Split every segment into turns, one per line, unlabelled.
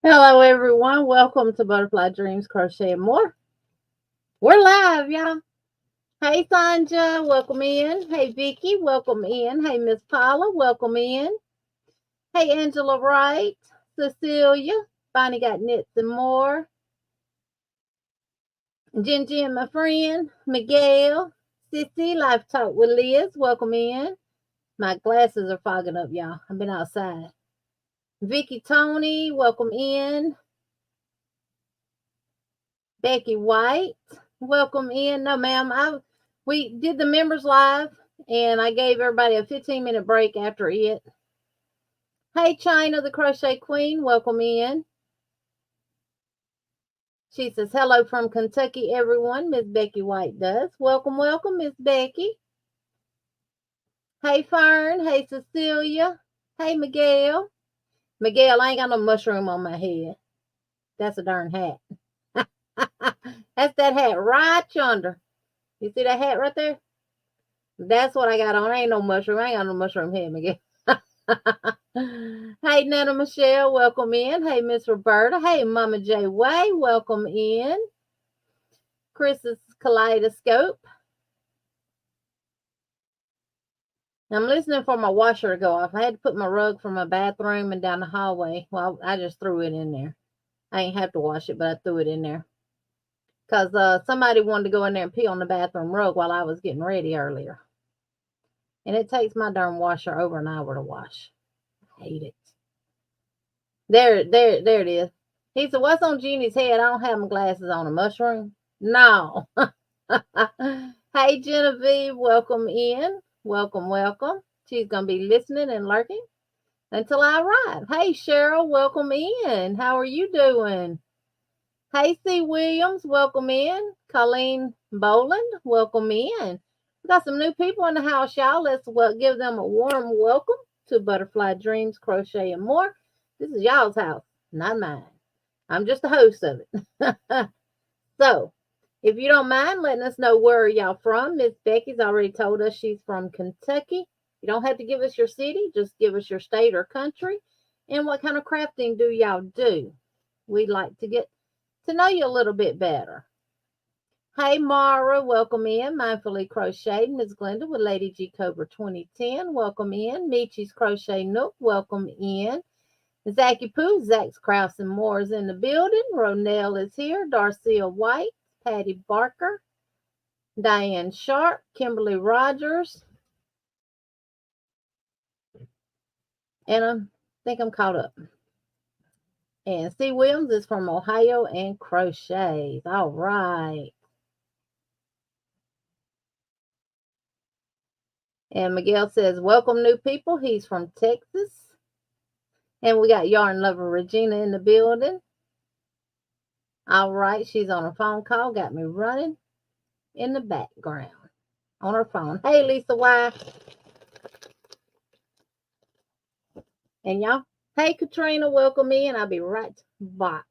Hello, everyone. Welcome to Butterfly Dreams Crochet and More. We're live, y'all. Hey, Sanja, welcome in. Hey, Vicky, welcome in. Hey, Miss Paula, welcome in. Hey, Angela Wright, Cecilia, Bonnie got knits and more. Jen, my friend, Miguel, Sissy, Life Talk with Liz, welcome in. My glasses are fogging up, y'all. I've been outside. Vicky Tony, welcome in. Becky White, welcome in. No, ma'am, we did the members live, and I gave everybody a 15-minute break after it. Hey, China, the Crochet Queen, welcome in. She says, hello from Kentucky, everyone. Miss Becky White does. Welcome, welcome, Miss Becky. Hey, Fern. Hey, Cecilia. Hey, Miguel. Miguel, I ain't got no mushroom on my head. That's a darn hat. That's that hat right yonder. You see that hat right there? That's what I got on. Ain't no mushroom. I ain't got no mushroom head, Miguel. Hey, Nana Michelle, welcome in. Hey, Miss Roberta. Hey, Mama J. Way, welcome in. Chris's Kaleidoscope. I'm listening for my washer to go off. I had to put my rug from my bathroom and down the hallway. Well, I just threw it in there. I ain't have to wash it, but I threw it in there. Because somebody wanted to go in there and pee on the bathroom rug while I was getting ready earlier. And it takes my darn washer over an hour to wash. I hate it. There it is. He said, what's on Jeannie's head? I don't have my glasses on. A mushroom? No. Hey, Genevieve, welcome in. Welcome, welcome. She's going to be listening and lurking until I arrive. Hey, Cheryl, welcome in. How are you doing? Hey, C. Williams, welcome in. Colleen Boland, welcome in. We got some new people in the house, y'all. Let's give them a warm welcome to Butterfly Dreams, Crochet, and More. This is y'all's house, not mine. I'm just the host of it. So, if you don't mind letting us know where y'all from, Miss Becky's already told us she's from Kentucky. You don't have to give us your city, just give us your state or country. And what kind of crafting do y'all do? We'd like to get to know you a little bit better. Hey, Mara, welcome in. Mindfully Crocheting. Ms. Glenda with Lady G Cobra 2010. Welcome in. Michi's Crochet Nook. Welcome in. Zachy Poo, Zach's Krause and More is in the building. Ronell is here. Darcia White, Patty Barker, Diane Sharp, Kimberly Rogers. And I think I'm caught up. And C. Williams is from Ohio and crochets. All right. And Miguel says, welcome, new people. He's from Texas. And we got Yarn Lover Regina in the building. All right. She's on a phone call. Got me running in the background on her phone. Hey, Lisa Y. And y'all, hey, Katrina, welcome in. I'll be right back.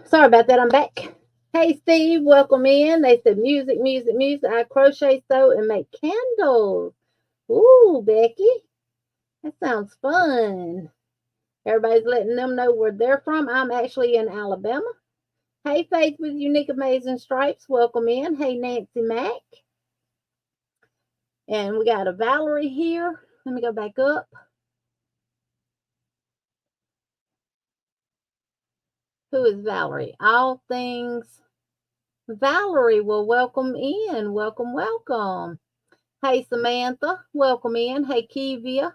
Sorry about that. I'm back. Hey, Steve, welcome in. They said music, music, music. I crochet, sew, and make candles. Ooh, Becky, that sounds fun. Everybody's letting them know where they're from. I'm actually in Alabama. Hey, Faith with Unique Amazing Stripes. Welcome in. Hey, Nancy Mack. And we got a Valerie here. Let me go back up. Who is Valerie? All things Valerie. Well, welcome in. Welcome, welcome. Hey, Samantha. Welcome in. Hey, Kivia.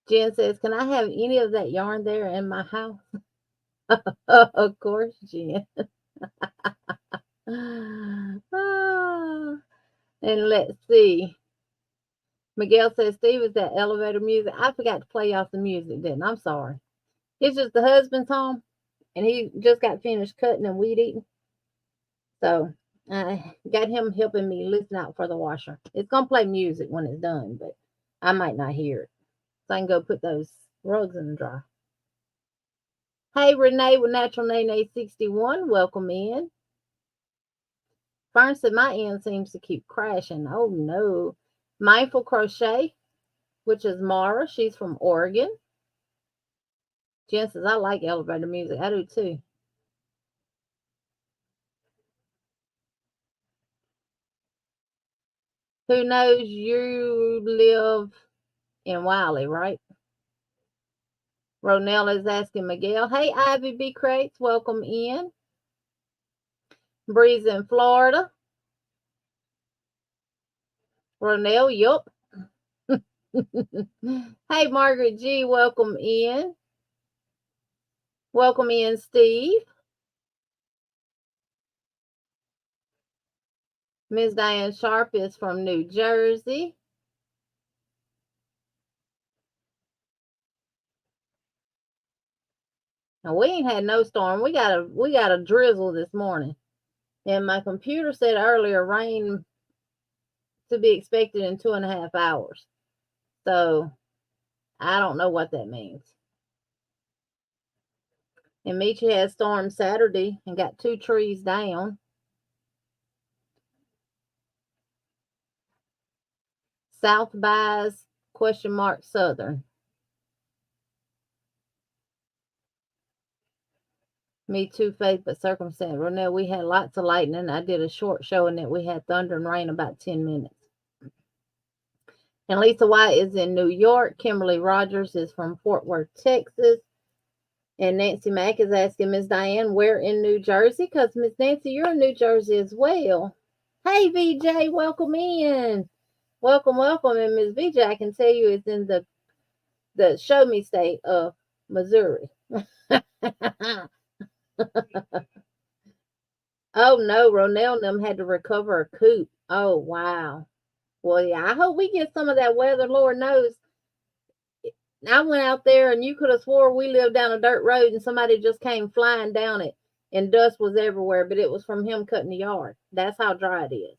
Jen says, can I have any of that yarn there in my house? Of course, Jen. And let's see. Miguel says, Steve, is that elevator music? I forgot to play y'all some music, didn't I? I'm sorry. It's just the husband's home, and he just got finished cutting and weed eating. So I got him helping me listen out for the washer. It's going to play music when it's done, but I might not hear it. So I can go put those rugs in the dryer. Hey, Renee with Natural Nene 61. Welcome in. Fern said, my end seems to keep crashing. Oh, no. Mindful Crochet, which is Mara. She's from Oregon. Jen says, I like elevator music. I do, too. Who knows you live in Wiley, right? Ronell is asking Miguel. Hey, Ivy B. Crates, welcome in. Breeze in Florida. Ronell, yup. Hey, Margaret G, welcome in. Welcome in, Steve. Ms. Diane Sharp is from New Jersey. Now, we ain't had no storm. We got a drizzle this morning. And my computer said earlier rain to be expected in 2.5 hours. So I don't know what that means. And Michi had storm Saturday and got 2 trees down. South buys (southern). Me too, Faith, but circumstance. Ronell, we had lots of lightning. I did a short showing that we had thunder and rain about 10 minutes. And Lisa White is in New York. Kimberly Rogers is from Fort Worth, Texas. And Nancy Mack is asking Miss Diane, where in New Jersey? Because Miss Nancy, you're in New Jersey as well. Hey, VJ, welcome in. Welcome, welcome. And Miss VJ, I can tell you, it's in the show me state of Missouri. Oh no, Ronell and them had to recover a coop. Oh wow. Well, yeah, I hope we get some of that weather. Lord knows. I went out there and you could have swore we lived down a dirt road and somebody just came flying down it and dust was everywhere, but it was from him cutting the yard. That's how dry it is.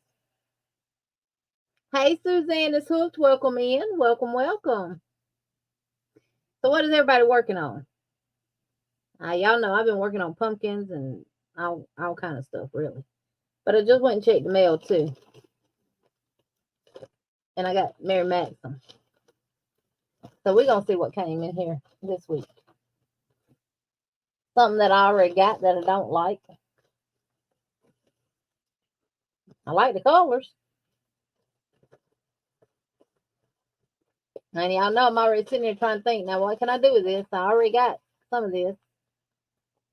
Hey, Suzanne is hooked. Welcome in. Welcome, welcome. So what is everybody working on? Y'all know I've been working on pumpkins and all kind of stuff, really. But I just went and checked the mail, too. And I got Mary Maxim. So we're going to see what came in here this week. Something that I already got that I don't like. I like the colors. And y'all know I'm already sitting here trying to think, now what can I do with this? I already got some of this.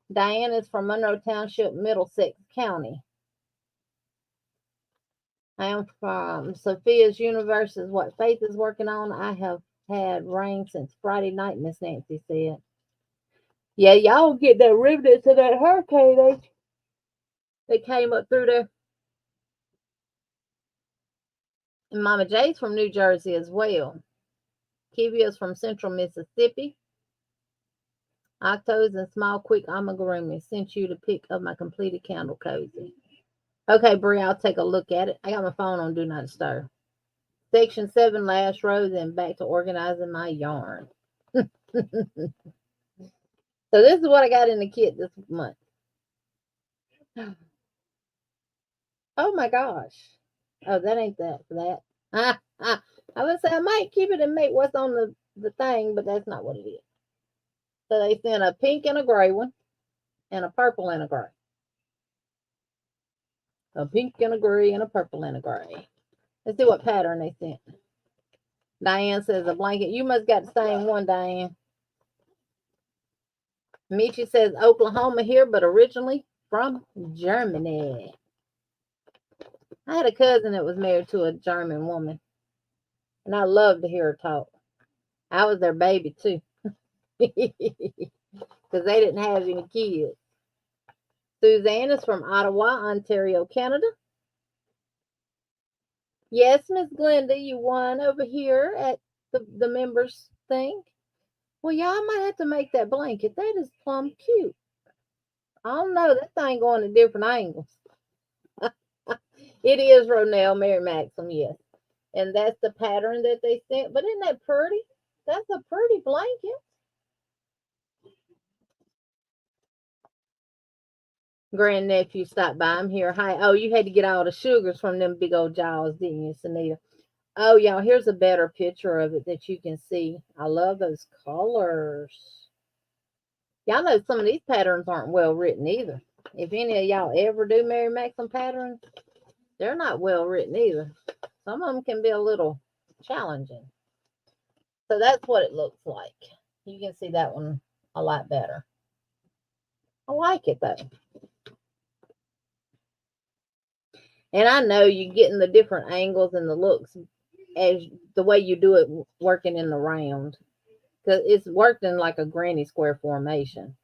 Diane is from Monroe Township, Middlesex County. I am from Sophia's Universe is what Faith is working on. I have had rain since Friday night, Miss Nancy said. Yeah, y'all get that remnants of that hurricane they came up through there. And Mama J's from New Jersey as well. Kivia's from Central Mississippi. Octos and Small Quick Amigurumi sent you the pic of my completed candle cozy. Okay, Brie, I'll take a look at it. I got my phone on Do Not Disturb. Section 7, last row, then back to organizing my yarn. So this is what I got in the kit this month. Oh my gosh. Oh, that ain't that for that. I would say I might keep it and make what's on the thing, but that's not what it is. So they sent a pink and a gray one and a purple and a gray. A pink and a gray and a purple and a gray. Let's see what pattern they sent. Diane says a blanket. You must got the same one, Diane. Michi says Oklahoma here, but originally from Germany. I had a cousin that was married to a German woman, and I loved to hear her talk. I was their baby, too, because they didn't have any kids. Suzanne is from Ottawa, Ontario, Canada. Yes, Miss Glenda, you won over here at the members thing. Well, y'all might have to make that blanket. That is plumb cute. I don't know. That thing going to different angles. It is Ronell Mary Maxim, yes. And that's the pattern that they sent. But isn't that pretty? That's a pretty blanket. Grandnephew stopped by. I'm here. Hi. Oh, you had to get all the sugars from them big old jaws, didn't you, Sunita? Oh, y'all, here's a better picture of it that you can see. I love those colors. Y'all know some of these patterns aren't well written either. If any of y'all ever do Mary Maxim patterns, they're not well written either. Some of them can be a little challenging. So that's what it looks like. You can see that one a lot better. I like it though. And I know you're getting the different angles and the looks as the way you do it working in the round. Because it's worked in like a granny square formation.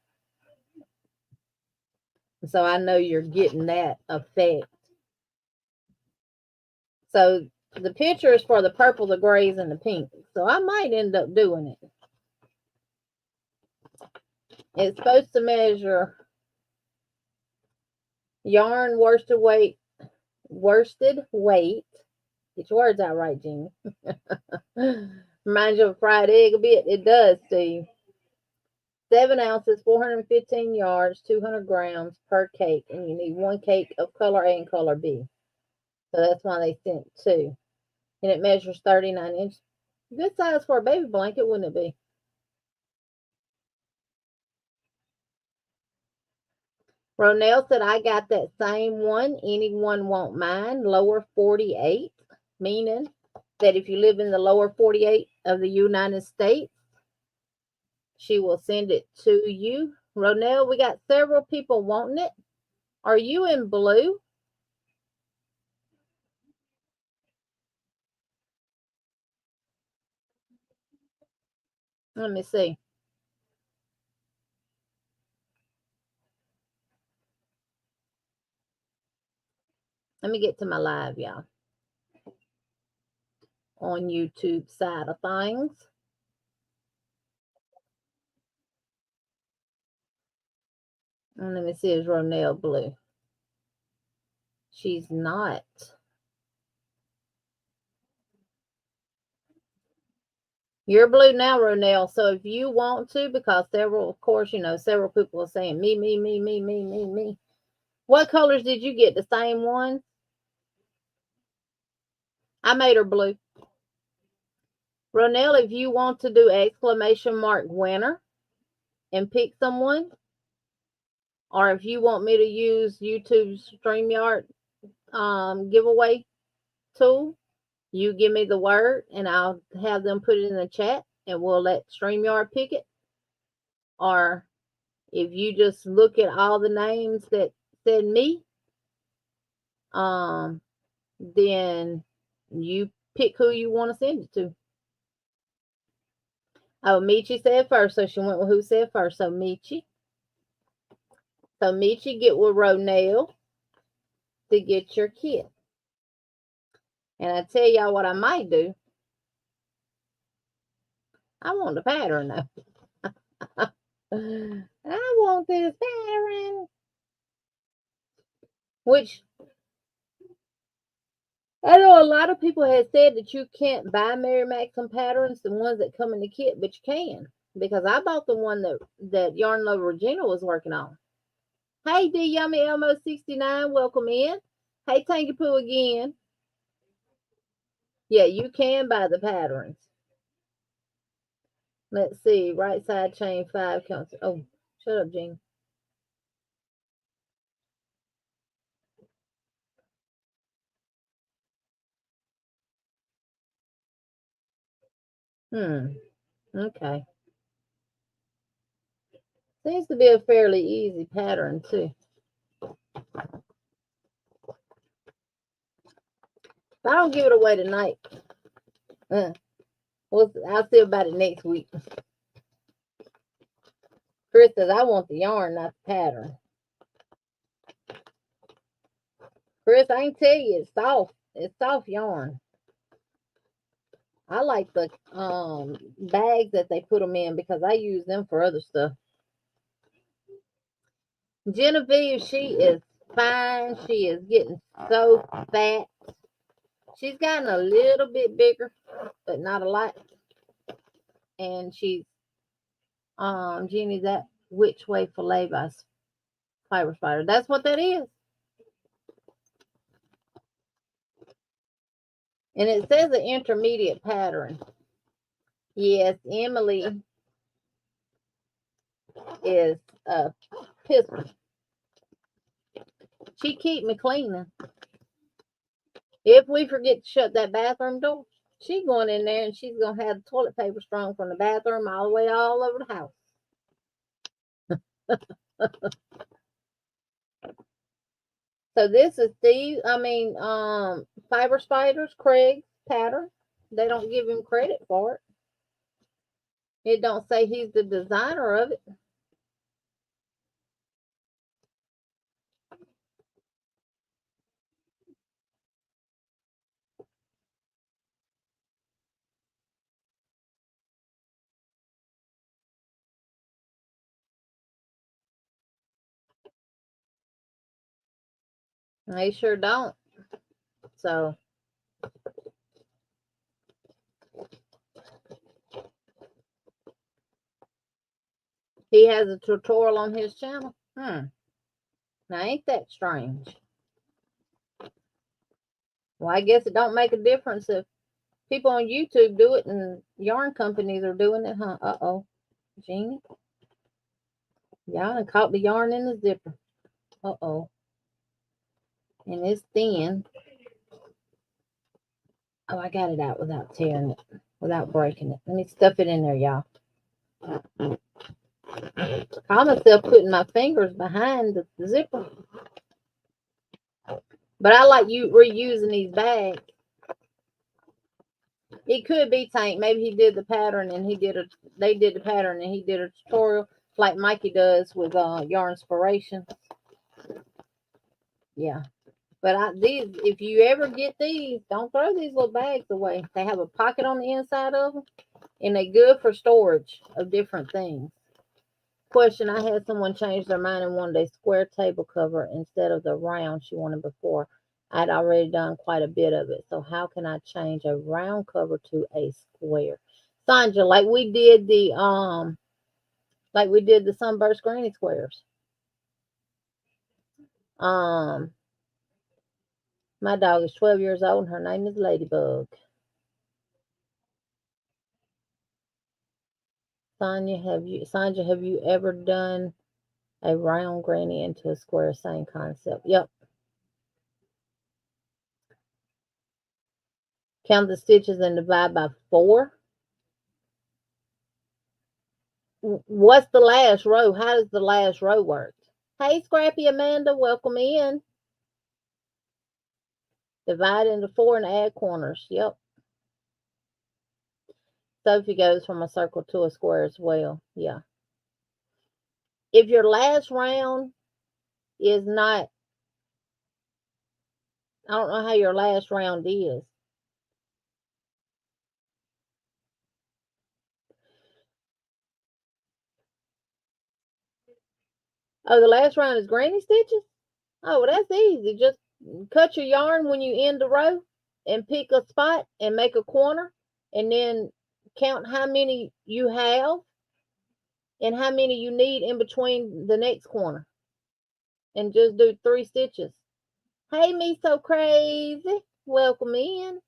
So I know you're getting that effect. So the picture is for the purple, the grays, and the pink. So I might end up doing it. It's supposed to measure yarn worsted weight. Get your words out right, Jeannie. Reminds you of a fried egg a bit. It does, Steve. 7 ounces, 415 yards, 200 grams per cake. And you need 1 cake of color A and color B. So that's why they sent 2. And it measures 39 inches. Good size for a baby blanket, wouldn't it be? Ronell said, I got that same one. Anyone want mine? Lower 48, meaning that if you live in the lower 48 of the United States, she will send it to you. Ronell, we got several people wanting it. Are you in blue? Let me see. Let me get to my live, y'all. On YouTube side of things. And let me see, is Ronell blue? She's not. You're blue now, Ronell. So if you want to, because several, of course, several people are saying me, me, me, me, me, me, me. What colors did you get? The same ones? I made her blue. Ronell, if you want to do exclamation mark winner and pick someone, or if you want me to use YouTube's StreamYard giveaway tool, you give me the word and I'll have them put it in the chat and we'll let StreamYard pick it. Or if you just look at all the names that said me, then you pick who you want to send it to. Oh, Michi said first, so she went with who said first. So Michi. So Michi, get with Ronell to get your kit. And I tell y'all what I might do. I want the pattern though. I want this pattern. Which I know a lot of people have said that you can't buy Mary Maxim patterns, the ones that come in the kit, but you can. Because I bought the one that Yarn Lover Regina was working on. Hey, D Yummy Elmo 69, welcome in. Hey, Tangy Poo again. Yeah, you can buy the patterns. Let's see. Right side chain 5 counts. Oh, shut up, Jean. Okay. Seems to be a fairly easy pattern, too. If I don't give it away tonight, I'll see about it next week. Chris says, I want the yarn, not the pattern. Chris, I can tell you, it's soft. It's soft yarn. I like the bags that they put them in because I use them for other stuff. Genevieve, she is fine. She is getting so fat. She's gotten a little bit bigger, but not a lot. And she's Jeannie's that Which Way Filet by Fiber Spider. That's what that is. And it says an intermediate pattern. Yes, Emily is a pistol. She keep me cleaning. If we forget to shut that bathroom door, she's going in there and she's going to have the toilet paper strung from the bathroom all the way all over the house. So this is Fiber Spiders, Craig's pattern. They don't give him credit for it. It don't say he's the designer of it. They sure don't. So he has a tutorial on his channel. Now ain't that strange? Well, I guess it don't make a difference if people on YouTube do it and yarn companies are doing it, huh? Uh-oh. Jeannie. Y'all done caught the yarn in the zipper. Uh-oh. And it's thin. Oh, I got it out without tearing it, without breaking it. Let me stuff it in there, y'all. I caught myself putting my fingers behind the zipper. But I like you reusing these bags. It could be Tank. Maybe he did the pattern and they did the pattern and he did a tutorial like Mikey does with Yarnspiration. Yeah. But these, if you ever get these, don't throw these little bags away. They have a pocket on the inside of them, and they're good for storage of different things. Question: I had someone change their mind and wanted a square table cover instead of the round she wanted before. I'd already done quite a bit of it. So how can I change a round cover to a square? Sandra, like we did the Sunburst Granny Squares. My dog is 12 years old and her name is Ladybug. Sandra, have you ever done a round granny into a square? Same concept. Yep. Count the stitches and divide by 4. What's the last row? How does the last row work? Hey, Scrappy Amanda, welcome in. Divide into 4 and add corners. Yep. Sophie goes from a circle to a square as well. Yeah. If your last round is not, I don't know how your last round is. Oh, the last round is granny stitches? Oh, well, that's easy. Just cut your yarn when you end the row and pick a spot and make a corner and then count how many you have and how many you need in between the next corner and just do 3 stitches. Hey, me so crazy. Welcome in.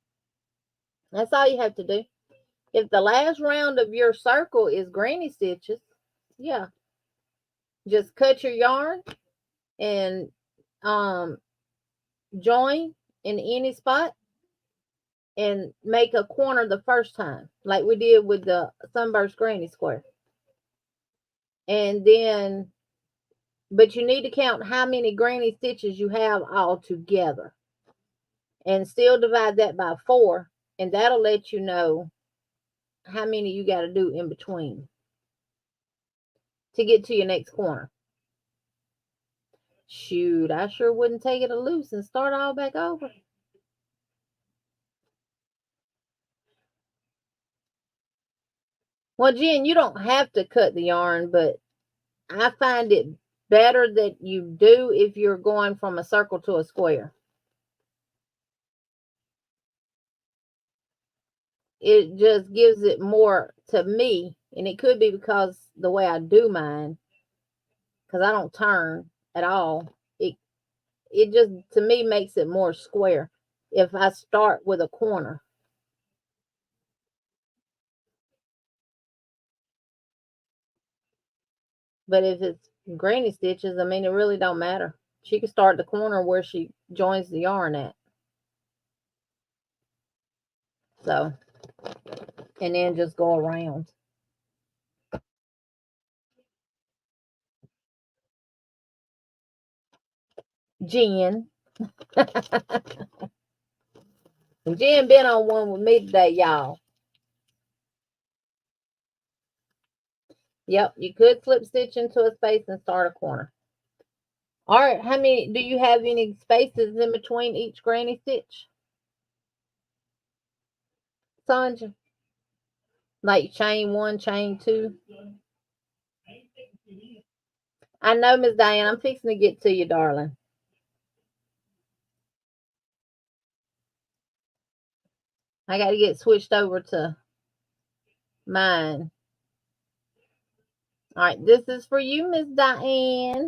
That's all you have to do. If the last round of your circle is granny stitches, yeah, just cut your yarn and join in any spot and make a corner the first time, like we did with the sunburst granny square. And then, but you need to count how many granny stitches you have all together and still divide that by 4, and that'll let you know how many you got to do in between to get to your next corner. Shoot, I sure wouldn't take it loose and start all back over. Well, Jen, you don't have to cut the yarn, but I find it better that you do if you're going from a circle to a square. It just gives it more to me, and it could be because the way I do mine, because I don't turn at all. It just, to me, makes it more square if I start with a corner. But if it's granny stitches, I mean, it really don't matter. She can start the corner where she joins the yarn at. So, and then just go around. Jen. Jen been on one with me today, y'all. Yep, you could slip stitch into a space and start a corner. All right, how many, do you have any spaces in between each granny stitch, Sandra? Like chain 1, chain 2? I know, Miss Diane, I'm fixing to get to you, darling. I got to get switched over to mine. All right, this is for you, Miss Diane.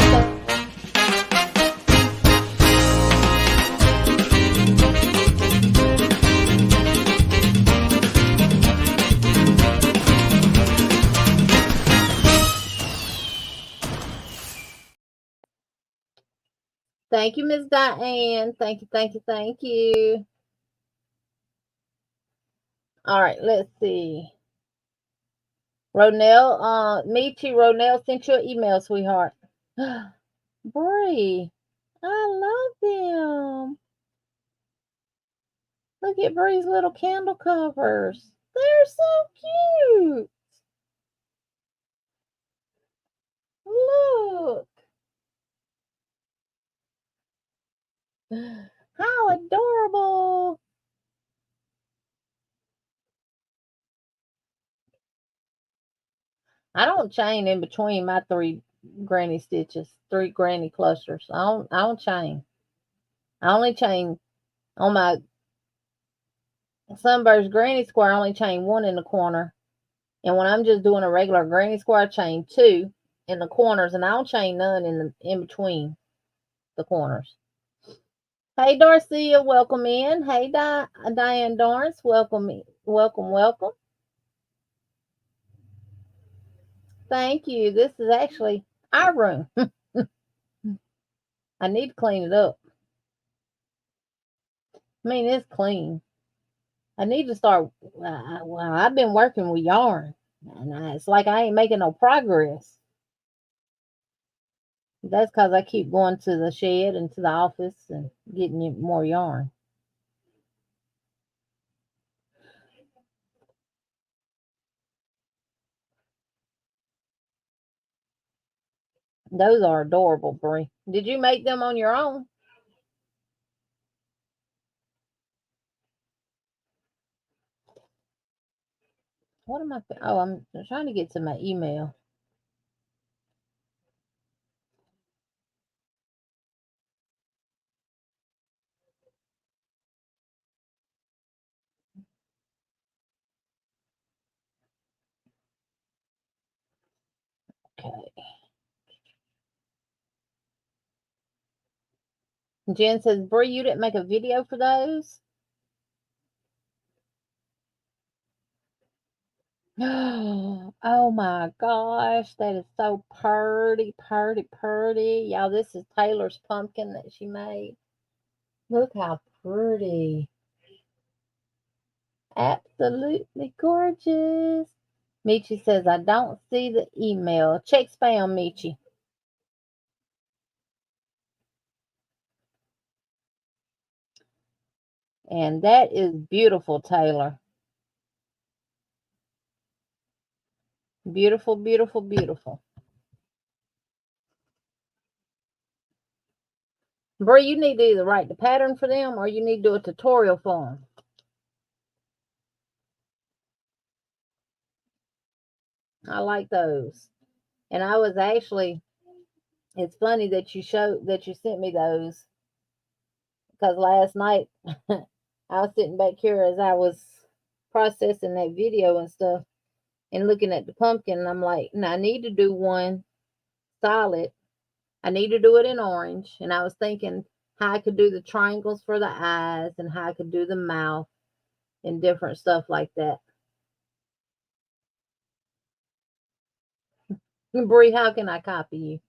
Thank you, Miss Diane. Thank you, thank you, thank you. All right, let's see. Ronell, me too. Ronell sent you an email, sweetheart. Bree, I love them. Look at Bree's little candle covers. They're so cute. Look. How adorable. I don't chain in between my 3 granny stitches, 3 granny clusters. I don't chain. I only chain on my sunburst granny square. I only chain 1 in the corner. And when I'm just doing a regular granny square, I chain 2 in the corners, and I don't chain none in between the corners. Hey, Darcia, welcome in. Hey, Diane Dorrance, welcome in. Welcome, welcome. Thank you. This is actually our room. I need to clean it up. I mean, it's clean. I need to start. Well, I've been working with yarn, and it's like I ain't making no progress. That's because I keep going to the shed and to the office and getting more yarn. Those are adorable, Brie. Did you make them on your own? What am I? Oh, I'm trying to get to my email. Okay. Jen says, Brie, you didn't make a video for those? Oh my gosh, that is so pretty, pretty, pretty. Y'all, this is Taylor's pumpkin that she made. Look how pretty. Absolutely gorgeous. Michi says, I don't see the email. Check spam, Michi. And that is beautiful, Taylor. Beautiful, beautiful, beautiful. Bree, you need to either write the pattern for them or you need to do a tutorial for them. I like those. And I was actually, it's funny that you sent me those because last night I was sitting back here as I was processing that video and stuff and looking at the pumpkin. And I'm like, no, I need to do one solid. I need to do it in orange. And I was thinking how I could do the triangles for the eyes and how I could do the mouth and different stuff like that. Bree, how can I copy you?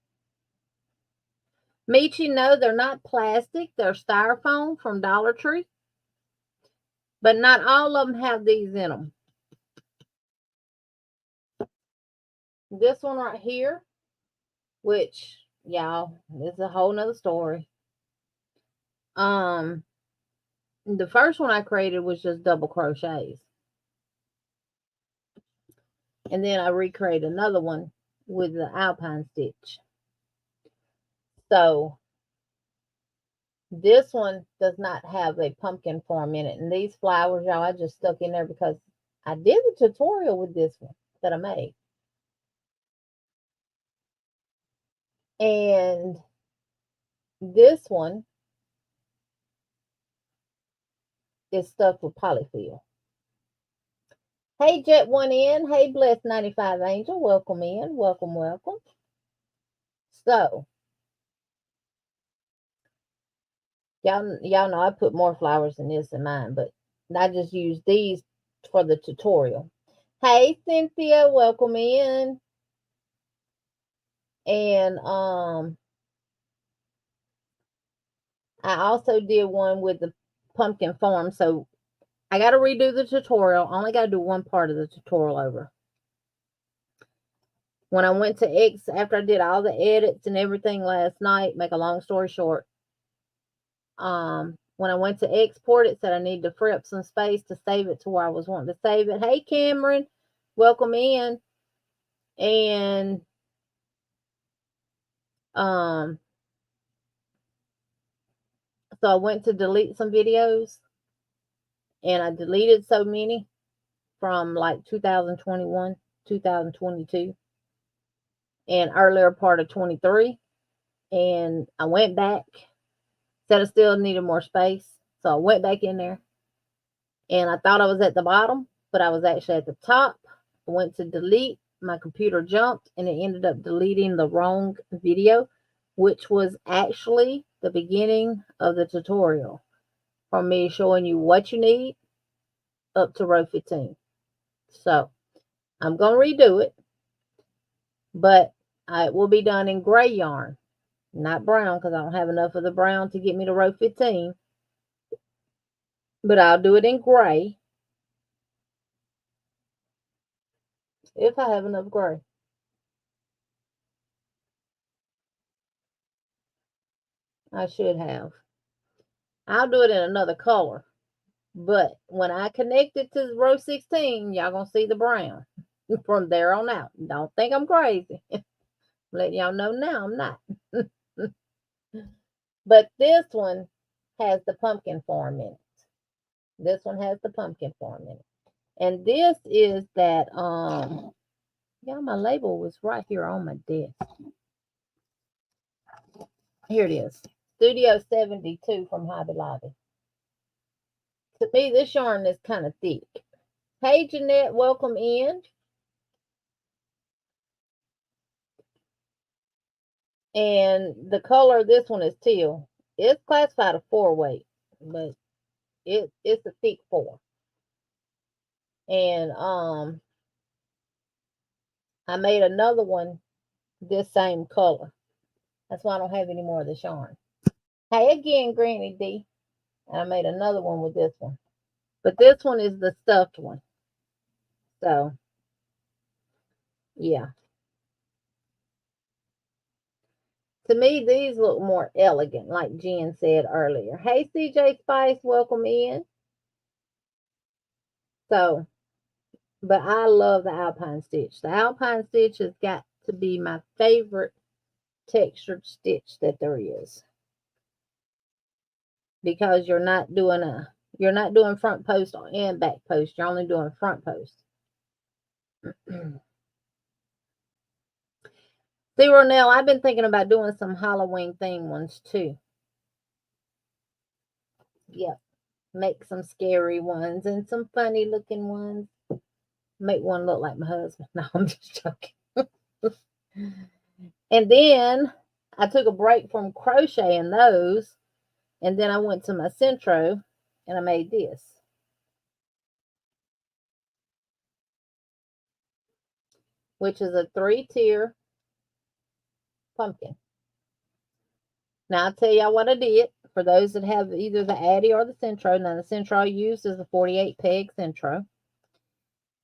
Michi, no, they're not plastic. They're styrofoam from Dollar Tree. But not all of them have these in them. This one right here, which, y'all, this is a whole nother story. The first one I created was just double crochets. And then I recreated another one with the alpine stitch. So this one does not have a pumpkin form in it. And these flowers, y'all, I just stuck in there because I did a tutorial with this one that I made. And this one is stuck with polyfill. Hey, Jet One in. Hey, Blessed 95 Angel. Welcome in. Welcome, welcome. So, y'all know I put more flowers in this than mine, but I just use these for the tutorial. Hey, Cynthia. Welcome in. And I also did one with the pumpkin form. So I got to redo the tutorial. I only got to do one part of the tutorial over. When I went to X, after I did all the edits and everything last night, make a long story short, when I went to export, it said I need to free up some space to save it to where I was wanting to save it. Hey, Cameron, welcome in. And so I went to delete some videos, and I deleted so many from like 2021, 2022, and earlier part of 23. And I went back, said I still needed more space. So I went back in there and I thought I was at the bottom, but I was actually at the top. I went to delete, my computer jumped and it ended up deleting the wrong video, which was actually the beginning of the tutorial from me showing you what you need up to row 15. So I'm going to redo it, but it will be done in gray yarn, not brown, because I don't have enough of the brown to get me to row 15. But I'll do it in gray if I have enough gray. I should have. I'll do it in another color. But when I connect it to row 16, y'all going to see the brown from there on out. Don't think I'm crazy. Letting y'all know now I'm not. But this one has the pumpkin form in it. This one has the pumpkin form in it. And this is that, yeah, my label was right here on my desk. Here it is. Studio 72 from Hobby Lobby. To me, this yarn is kind of thick. Hey, Jeanette, welcome in. And the color of this one is teal. It's classified a 4-weight, but it's a thick 4. And I made another one this same color. That's why I don't have any more of this yarn. Hey again, Granny D. And I made another one with this one. But this one is the stuffed one. So, yeah. To me, these look more elegant, like Jen said earlier. Hey, CJ Spice, welcome in. So, but I love the Alpine Stitch. The Alpine Stitch has got to be my favorite textured stitch that there is. Because you're not doing front post and back post. You're only doing front post. See, Ronell, I've been thinking about doing some Halloween theme ones too. Yep. Make some scary ones and some funny looking ones. Make one look like my husband. No, I'm just joking. And then I took a break from crocheting those. And then I went to my Centro and I made this. Which is a 3-tier pumpkin. Now, I'll tell y'all what I did. For those that have either the Addy or the Centro. Now, the Centro I used is a 48 peg Centro.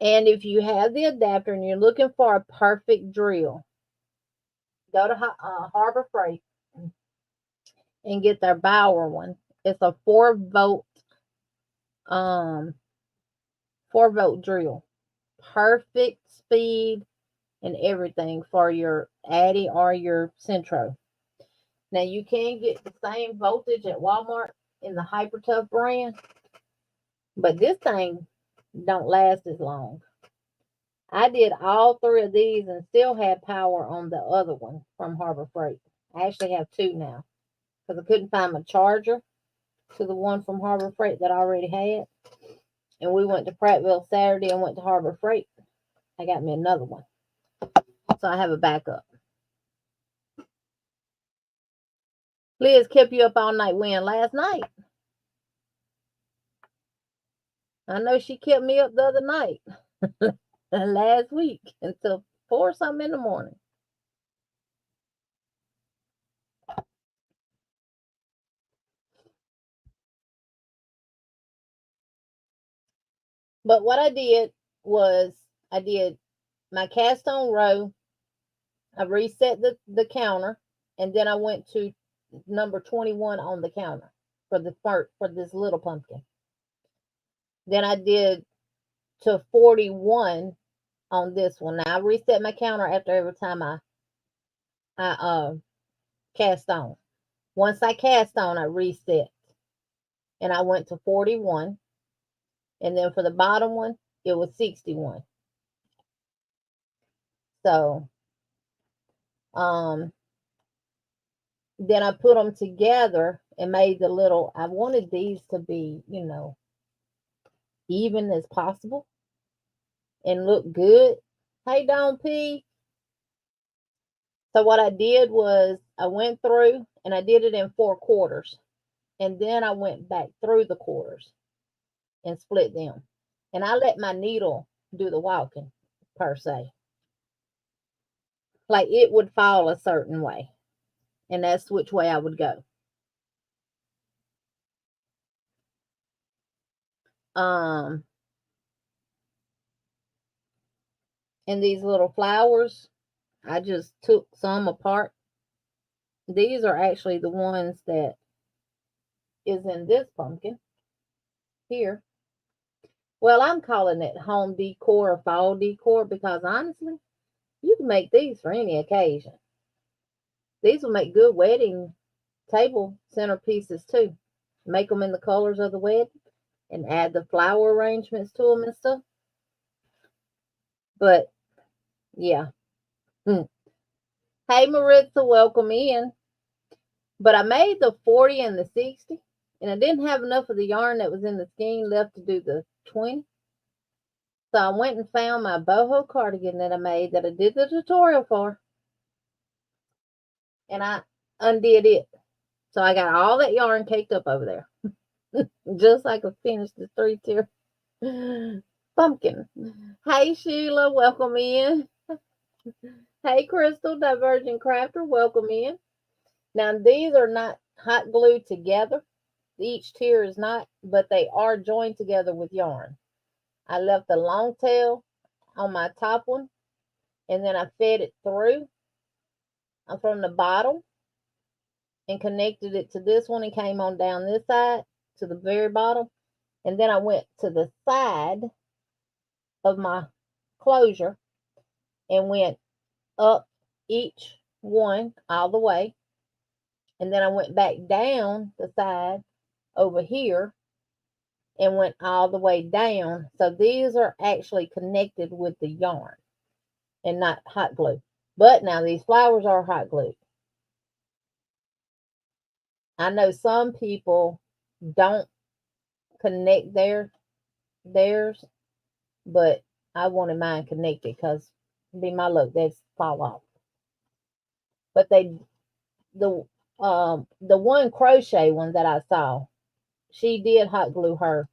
And if you have the adapter and you're looking for a perfect drill, go to Harbor Freight and get their Bauer one. It's a 4-volt 4-volt drill. Perfect speed and everything for your Addy or your Centro. Now, you can get the same voltage at Walmart in the Hyper Tough brand, but this thing don't last as long. I did all 3 of these and still had power on the other one from Harbor Freight. I actually have 2 now because I couldn't find my charger to the one from Harbor Freight that I already had. And we went to Prattville Saturday and went to Harbor Freight. I got me another one. So I have a backup. Liz kept you up all night when? Last night. I know she kept me up the other night. Last week until 4 something in the morning. But what I did was I did my cast on row. I reset the counter, and then I went to number 21 on the counter for this little pumpkin. Then I did to 41 on this one. Now I reset my counter after every time I cast on. Once I cast on, I reset, and I went to 41. And then for the bottom one, it was 61. So, then I put them together and made the little, I wanted these to be, even as possible and look good. Hey, Don P. So what I did was I went through and I did it in 4 quarters. And then I went back through the quarters and split them. And I let my needle do the walking, per se. Like it would fall a certain way. And that's which way I would go. And these little flowers, I just took some apart. These are actually the ones that is in this pumpkin here. Well, I'm calling it home decor or fall decor because honestly, you can make these for any occasion. These will make good wedding table centerpieces too. Make them in the colors of the wedding and add the flower arrangements to them and stuff. But yeah. Hey, Maritza, welcome in. But I made the 40 and the 60, and I didn't have enough of the yarn that was in the skein left to do the 20. So I went and found my boho cardigan that I made that I did the tutorial for. And I undid it. So I got all that yarn caked up over there. Just like I finished the 3-tier pumpkin. Hey, Sheila, welcome in. Hey, Crystal, Divergent Crafter, welcome in. Now, these are not hot glued together. Each tier is not, but they are joined together with yarn. I left the long tail on my top one, and then I fed it through from the bottom and connected it to this one and came on down this side to the very bottom. And then I went to the side of my closure and went up each one all the way. And then I went back down the side over here and went all the way down. So these are actually connected with the yarn and not hot glue. But now these flowers are hot glue. I know some people don't connect theirs, but I wanted mine connected because be my luck, they'd fall off. But the one crochet one that I saw, she did hot glue her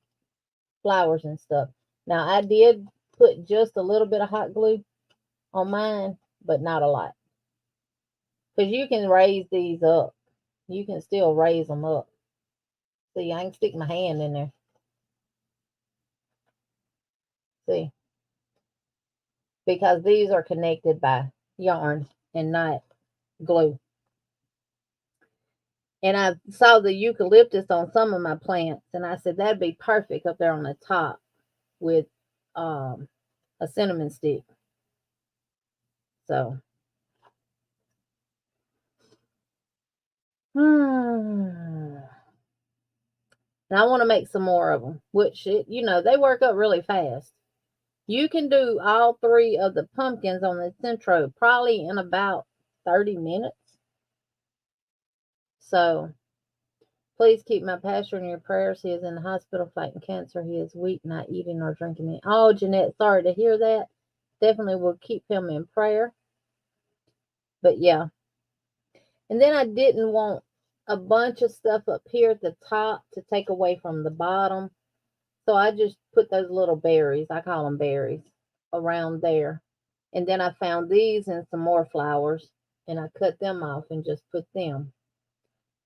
flowers and stuff. Now I did put just a little bit of hot glue on mine, but not a lot. Because you can raise these up. You can still raise them up. See, I can stick my hand in there. See? Because these are connected by yarn and not glue. And I saw the eucalyptus on some of my plants, and I said that'd be perfect up there on the top with a cinnamon stick. So, and I want to make some more of them, which, they work up really fast. You can do all 3 of the pumpkins on the Centro probably in about 30 minutes. So, please keep my pastor in your prayers. He is in the hospital fighting cancer. He is weak, not eating or drinking any. Oh, Jeanette, sorry to hear that. Definitely will keep him in prayer. But yeah. And then I didn't want a bunch of stuff up here at the top to take away from the bottom. So I just put those little berries, I call them berries, around there. And then I found these and some more flowers, and I cut them off and just put them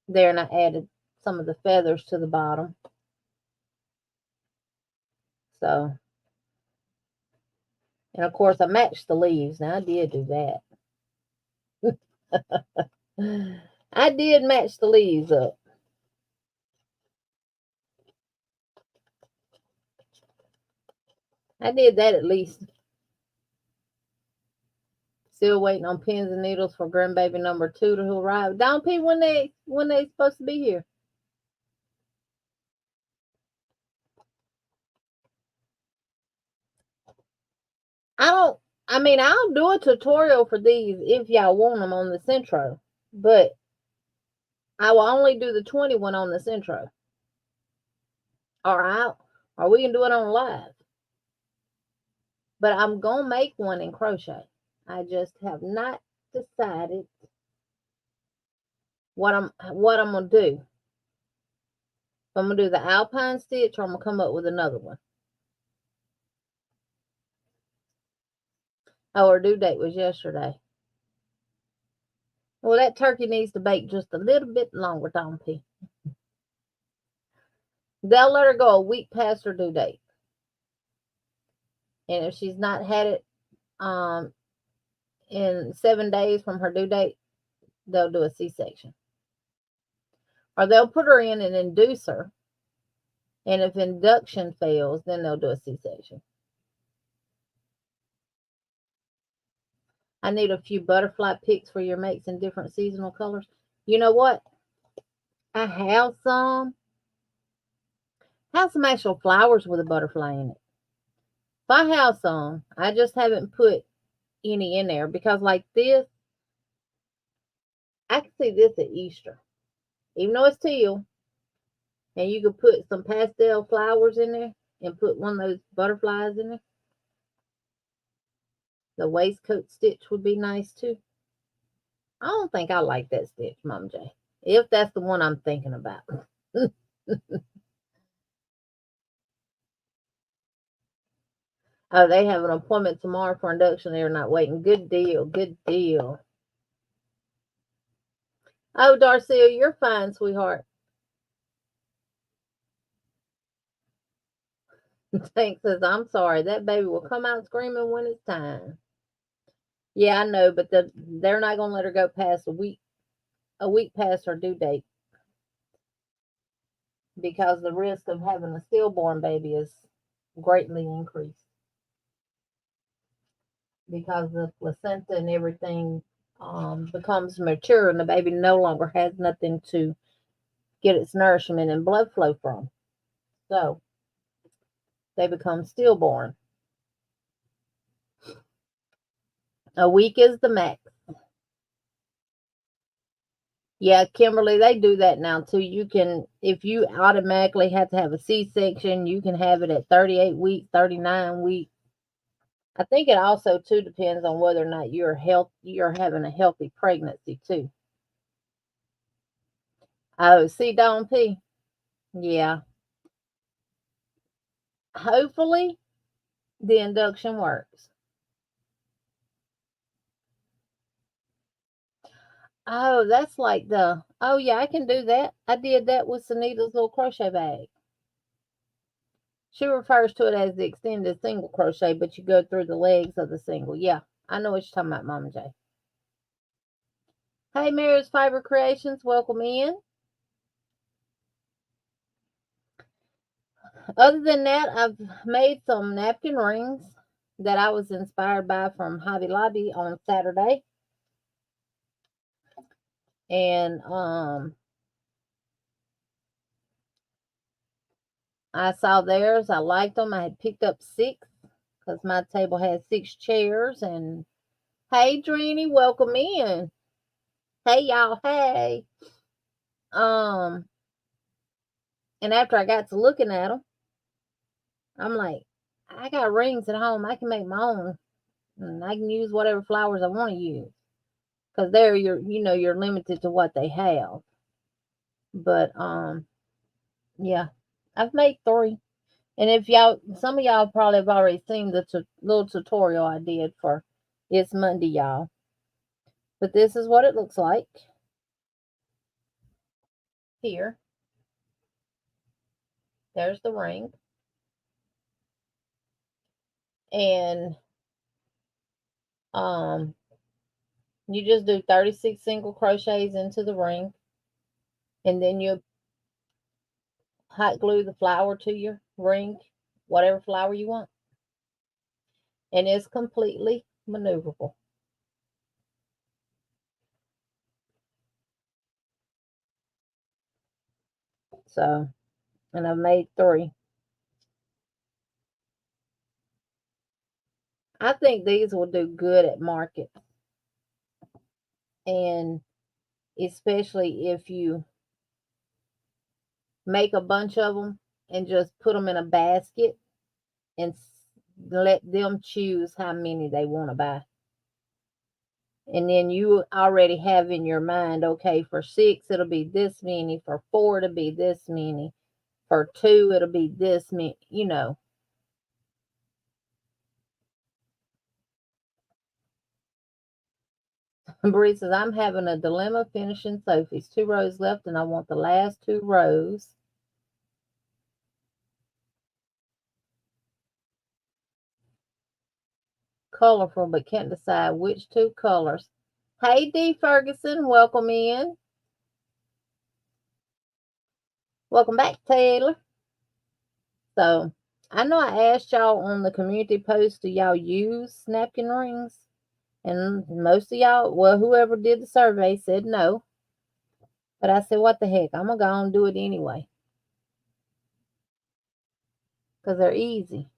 there. And I added some of the feathers to the bottom. So, and of course, I matched the leaves. Now, I did do that. I did match the leaves up. I did that at least. Still waiting on pins and needles for grandbaby number 2 to arrive. Don't P, when they supposed to be here? I'll do a tutorial for these if y'all want them on the Centro, but I will only do the 21 on the Centro. Or we can do it on live. But I'm going to make one in crochet. I just have not decided what I'm going to do. If I'm going to do the alpine stitch or I'm going to come up with another one. Oh, her due date was yesterday. Well, that turkey needs to bake just a little bit longer, Don P. They'll let her go a week past her due date. And if she's not had it in 7 days from her due date, they'll do a C-section. Or they'll put her in an inducer. And if induction fails, then they'll do a C-section. I need a few butterfly picks for your makes in different seasonal colors. You know what? I have some. I have some actual flowers with a butterfly in it. If I have some, I just haven't put any in there because like this, I can see this at Easter. Even though it's teal, and you could put some pastel flowers in there and put one of those butterflies in there. The waistcoat stitch would be nice too. I don't think I like that stitch, Mom J. If that's the one I'm thinking about. Oh, they have an appointment tomorrow for induction. They're not waiting. Good deal. Good deal. Oh, Darcia, you're fine, sweetheart. Tank says, I'm sorry. That baby will come out screaming when it's time. Yeah, I know, but they're not going to let her go past a week past her due date because the risk of having a stillborn baby is greatly increased because the placenta and everything becomes mature and the baby no longer has nothing to get its nourishment and blood flow from. So they become stillborn. A week is the max. Yeah, Kimberly, they do that now too. You can, if you automatically have to have a C-section, you can have it at 38 weeks, 39 weeks. I think it also too depends on whether or not you're having a healthy pregnancy too. Oh, see, Dawn P. Yeah. Hopefully the induction works. Oh, that's like oh yeah, I can do that. I did that with Sunita's little crochet bag. She refers to it as the extended single crochet, but you go through the legs of the single. Yeah, I know what you're talking about, Mama J. Hey, Mary's Fiber Creations, welcome in. Other than that, I've made some napkin rings that I was inspired by from Hobby Lobby on Saturday. And I saw theirs. I liked them. I had picked up 6 because my table has 6 chairs. And hey, Drini, welcome in. Hey, y'all. Hey. Um, and after I got to looking at them, I'm like, I got rings at home. I can make my own, and I can use whatever flowers I want to use because there you're limited to what they have. But yeah, I've made 3. And if some of y'all probably have already seen the little tutorial I did for It's Monday, y'all. But this is what it looks like here. There's the ring. And you just do 36 single crochets into the ring. And then you hot glue the flower to your ring, whatever flower you want. And it's completely maneuverable. So, and I've made 3. I think these will do good at market. And especially if you make a bunch of them and just put them in a basket and let them choose how many they want to buy. And then you already have in your mind, okay, for 6, it'll be this many. For 4, it'll be this many. For 2, it'll be this many. Bree says, I'm having a dilemma finishing Sophie's. 2 rows left, and I want the last 2 rows. Colorful, but can't decide which 2 colors. Hey, D. Ferguson, welcome in. Welcome back, Taylor. So, I know I asked y'all on the community post, do y'all use napkin rings? And most of y'all, well, whoever did the survey said no. But I said, what the heck? I'm going to go and do it anyway. Because they're easy.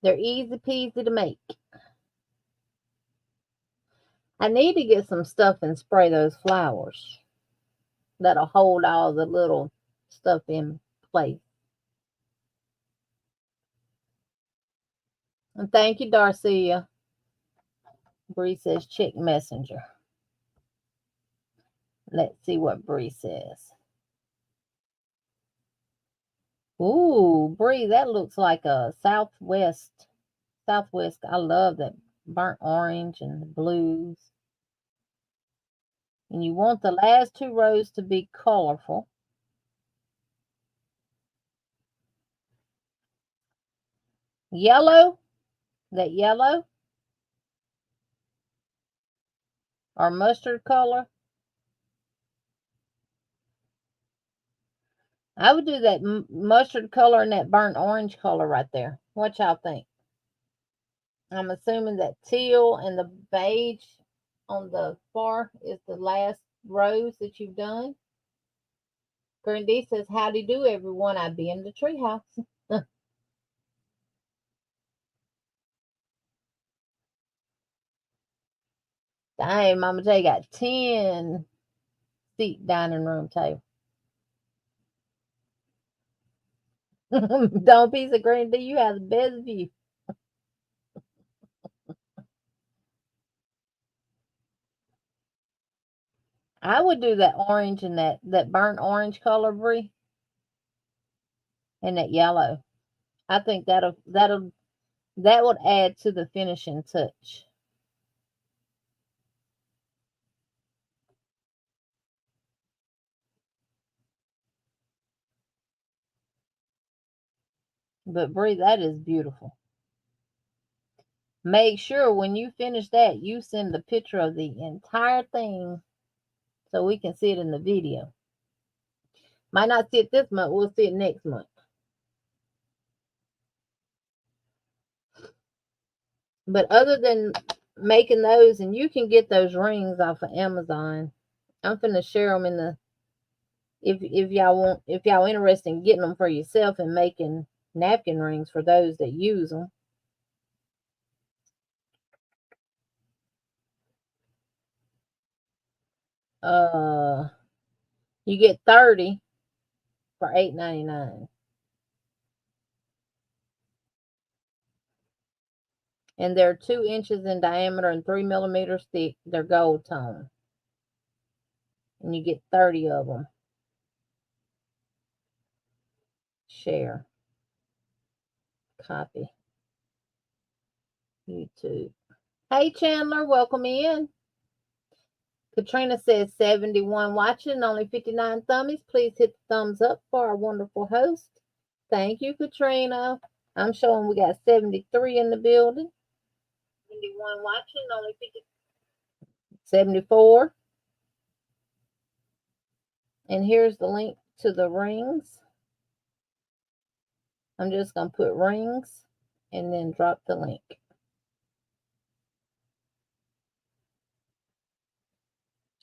They're easy peasy to make. I need to get some stuff and spray those flowers. That'll hold all the little stuff in place. And thank you, Darcia. Bree says check messenger. Let's see what Bree says. Ooh, Bree, that looks like a Southwest. Southwest. I love that burnt orange and the blues. And you want the last two rows to be colorful. Yellow, that yellow or mustard color. I would do that mustard color and that burnt orange color right there. What y'all think? I'm assuming that teal and the beige on the far is the last rows that you've done. Grandy says, howdy do everyone. I'd be in the treehouse. Dang, Mama J got 10 seat dining room table. Don't piece of Grandy, you have the best view. I would do that orange and that burnt orange color, Brie, and that yellow. I think that would add to the finishing touch. But Brie, that is beautiful. Make sure when you finish that, you send a picture of the entire thing so we can see it in the video. Might not see it this month, we'll see it next month. But other than making those, and you can get those rings off of Amazon. I'm finna share them in the if y'all interested in getting them for yourself and making napkin rings for those that use them. Uh, you get 30 for $8.99, and they're 2 inches in diameter and 3 millimeters thick. They're gold tone, and you get 30 of them. Share, copy, YouTube. Hey Chandler, welcome in. Katrina says 71 watching, only 59 thummies. Please hit the thumbs up for our wonderful host. Thank you, Katrina. I'm showing we got 73 in the building. 71 watching, only 50. 74. And here's the link to the rings. I'm just going to put rings and then drop the link.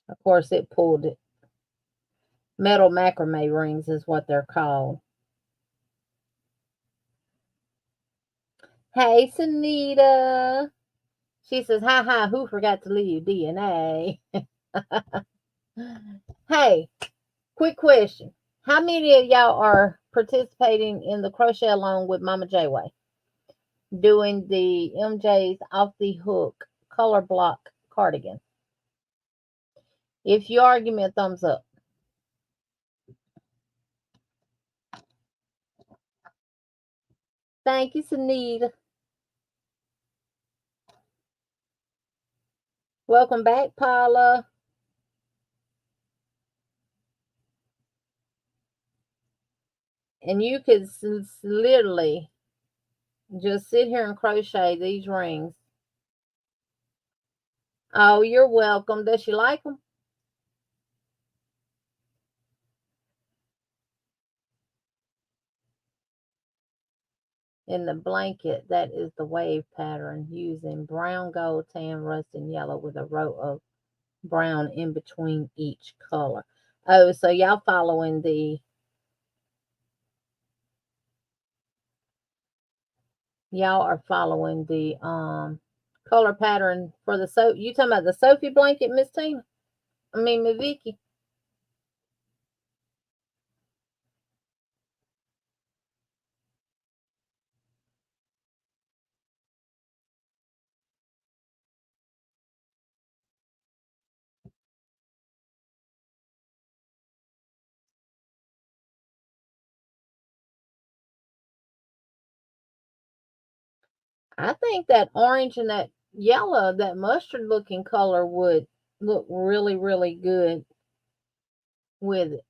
Of course, it pulled it. Metal macrame rings is what they're called. Hey, Sunita. She says, hi, hi, who forgot to leave DNA? Hey, quick question. How many of y'all are participating in the crochet along with Mama J Way? Doing the MJ's off the hook color block cardigan. If you are, give me a thumbs up. Thank you, Sunita. Welcome back, Paula. And you could literally just sit here and crochet these rings. Oh, you're welcome. Does she like them? In the blanket, that is the wave pattern using brown, gold, tan, rust, and yellow with a row of brown in between each color. Oh, so y'all following the color pattern for the you talking about the Sophie blanket, Miss Tina? I mean Miss Vicky. I think that orange and that yellow, that mustard looking color would look really, really good with it.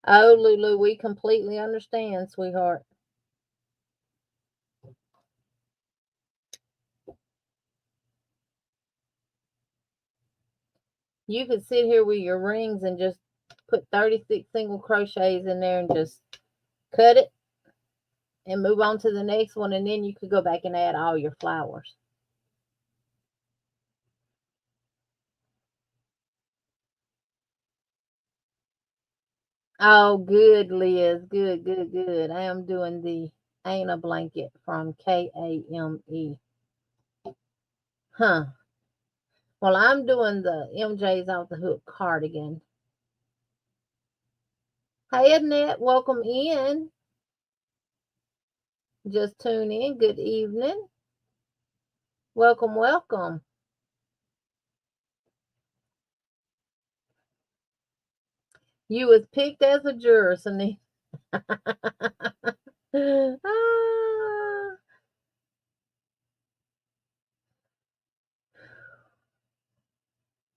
Oh, Lulu, we completely understand, sweetheart. You could sit here with your rings and just put 36 single crochets in there and just cut it and move on to the next one, and then you could go back and add all your flowers. Oh, good, Liz. Good, good, good. I am doing the Ain't a Blanket from Kame. Huh. Well, I'm doing the MJ's Off the Hook cardigan. Hey, Annette, welcome in. Just tune in. Good evening. Welcome, welcome. You was picked as a juror, Sunny. Ah,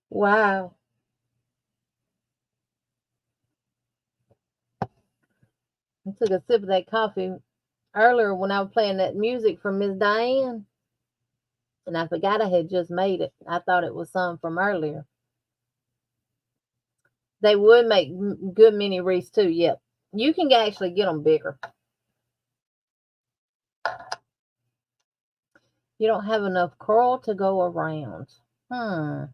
wow. I took a sip of that coffee earlier when I was playing that music from Miss Diane, and I forgot I had just made it. I thought it was some from earlier. They would make good mini wreaths too. Yep, you can actually get them bigger. You don't have enough curl to go around. Hmm.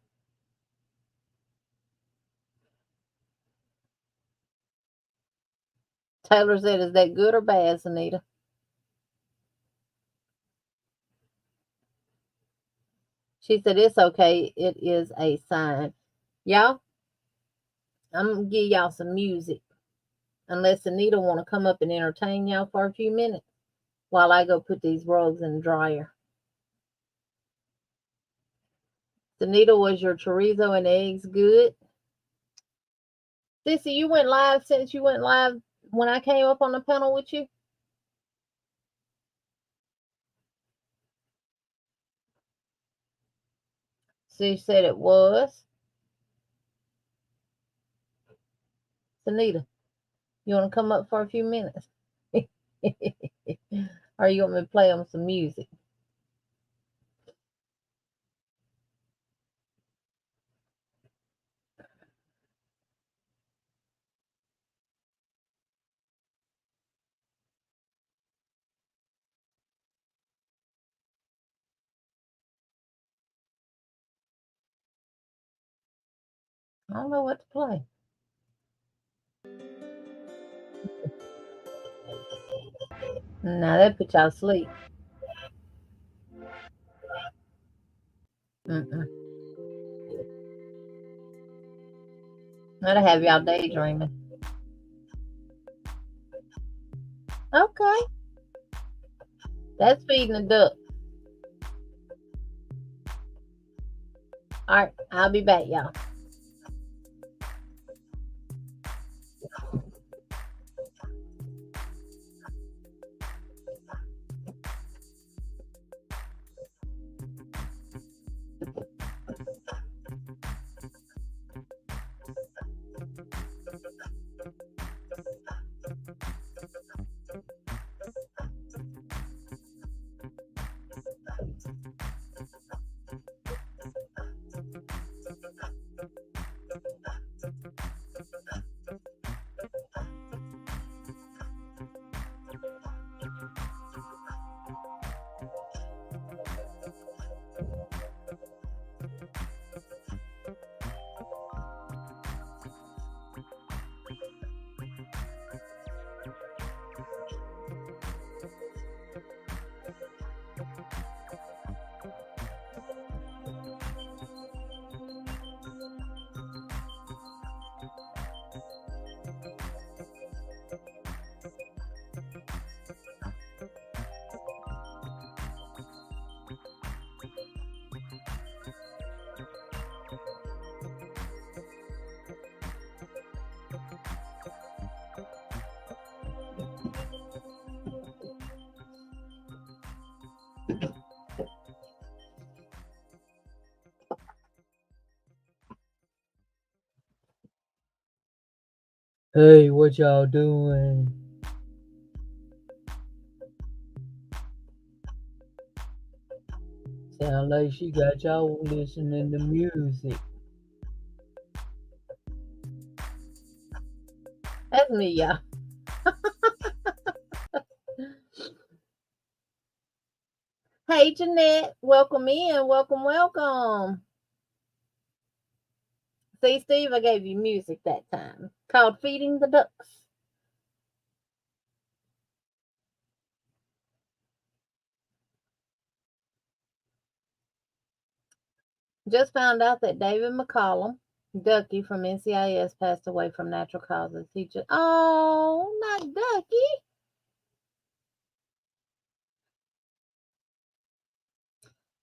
Taylor said, "Is that good or bad, Anita?" She said, "It's okay. It is a sign." Y'all, I'm gonna give y'all some music. Unless Anita want to come up and entertain y'all for a few minutes while I go put these rugs in the dryer. Anita, was your chorizo and eggs good? Sissy, you went live since you went live when I came up on the panel with you? She said it was. Anita, you want to come up for a few minutes? Or you want me to play them some music? I don't know what to play. Now that put y'all asleep. Mm-mm. That'll have y'all daydreaming. Okay, that's feeding the duck. All right, I'll be back, y'all. Hey, what y'all doing? Sound like she got y'all listening to music. That's me, y'all. Hey, Jeanette, welcome in. Welcome, welcome. See, Steve, I gave you music that time called Feeding the Ducks. Just found out that David McCollum, Ducky from NCIS, passed away from natural causes. He just, oh, not Ducky.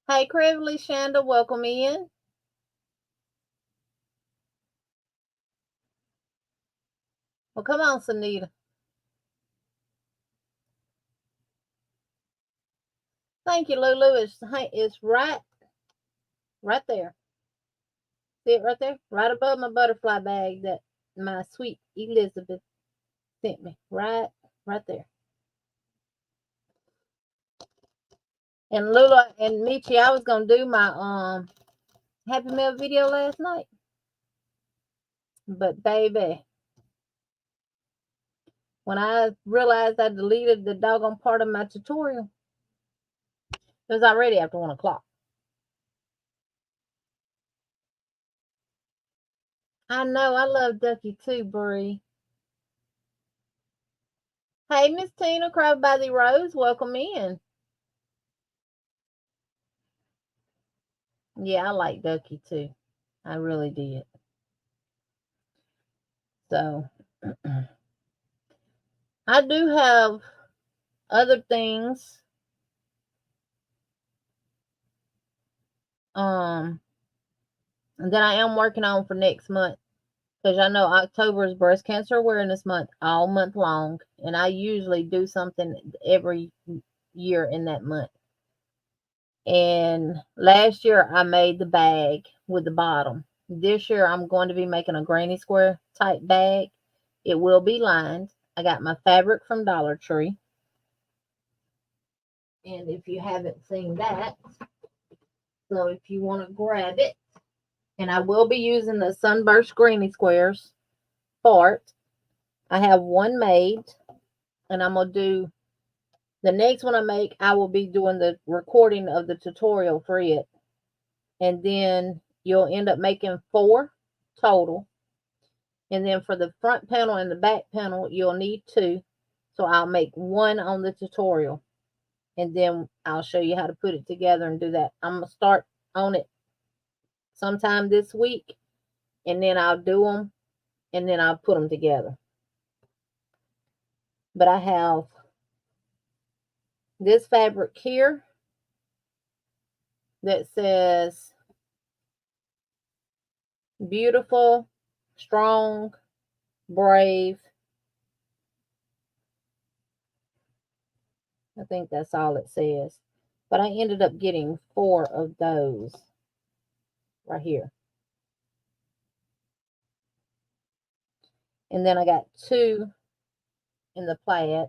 Hey, Crively Shanda, welcome in. Well, come on, Sunita. Thank you, Lulu. It's right there. See it right there? Right above my butterfly bag that my sweet Elizabeth sent me. Right there. And Lula and Michi, I was gonna do my Happy Meal video last night. But baby, when I realized I deleted the doggone part of my tutorial, it was already after 1 o'clock. I know, I love Ducky too, Brie. Hey, Miss Tina, Crab by the Rose, welcome in. Yeah, I like Ducky too. I really did. So I do have other things that I am working on for next month. Because I know October is Breast Cancer Awareness Month all month long. And I usually do something every year in that month. And last year I made the bag with the bottom. This year I'm going to be making a granny square type bag. It will be lined. I got my fabric from Dollar Tree. And if you haven't seen that, so if you want to grab it, and I will be using the Sunburst Granny Squares for it. I have one made, and I'm going to do the next one I make. I will be doing the recording of the tutorial for it. And then you'll end up making 4 total. And then for the front panel and the back panel, you'll need 2. So I'll make 1 on the tutorial. And then I'll show you how to put it together and do that. I'm going to start on it sometime this week. And then I'll do them. And then I'll put them together. But I have this fabric here that says beautiful, strong, brave. I think that's all it says. But I ended up getting 4 of those right here. And then I got 2 in the plaid.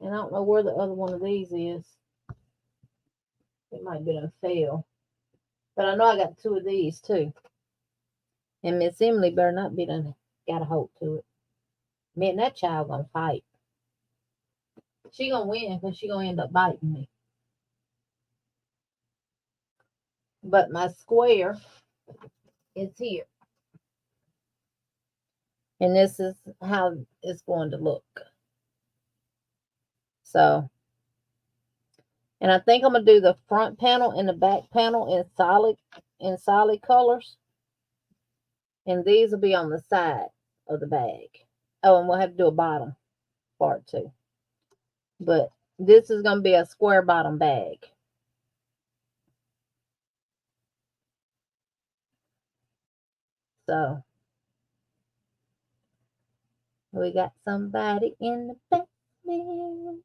And I don't know where the other one of these is. It might be a fail. But I know I got 2 of these too. And Miss Emily better not be done got a hold to it. Man, that child gonna fight. She gonna win because she gonna end up biting me. But my square is here. And this is how it's going to look. So, and I think I'm going to do the front panel and the back panel in solid colors. And these will be on the side of the bag. Oh, and we'll have to do a bottom part too. But this is going to be a square bottom bag. So, we got somebody in the basement.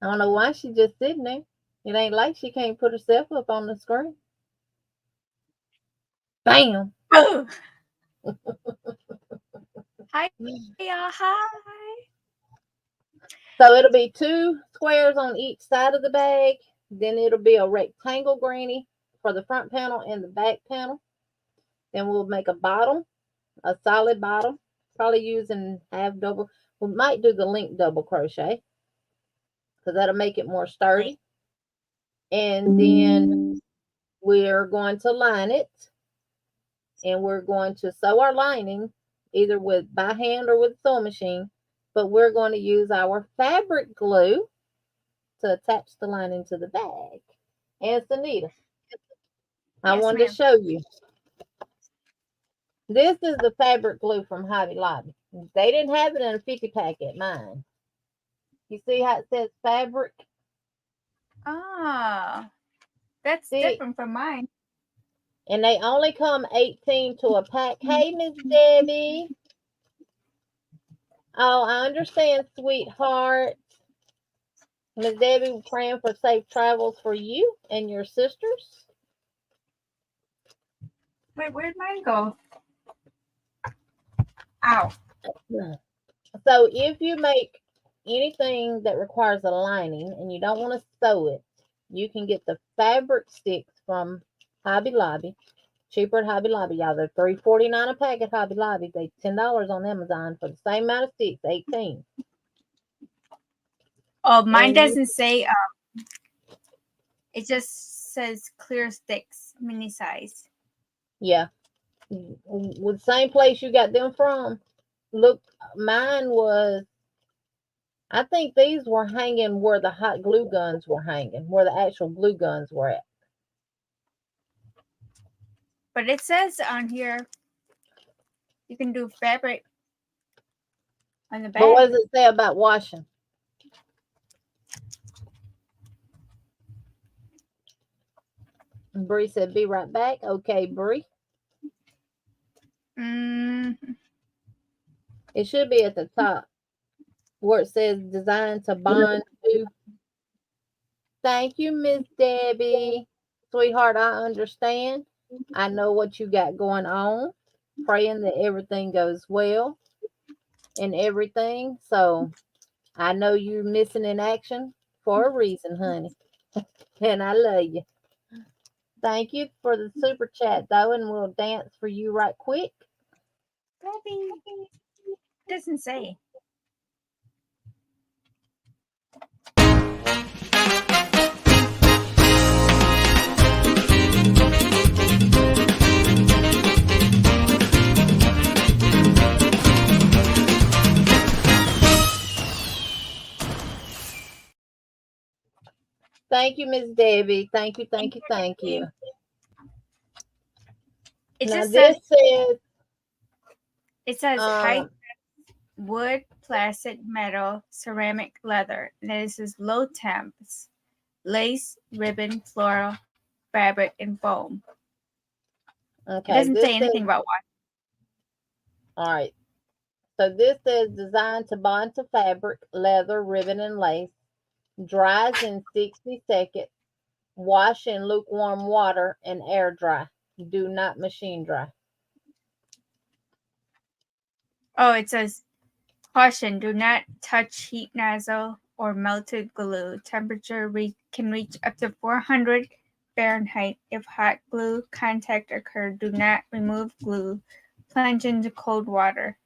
I don't know why she's just sitting there. It ain't like she can't put herself up on the screen. Bam.
Oh. Hi, y'all. Hi.
So it'll be 2 squares on each side of the bag. Then it'll be a rectangle granny for the front panel and the back panel. Then we'll make a bottom, a solid bottom, probably using half double. We might do the link double crochet because that'll make it more sturdy. And then we're going to line it, and we're going to sew our lining either with by hand or with sewing machine, but we're going to use our fabric glue to attach the lining to the bag. And Sunita, I
Yes,
wanted
ma'am.
to show you. This is the fabric glue from Hobby Lobby. They didn't have it in a 50 pack at mine. You see how it says fabric?
Ah, that's
See,
different from mine.
and they only come 18 to a pack. Hey, Miss Debbie. Oh, I understand, sweetheart. Miss Debbie, we're praying for safe travels for you and your sisters.
Wait, where'd mine go? Ow.
So if you make anything that requires a lining and you don't want to sew it, you can get the fabric sticks from Hobby Lobby. Cheaper at Hobby Lobby, y'all. They're $3.49 a pack at Hobby Lobby. They $10 on Amazon for the same amount of sticks, 18.
Oh, mine
And
doesn't say. It just says clear sticks, mini size.
yeah, with the same place you got them from. Look, mine was. I think these were hanging where the hot glue guns were hanging, where the actual glue guns were at.
But it says on here you can do fabric on the
But what
bag.
does it say about washing? Bree said, "Be right back." Okay, Bree. It should be at the top where it says "Designed to Bond to." Thank you, Miss Debbie. Sweetheart, I understand. I know what you got going on. Praying that everything goes well and everything. So I know you're missing in action for a reason, honey. And I love you. Thank you for the super chat, though, and we'll dance for you right quick.
Maybe doesn't say.
Thank you, Miss Debbie. Thank you, thank you, thank you.
It
Now
just
this
says. It
says
says high wood, plastic, metal, ceramic, leather. And then it says low temps, lace, ribbon, floral, fabric, and foam.
okay.
It doesn't
This
say anything about what.
all right. So this says designed to bond to fabric, leather, ribbon, and lace. Dries in 60 seconds. Wash in lukewarm water and air dry. Do not machine dry.
Oh, it says caution, do not touch heat nozzle or melted glue. Temperature can reach up to 400 Fahrenheit. If hot glue contact occurred, do not remove glue. Plunge into cold water.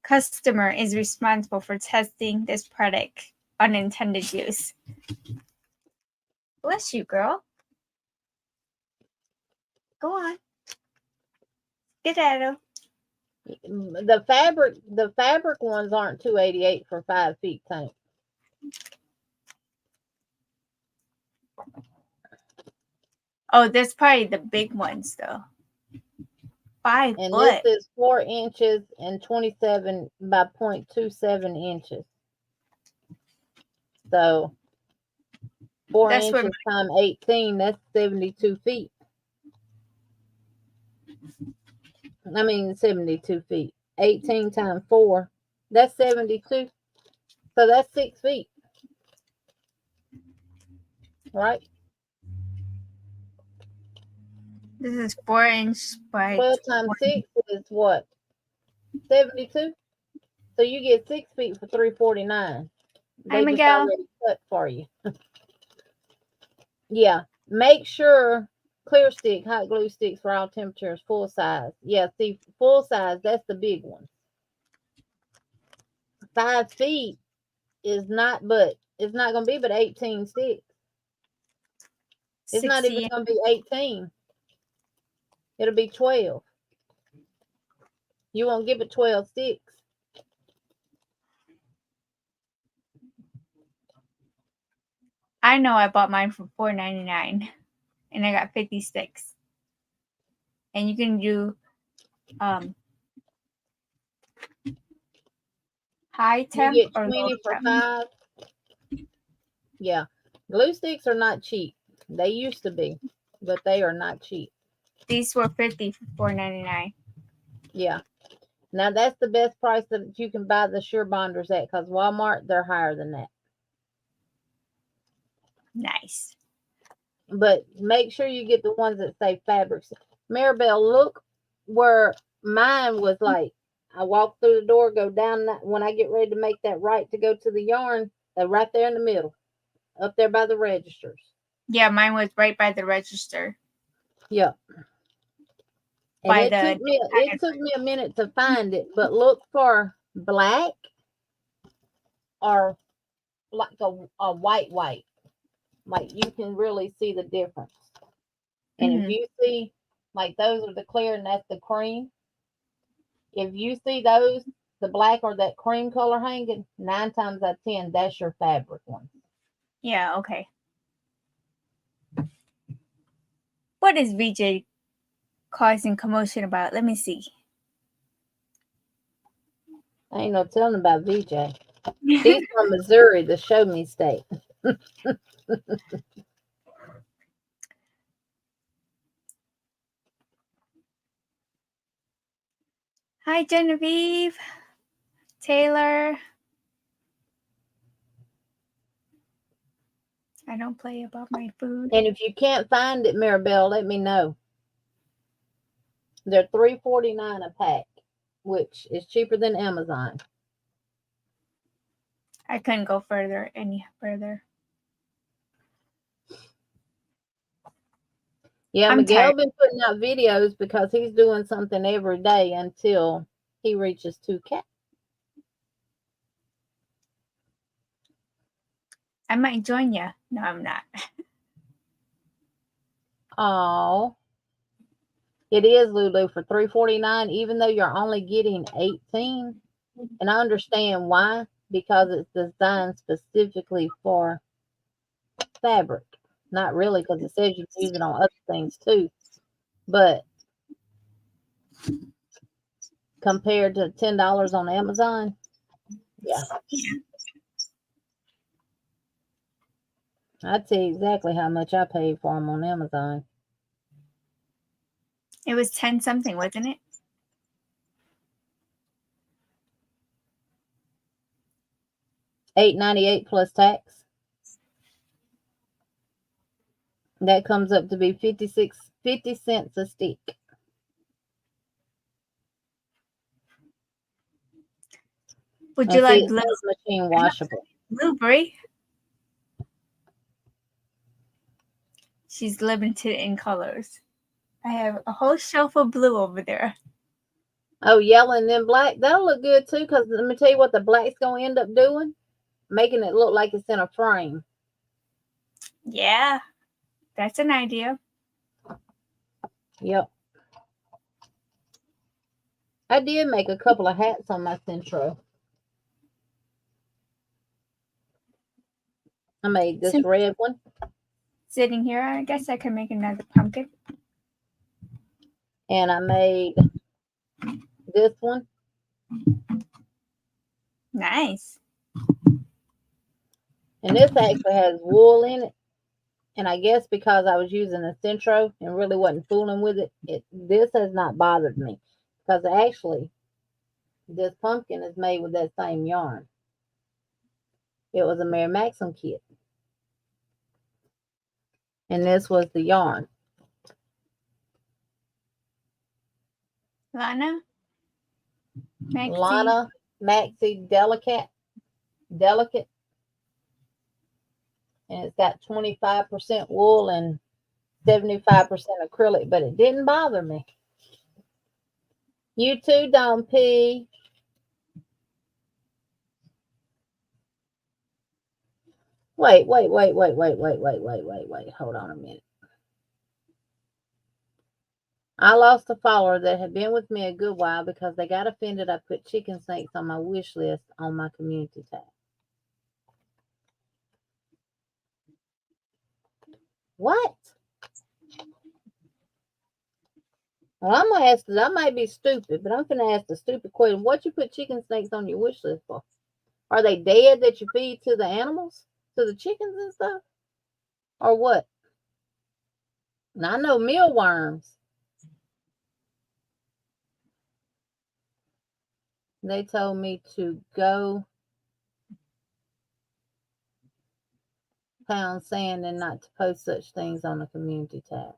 Customer is responsible for testing this product. Unintended use. Bless you, girl. Go on. Skedaddle.
The fabric ones aren't $2.88 for 5 feet tank.
Oh, that's probably the big ones though. 5
And
foot.
this is 4 inches and 27 by 0.27 inches. So 4
That's
inches times 18, that's 72 feet. I mean 72 feet. 18 times 4, that's 72. So that's 6 feet. Right?
This is 4-inch by
12 times 6 is what? 72? So you get 6 feet for $3.49.
Hi,
They just
Miguel.
already cut for you. Yeah. Make sure clear stick, hot glue sticks for all temperatures, full size. Yeah, see, full size, that's the big one. 5 feet is not, but it's not going to be but 18 sticks. It's not even
60.
going to be 18. It'll be 12. You won't give it 12 sticks.
I know I bought mine for $4.99 and I got 56. And you can do high temp
You get
or
20
low
for
temp.
5. Yeah. Glue sticks are not cheap. They used to be, but they are not cheap.
These were 50 for $4.99.
Yeah. Now that's the best price that you can buy the Sure Bonders at, because Walmart, they're higher than that.
Nice.
But make sure you get the ones that say fabrics. Maribel, look where mine was like. I walk through the door, go down that, when I get ready to make that right to go to the yarn, they're right there in the middle, up there by the registers.
Yeah, mine was right by the register.
Yeah. And
By
it took me a minute to find it, but look for black or like a white. Like you can really see the difference. And if you see, like those are the clear and that's the cream. If you see those, the black or that cream color hanging, 9 times out of 10, that's your fabric one.
Yeah, okay. What is VJ causing commotion about? Let me see.
I ain't no telling about VJ. She's from Missouri, the show me state.
Hi, Genevieve. Taylor. I don't play about my food.
And if you can't find it, Maribel, let me know. They're $3.49 a pack, which is cheaper than Amazon.
I couldn't go any further.
Yeah,
I'm
Miguel
tired.
been putting out videos because he's doing something every day until he reaches 2K.
I might join you. No, I'm not.
Oh, it is, Lulu, for $3.49, even though you're only getting 18. And I understand why, because it's designed specifically for fabric. Not really, because it says you can use it on other things too. But compared to $10 on Amazon, yeah. I'd tell you exactly how much I paid for them on Amazon.
It was 10 something, wasn't it?
$8.98 plus tax. That comes up to be 50 cents a stick.
Would you like blue?
Machine washable.
Blueberry. She's limited in colors. I have a whole shelf of blue over there.
Oh, yellow and then black. That'll look good too, because let me tell you what the black's going to end up doing. Making it look like it's in a frame.
Yeah, that's an idea.
Yep. I did make a couple of hats on my Centro. I made this red one.
Sitting here, I guess I could make another pumpkin.
And I made this one.
Nice.
And this actually has wool in it. And I guess because I was using a Centro and really wasn't fooling with it, this has not bothered me. Because actually, this pumpkin is made with that same yarn. It was a Mary Maxim kit. And this was the yarn.
Lana? Maxi?
Lana Maxi Delicate. And it's got 25% wool and 75% acrylic, but it didn't bother me. You too, Don P. Wait. Hold on a minute. I lost a follower that had been with me a good while because they got offended I put chicken snakes on my wish list on my community tab. What? Well, I'm gonna ask. I might be stupid, but I'm gonna ask the stupid question: what you put chicken snakes on your wish list for? Are they dead that you feed to the animals, to the chickens and stuff, or what? Now, I know mealworms. They told me to go pound sand and not to post such things on the community tab.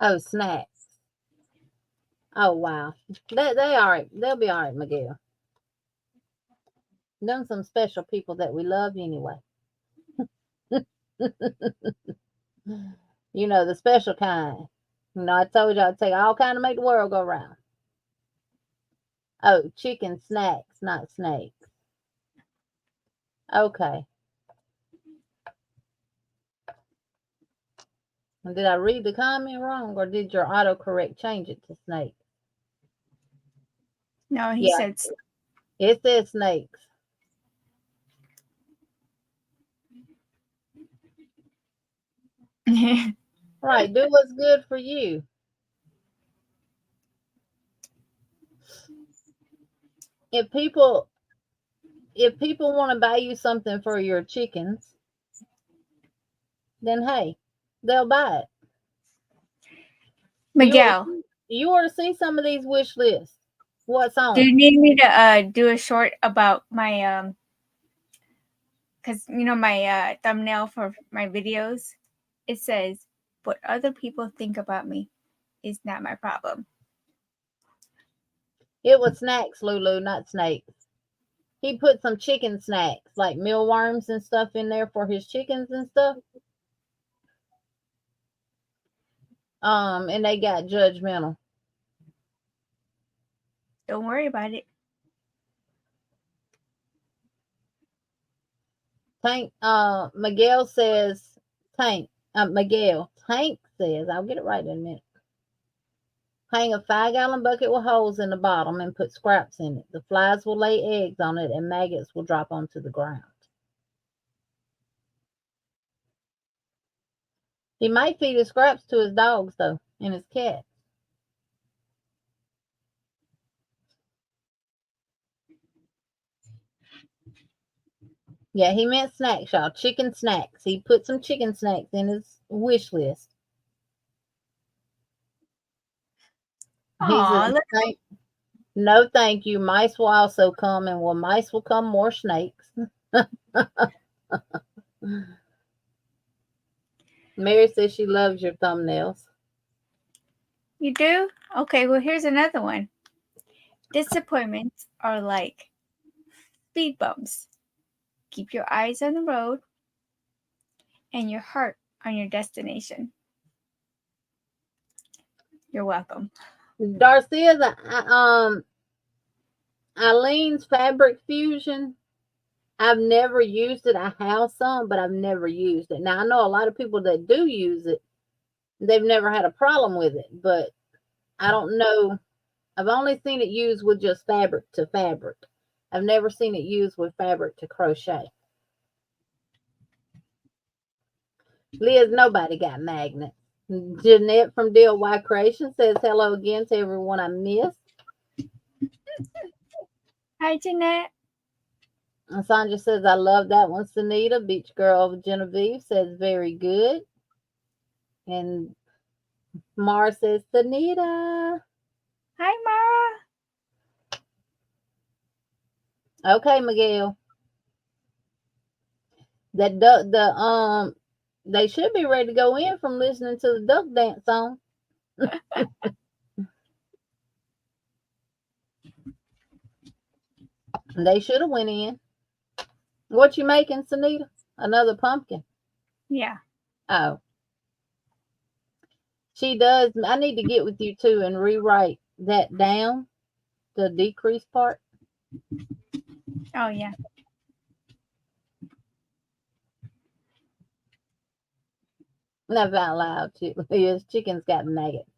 Oh, snacks. Oh, wow. They all right. They'll be all right, Miguel. Them some special people that we love anyway. You know, the special kind. You know, I told you I'd take all kind to make the world go round. Oh, chicken snacks, not snakes. Okay. And did I read the comment wrong, or did your autocorrect change it to snake?
No, he said
it says snakes. Right. Do what's good for you. If people want to buy you something for your chickens, then hey, they'll buy it.
Miguel,
you ought to see some of these wish lists. What's on?
Do you need me to do a short about my because you know my thumbnail for my videos? It says, "What other people think about me is not my problem."
It was snacks, Lulu, not snakes. He put some chicken snacks, like mealworms and stuff in there for his chickens and stuff. And they got judgmental.
Don't worry about it.
Tank, Miguel says, Tank says, I'll get it right in a minute. Hang a 5-gallon bucket with holes in the bottom and put scraps in it. The flies will lay eggs on it and maggots will drop onto the ground. He might feed his scraps to his dogs, though, and his cats. Yeah, he meant snacks, y'all. Chicken snacks. He put some chicken snacks in his wish list. He says, no, thank you. Mice will also come, and when mice will come, more snakes. Mary says she loves your thumbnails.
You do? Okay, well, here's another one. Disappointments are like speed bumps. Keep your eyes on the road and your heart on your destination. You're welcome.
Darcia, Eileen's Fabric Fusion, I've never used it. I have some, but I've never used it. Now, I know a lot of people that do use it. They've never had a problem with it, but I don't know. I've only seen it used with just fabric to fabric. I've never seen it used with fabric to crochet. Liz, nobody got magnets. Jeanette from DIY Creation says hello again to everyone I missed.
Hi, Jeanette.
Sandra says, I love that one. Sunita, Beach Girl Genevieve says, very good. And Mara says, Sunita.
Hi, Mara.
Okay, Miguel. That duck, they should be ready to go in from listening to the duck dance song. They should have went in. What you making, Sunita? Another pumpkin?
Yeah.
Oh, she does. I need to get with you too and rewrite that down, the decrease part.
Oh, yeah.
Not out loud. Yes, chickens got maggots.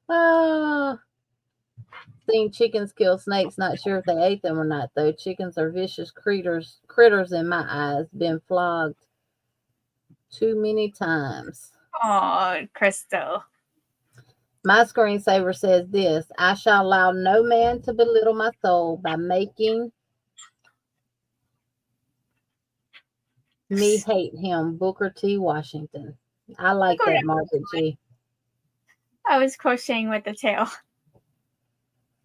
Oh, seen chickens kill snakes. Not sure if they ate them or not, though. Chickens are vicious critters in my eyes. Been flogged too many times.
Oh, Crystal.
My screensaver says this: I shall allow no man to belittle my soul by making me hate him. Booker T. Washington. I
Look
like
what
that, Margaret G.
I was crocheting with the tail.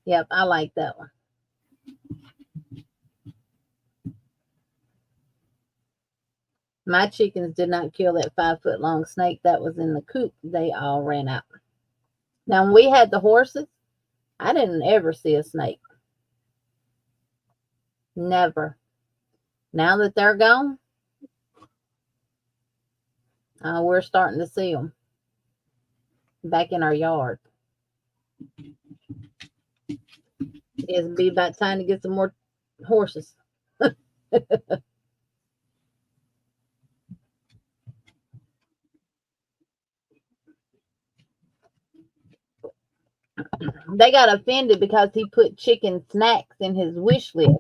Yep, I like that one. My chickens did not kill that 5 foot long snake that was in the coop. They all ran out. Now, when we had the horses, I didn't ever see a snake. Never. Now that they're gone, we're starting to see them back in our yard. It'll be about time to get some more horses. They got offended because he put chicken snacks in his wish list.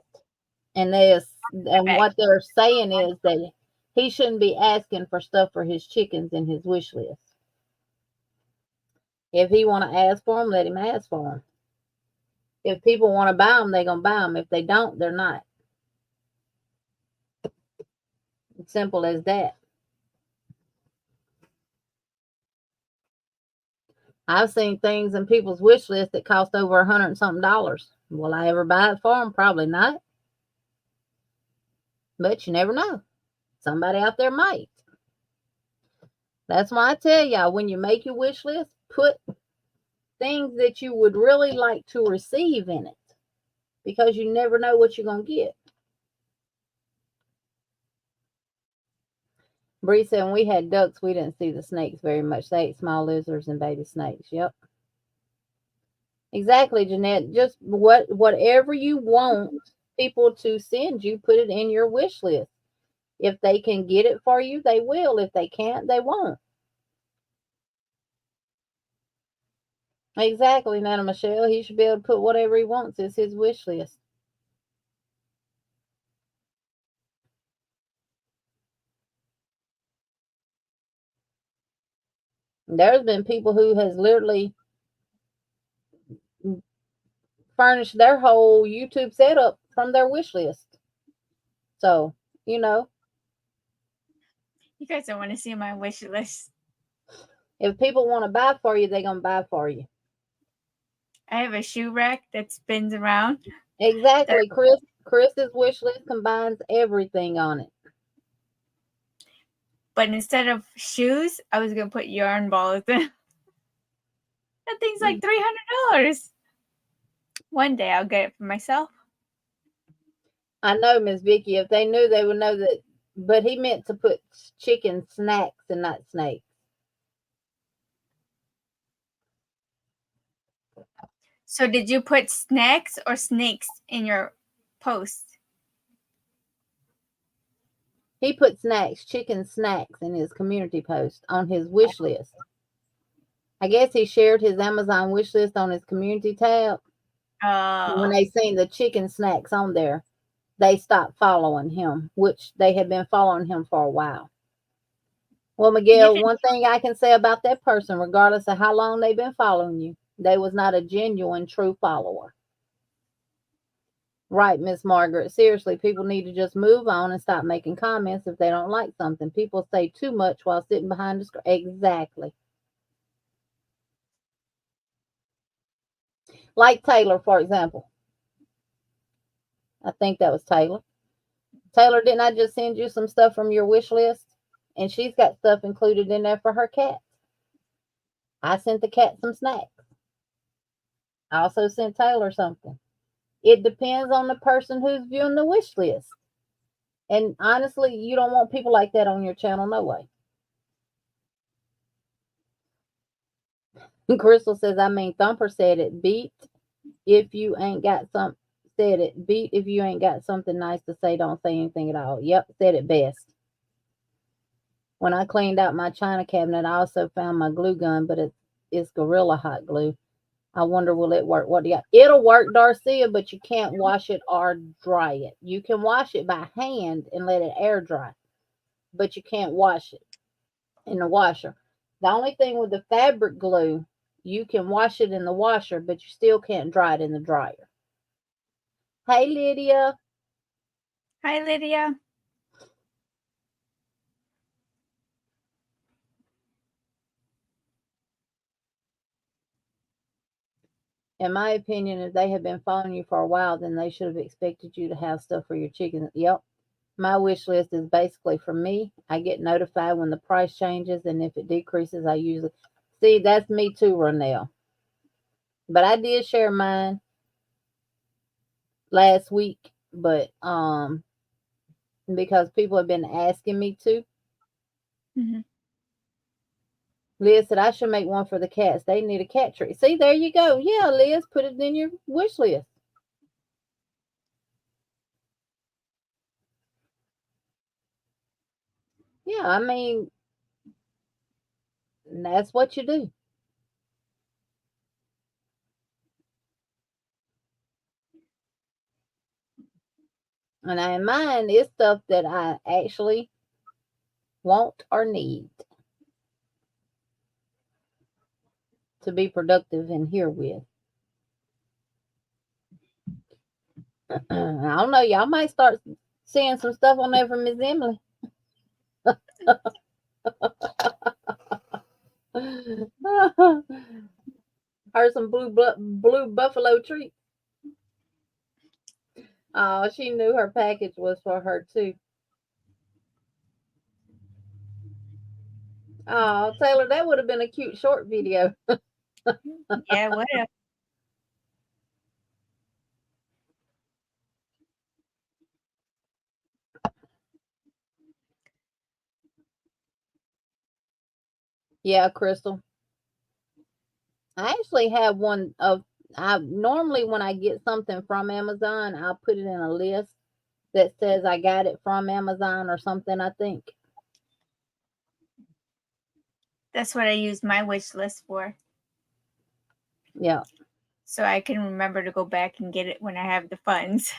And what they're saying is that he shouldn't be asking for stuff for his chickens in his wish list. If he want to ask for them, let him ask for them. If people want to buy them, they're gonna buy them. If they don't, they're not. It's simple as that. I've seen things in people's wish list that cost over $100 and something. Will I ever buy it for them? Probably not. But you never know. Somebody out there might. That's why I tell y'all, when you make your wish list, put things that you would really like to receive in it, because you never know what you're going to get. Bree said when we had ducks, we didn't see the snakes very much. They ate small lizards and baby snakes. Yep. Exactly, Jeanette. Just whatever you want people to send you, put it in your wish list. If they can get it for you, they will. If they can't, they won't. Exactly, Nana Michelle. He should be able to put whatever he wants as his wish list. There's been people who has literally furnished their whole YouTube setup from their wish list. So, you know,
You guys don't want to see my wish list.
if people want to buy for you, they're going to buy for you.
I have a shoe rack that spins around.
Exactly. Chris's wish list combines everything on it.
But instead of shoes, I was going to put yarn balls in. That thing's like $300. One day I'll get it for myself.
I know, Miss Vicky. If they knew, they would know that. But he meant to put chicken snacks and not snakes.
So did you put snacks or snakes in your post?
He put snacks, chicken snacks, in his community post on his wish list. I guess he shared his Amazon wish list on his community tab. When they seen the chicken snacks on there, they stopped following him, which they had been following him for a while. Well, Miguel, one thing I can say about that person, regardless of how long they've been following you, they was not a genuine, true follower. Right, Miss Margaret. Seriously, people need to just move on and stop making comments if they don't like something. People say too much while sitting behind the screen. Exactly. Like Taylor, for example. I think that was Taylor. Taylor, didn't I just send you some stuff from your wish list? And she's got stuff included in there for her cat. I sent the cat some snacks. I also sent Taylor something. It depends on the person who's viewing the wish list. And honestly, you don't want people like that on your channel, no way. Crystal says, I mean, Thumper said it. Beat if you ain't got some. Said it. Beat if you ain't got something nice to say. Don't say anything at all. Yep, said it best. When I cleaned out my china cabinet, I also found my glue gun, but it's Gorilla Hot glue. I wonder, will it work? What do you got? It'll work, Darcia, but you can't wash it or dry it. You can wash it by hand and let it air dry, but you can't wash it in the washer. The only thing with the fabric glue, you can wash it in the washer, but you still can't dry it in the dryer. Hey, Lydia.
Hi, Lydia.
In my opinion, if they have been following you for a while, then they should have expected you to have stuff for your chickens. Yep. My wish list is basically for me. I get notified when the price changes, and if it decreases, I usually see. That's me too, Ronell. But I did share mine last week, but because people have been asking me to.
Mm-hmm.
Liz said I should make one for the cats. They need a cat tree. See, there you go. Yeah, Liz, put it in your wish list. Yeah, I mean, that's what you do. And in mine is stuff that I actually want or need to be productive and here with. I don't know. Y'all might start seeing some stuff on there from Miss Emily. Her some blue buffalo treats. Oh, she knew her package was for her too. Oh, Taylor, that would have been a cute short video.
Yeah, what a
Yeah, Crystal. I actually have one of. I normally when I get something from Amazon, I'll put it in a list that says I got it from Amazon or something. I think.
that's what I use my wish list for.
Yeah.
So I can remember to go back and get it when I have the funds.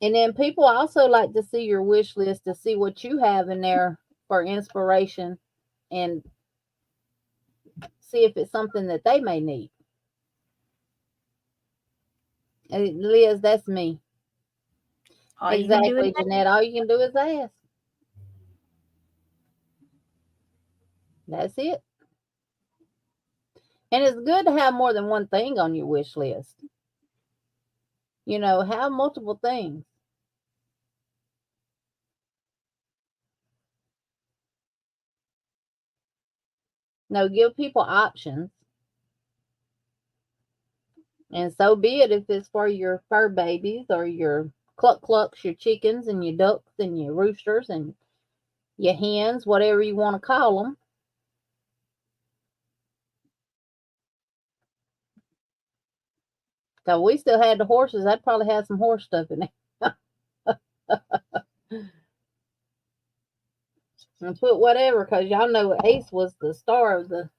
And then people also like to see your wish list to see what you have in there for inspiration and see if it's something that they may need. And Liz, that's me.
All you can do is
Exactly, Jeanette. All you can do is ask. That's it. And it's good to have more than one thing on your wish list. Have multiple things. No, give people options. And so be it if it's for your fur babies or your cluck clucks, your chickens and your ducks and your roosters and your hens, whatever you want to call them. So we still had the horses. I'd probably have some horse stuff in there. And put whatever, because y'all know Ace was the star of the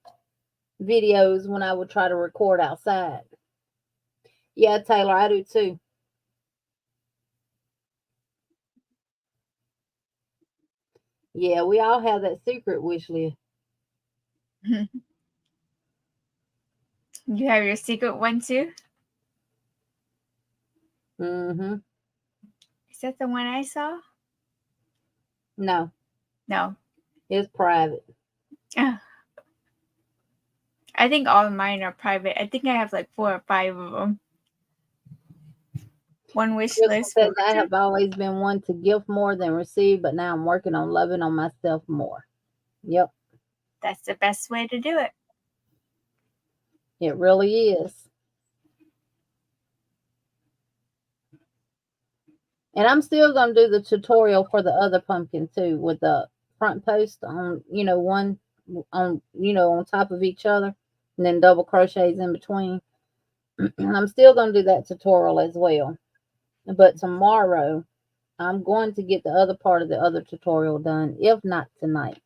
videos when I would try to record outside. Yeah, Taylor, I do too. Yeah, we all have that secret wish list.
You have your secret one too?
Mm-hmm.
Is that the one I saw?
No,
No.
it's private.
I think all of mine are private. I think I have like 4 or 5 of them. One wish
Crystal
list
says,
for
I
Richard.
have always been one to give more than receive, but now I'm working on loving on myself more. Yep,
That's the best way to do it.
it really is. And I'm still going to do the tutorial for the other pumpkin too, with the front post on, one on, on top of each other, and then double crochets in between. I'm still going to do that tutorial as well. But tomorrow, I'm going to get the other part of the other tutorial done, if not tonight.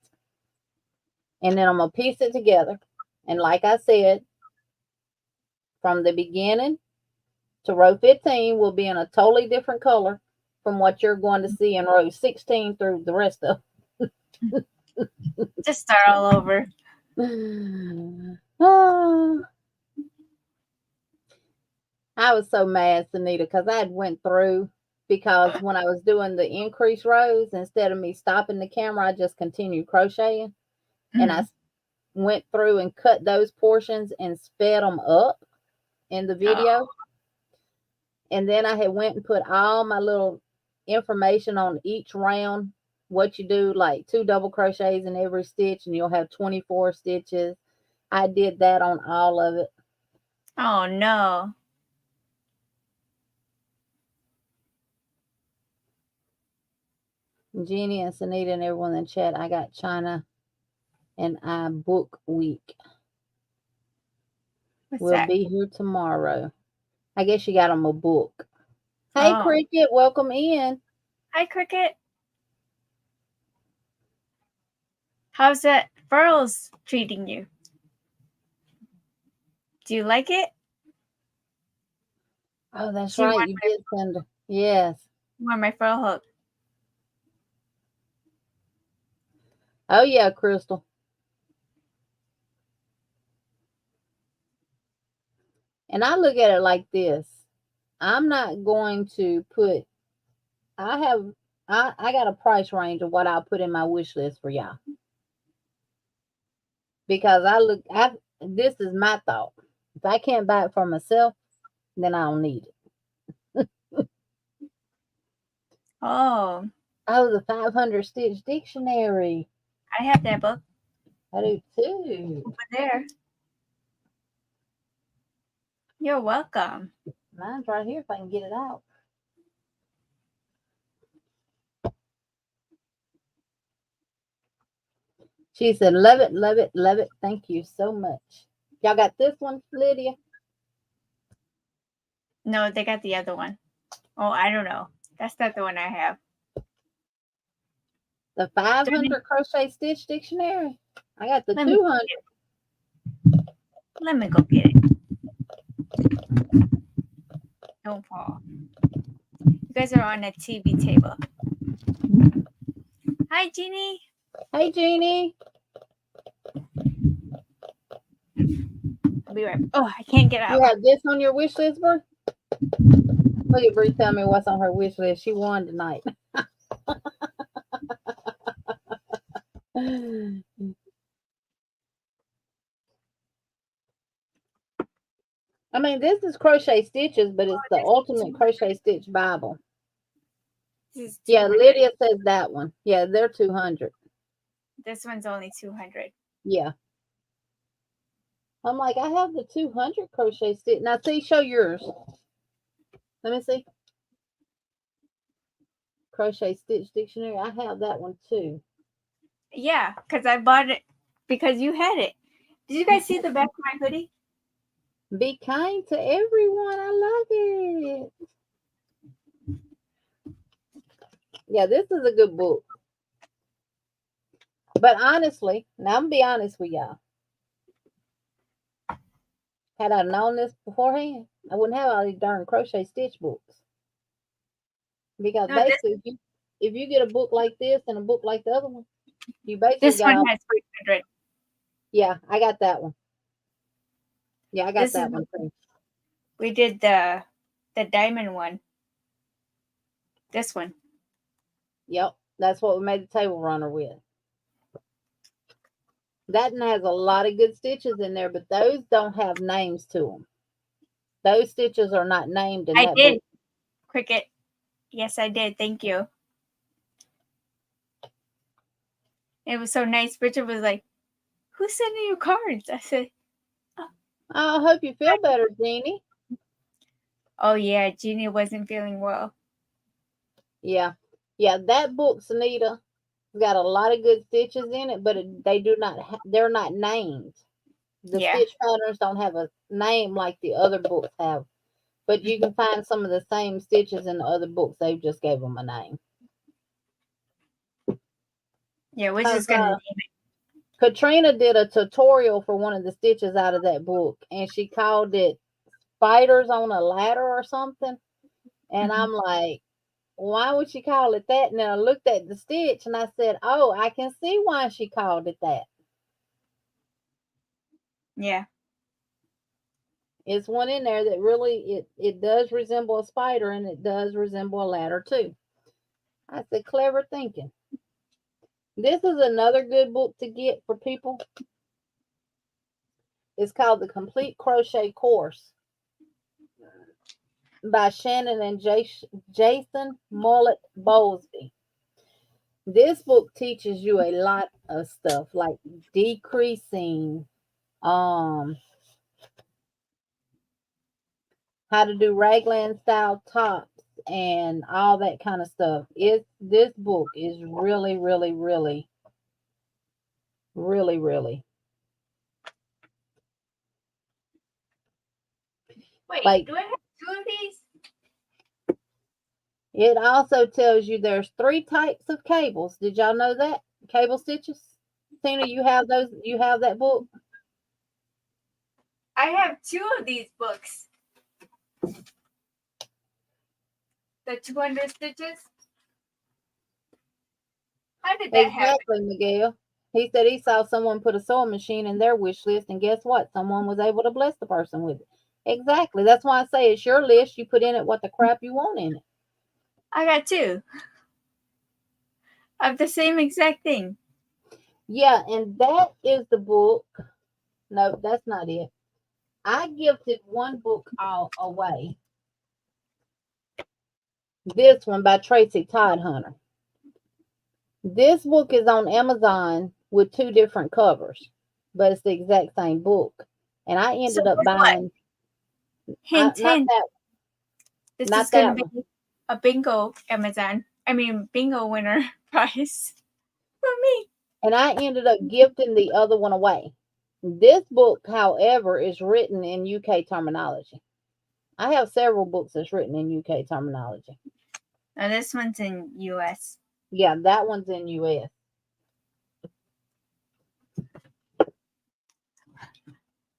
And then I'm going to piece it together. And like I said, from the beginning to row 15 will be in a totally different color from what you're going to see in row 16 through the rest of.
Just start all over.
I was so mad, Sunita, because I went through, because when I was doing the increase rows, instead of me stopping the camera, I just continued crocheting. And I went through and cut those portions and sped them up in the video. And then I had went and put all my little information on each round, what you do, like 2 double crochets in every stitch, and you'll have 24 stitches. I did that on all of it.
Oh no.
Jeannie and Sunita and everyone in the chat, I got China and I book week. We'll be here tomorrow. I guess you got them a book. Hey, Cricket, welcome in.
Hi, Cricket. How's that furls treating you? Do you like it?
Oh, that's right. You did send. Yes.
You want my furl hook?
Oh, yeah, Crystal. And I look at it like this. I'm not going to put, I got a price range of what I'll put in my wish list for y'all. Because this is my thought. If I can't buy it for myself, then I don't need it.
Oh,
the 500 stitch dictionary.
I have that book.
I do too.
Over there. You're welcome.
Mine's right here if I can get it out. She said, love it, love it, love it. Thank you so much. Y'all got this one, Lydia?
No, they got the other one. Oh, I don't know. That's not the one I have.
The 500 crochet stitch dictionary. I got the 200.
Let me go get it. Don't fall. You guys are on a TV table. Hi, Jeannie.
Hey, Jeannie.
I'll be right back. Oh, I can't get out.
You have this on your wish list, Bree? Look at Bree tell me what's on her wish list. She won tonight. I mean, this is crochet stitches, but it's the ultimate crochet stitch Bible. Yeah, Lydia says that one. Yeah, they're 200.
This one's only 200.
Yeah. I'm like, I have the 200 crochet stitch. Now, see, show yours. Let me see. Crochet stitch dictionary. I have that one too.
Yeah, because I bought it because you had it. Did you guys see the back of my hoodie?
Be kind to everyone. I love it. Yeah, this is a good book. But honestly, now I'm going to be honest with y'all. Had I known this beforehand, I wouldn't have all these darn crochet stitch books. Because basically, if you get a book like this and a book like the other one, you basically
this one has 300.
Yeah, I got that one. Yeah, I got that one too.
We did the diamond one. This one.
Yep, that's what we made the table runner with. That one has a lot of good stitches in there, but those don't have names to them. Those stitches are not named in that book.
Cricket. Yes, I did. Thank you. It was so nice. Richard was like, "Who's sending you cards?" I said,
I hope you feel better, Jeannie.
"Oh yeah, Jeannie wasn't feeling well."
Yeah. Yeah, that book, Sunita, got a lot of good stitches in it, but they do not, they're not named. The
Yeah.
stitch patterns don't have a name like the other books have. But you can find some of the same stitches in the other books. They just gave them a name.
Yeah, we're just gonna name it.
Katrina did a tutorial for one of the stitches out of that book, and she called it Spiders on a Ladder or something. And I'm like, why would she call it that? And then I looked at the stitch and I said, oh, I can see why she called it that.
Yeah.
It's one in there that really, it does resemble a spider, and it does resemble a ladder too. I said, clever thinking. This is another good book to get for people. It's called The Complete Crochet Course by Shannon and Jason Mullet Bowlesby. This book teaches you a lot of stuff like decreasing, how to do raglan style tops and all that kind of stuff. This book is really, really, really, really, really
Wait,
like,
do I have 2 of these?
it also tells you there's 3 types of cables. Did y'all know that? Cable stitches. Tina, you have those? You have that book?
I have 2 of these books. The 200 stitches. How did that happen?
Exactly, Miguel. He said he saw someone put a sewing machine in their wish list, and guess what? Someone was able to bless the person with it. Exactly. That's why I say it's your list. You put in it what the crap you want in it.
I got 2 of the same exact thing.
Yeah, and that is the book. No, that's not it. I gifted one book all away. This one by Tracy Todd Hunter. This book is on Amazon with 2 different covers, but it's the exact same book. And I ended up buying.
Hint,
Not
hint.
that.
This
Not
is going
that
to be a bingo bingo winner prize for me.
And I ended up gifting the other one away. This book, however, is written in UK terminology. I have several books that's written in UK terminology.
Now this one's in US.
Yeah, that one's in US.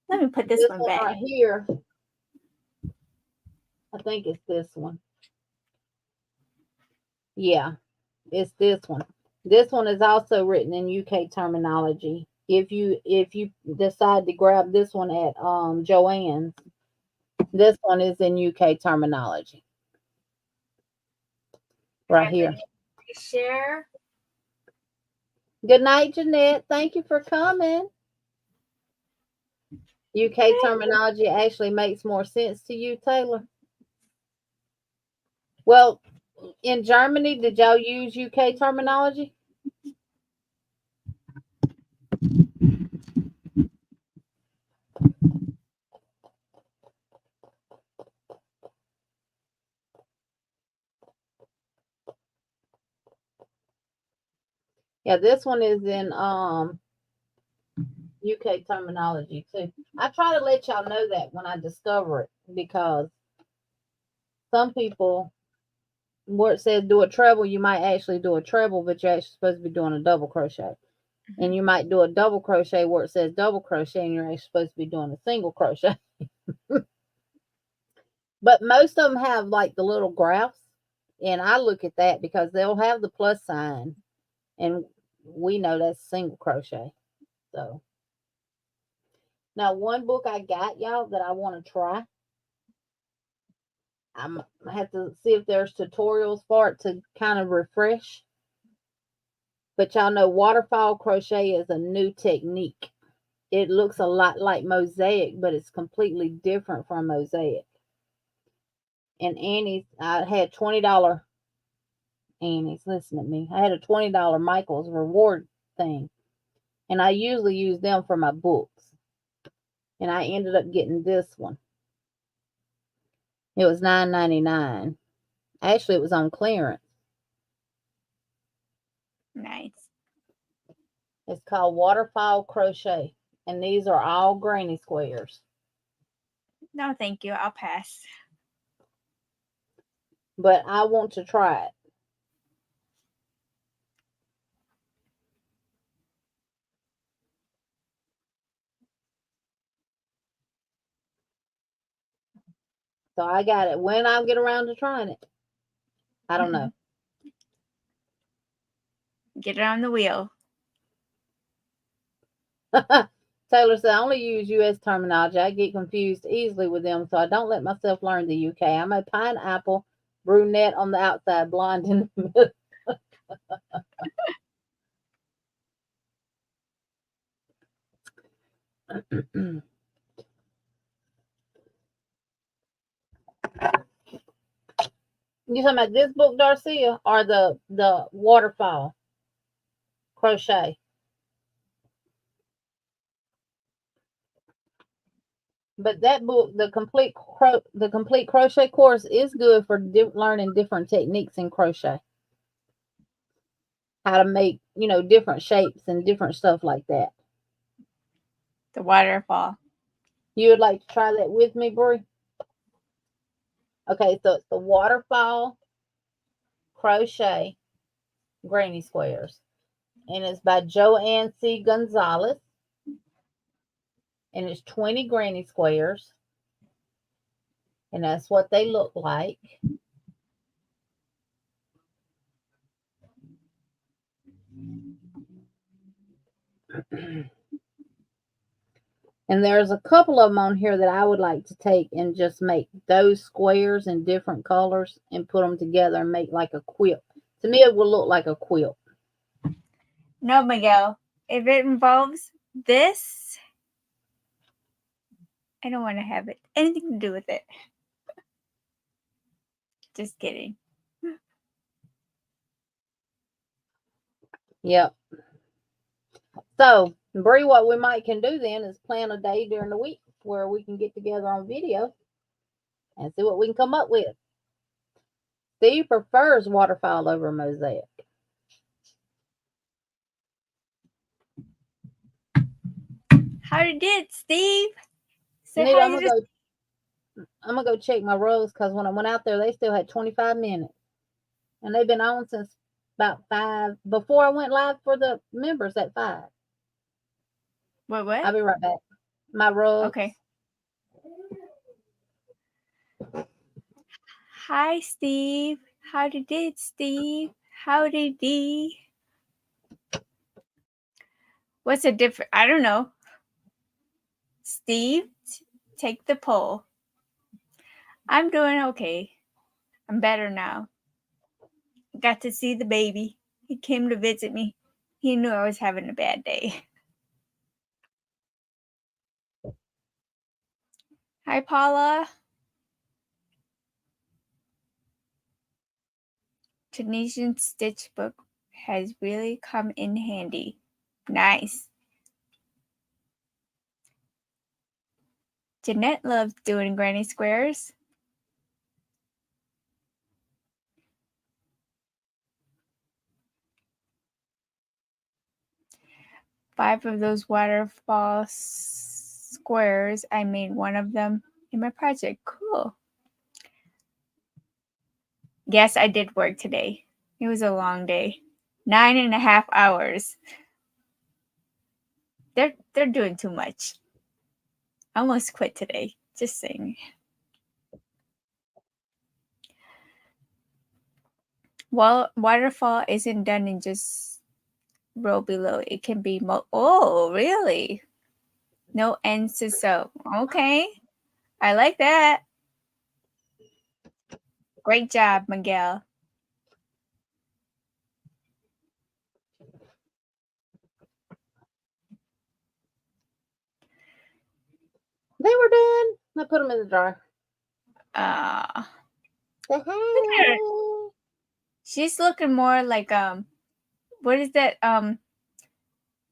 Let me put this one back.
Right here. I think it's this one. Yeah, it's this one. This one is also written in UK terminology. If you decide to grab this one at Joann's, this one is in UK terminology. Right here.
Share.
Good night, Jeanette. Thank you for coming. UK terminology actually makes more sense to you, Taylor? Well, in Germany, did y'all use UK terminology? Yeah, this one is in UK terminology too. I try to let y'all know that when I discover it, because some people, where it says do a treble, you might actually do a treble, but you're actually supposed to be doing a double crochet. And you might do a double crochet where it says double crochet, and you're actually supposed to be doing a single crochet. But most of them have like the little graphs, and I look at that because they'll have the plus sign, and we know that's single crochet. So now, one book I got, y'all, that I want to try. I have to see if there's tutorials for it to kind of refresh. But y'all know waterfall crochet is a new technique. It looks a lot like mosaic, but it's completely different from mosaic. And Annie's, I had $20 Annie's. Listen at me. I had a $20 Michael's reward thing, and I usually use them for my books. And I ended up getting this one. It was $9.99. Actually, it was on clearance.
Nice.
It's called Waterfall Crochet, and these are all granny squares.
No, thank you. I'll pass.
But I want to try it. So I got it. When I'll get around to trying it, I don't know.
Get it on the wheel.
Taylor said, I only use U.S. terminology. I get confused easily with them, so I don't let myself learn the U.K. I'm a pineapple brunette on the outside, blonde in the middle. You talking about this book, Darcia, or the waterfall crochet? But that book, the complete crochet course, is good for learning different techniques in crochet. How to make different shapes and different stuff like that.
The waterfall.
You would like to try that with me, Brie? Okay, so it's the waterfall crochet granny squares, and it's by Joanne C. Gonzalez, and it's 20 granny squares, and that's what they look like. And there's a couple of them on here that I would like to take and just make those squares in different colors and put them together and make like a quilt. To me, it will look like a quilt.
No, Miguel. If it involves this, I don't want to have anything to do with it. Just kidding.
Yep. So, Bree, what we might can do then is plan a day during the week where we can get together on video and see what we can come up with. Steve prefers waterfall over mosaic.
How did it, Steve? Say
Nita,
hi
I'm gonna go check my rows because when I went out there, they still had 25 minutes, and they've been on since about 5 before I went live for the members at 5.
What?
I'll be right back. My rugs.
Okay. Hi, Steve. How did it, Steve? How did he? What's the difference? I don't know. Steve, take the poll. I'm doing okay. I'm better now. Got to see the baby. He came to visit me. He knew I was having a bad day. Hi, Paula. Tunisian stitch book has really come in handy. Nice. Jeanette loves doing granny squares. Five of those waterfall squares. I made one of them in my project. Cool. Yes, I did work today. It was a long day. 9.5 hours. They're doing too much. I almost quit today. Just saying. Well, waterfall isn't done in just row below. It can be oh, really? No ends to sew. Okay. I like that. Great job, Miguel.
They were done. I put them in the dryer. Say hi.
She's looking more like what is that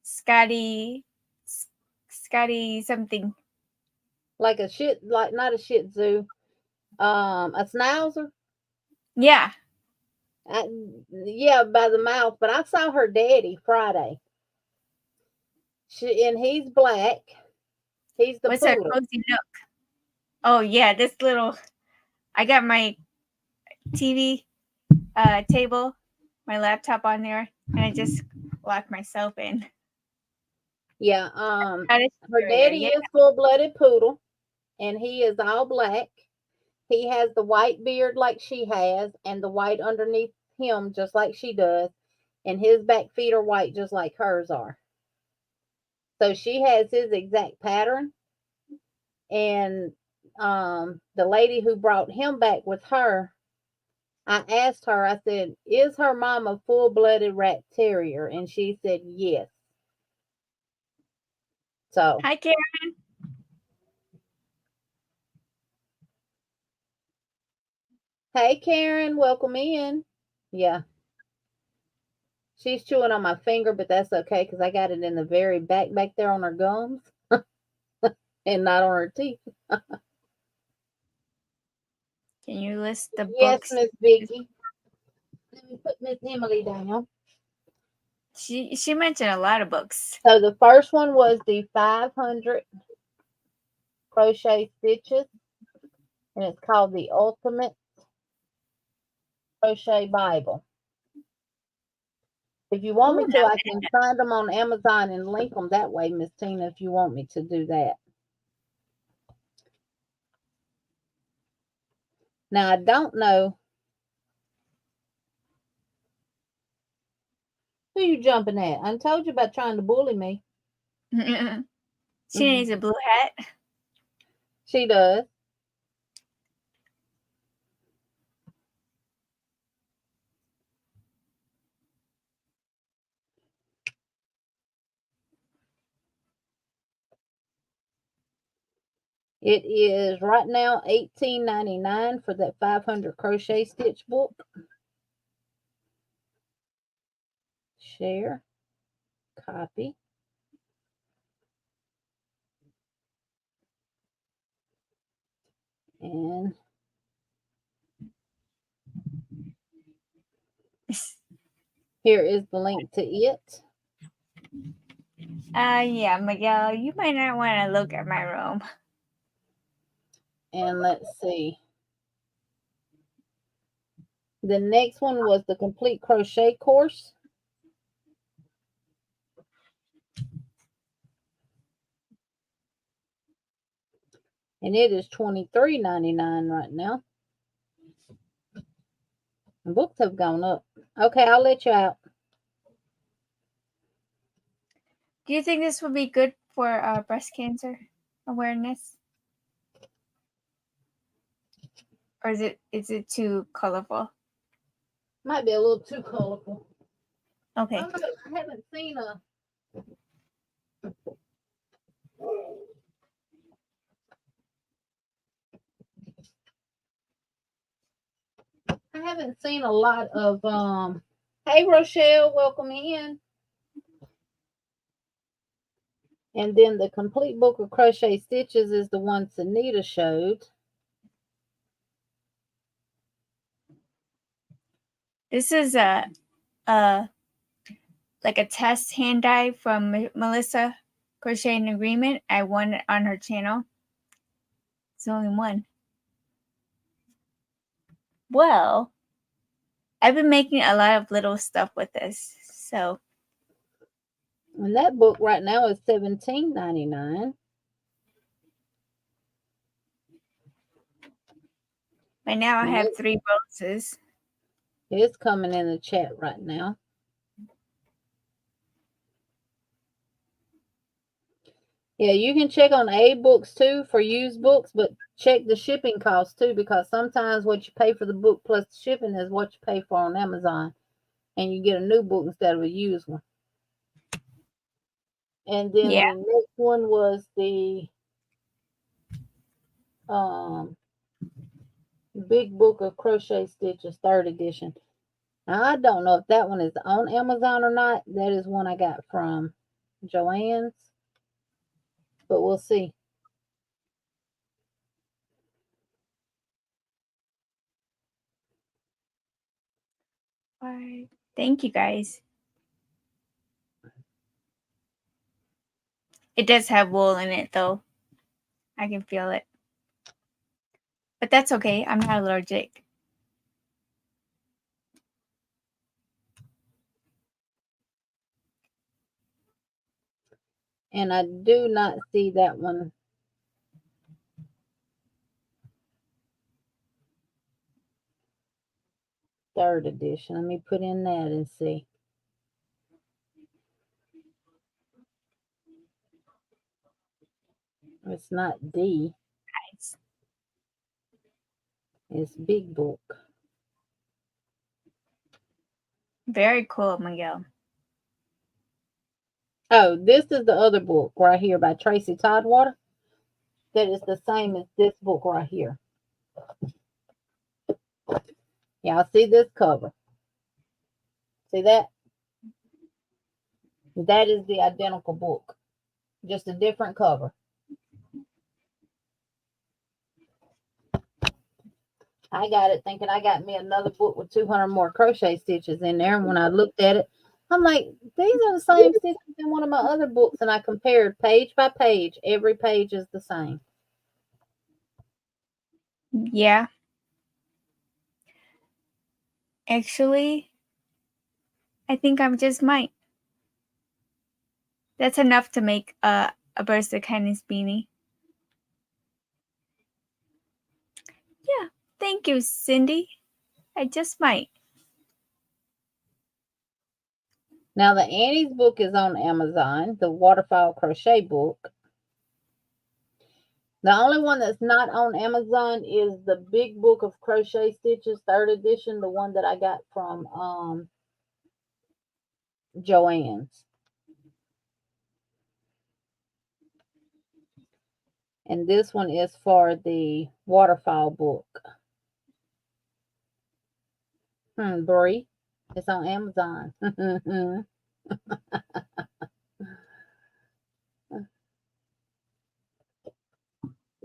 Scotty something.
Like not a Shih Tzu. A Schnauzer.
Yeah.
Yeah, by the mouth. But I saw her daddy Friday. And he's black. He's the
What's that
poodle.
cozy nook? Oh yeah, this little. I got my TV table, my laptop on there, and I just locked myself in.
Yeah. Her daddy
Yeah.
is full-blooded poodle, and he is all black. He has the white beard like she has, and the white underneath him just like she does, and his back feet are white just like hers are. So she has his exact pattern. And the lady who brought him back with her, I asked her, I said, is her mom a full-blooded rat terrier? And she said yes. So
Hi, Karen.
hey, Karen, welcome in. Yeah. She's chewing on my finger, but that's okay because I got it in the very back there on her gums and not on her teeth.
Can you list the
Yes,
books?
Miss Vicky. Let me put Miss Emily down.
She mentioned a lot of books.
So the first one was the 500 crochet stitches, and it's called the Ultimate Crochet Bible. If you want me to, I can find them on Amazon and link them that way, Miss Tina, if you want me to do that. Now, I don't know. Who you jumping at? I told you about trying to bully me.
She needs a blue hat.
She does. It is right now $18.99 for that 500 crochet stitch book. Share. Copy. And here is the link to it.
Yeah, Miguel, you might not want to look at my room.
And let's see. The next one was the complete crochet course. And it is $23.99 right now. And books have gone up. Okay, I'll let you out.
Do you think this would be good for breast cancer awareness? Or is it too colorful?
Might be a little too colorful.
Okay.
I haven't seen a lot of hey Rochelle, welcome in. And then the complete book of crochet stitches is the one Sanita showed.
This is a like a test hand die from Melissa Crocheting Agreement. I won it on her channel. It's only one. Well, I've been making a lot of little stuff with this. So,
and that book right now is $17.99.
by now I have 3 roses.
It's coming in the chat right now. Yeah, you can check on A books too for used books, but check the shipping cost too, because sometimes what you pay for the book plus the shipping is what you pay for on Amazon, and you get a new book instead of a used one. And then the next one was the Big Book of Crochet Stitches, 3rd edition. Now, I don't know if that one is on Amazon or not. That is one I got from Joann's, but we'll see.
Bye. Thank you, guys. It does have wool in it, though. I can feel it. But that's okay. I'm not allergic.
And I do not see that one. Third edition. Let me put in that and see. It's not D.
Nice.
It's Big Book.
Very cool, Miguel.
Oh, this is the other book right here by Tracy Toddwater. That is the same as this book right here. Y'all see this cover? See that? That is the identical book, just a different cover. I got it thinking I got me another book with 200 more crochet stitches in there. And when I looked at it, I'm like, these are the same stitches in one of my other books. And I compared page by page. Every page is the same.
Yeah. Actually, I think I'm just mine. That's enough to make a burst of kindness beanie. Yeah. Thank you, Cindy. I just might.
Now, the Annie's book is on Amazon, the waterfowl crochet book. The only one that's not on Amazon is the Big Book of Crochet Stitches, 3rd edition, the one that I got from Joann's. And this one is for the waterfowl book. Brie. It's on Amazon.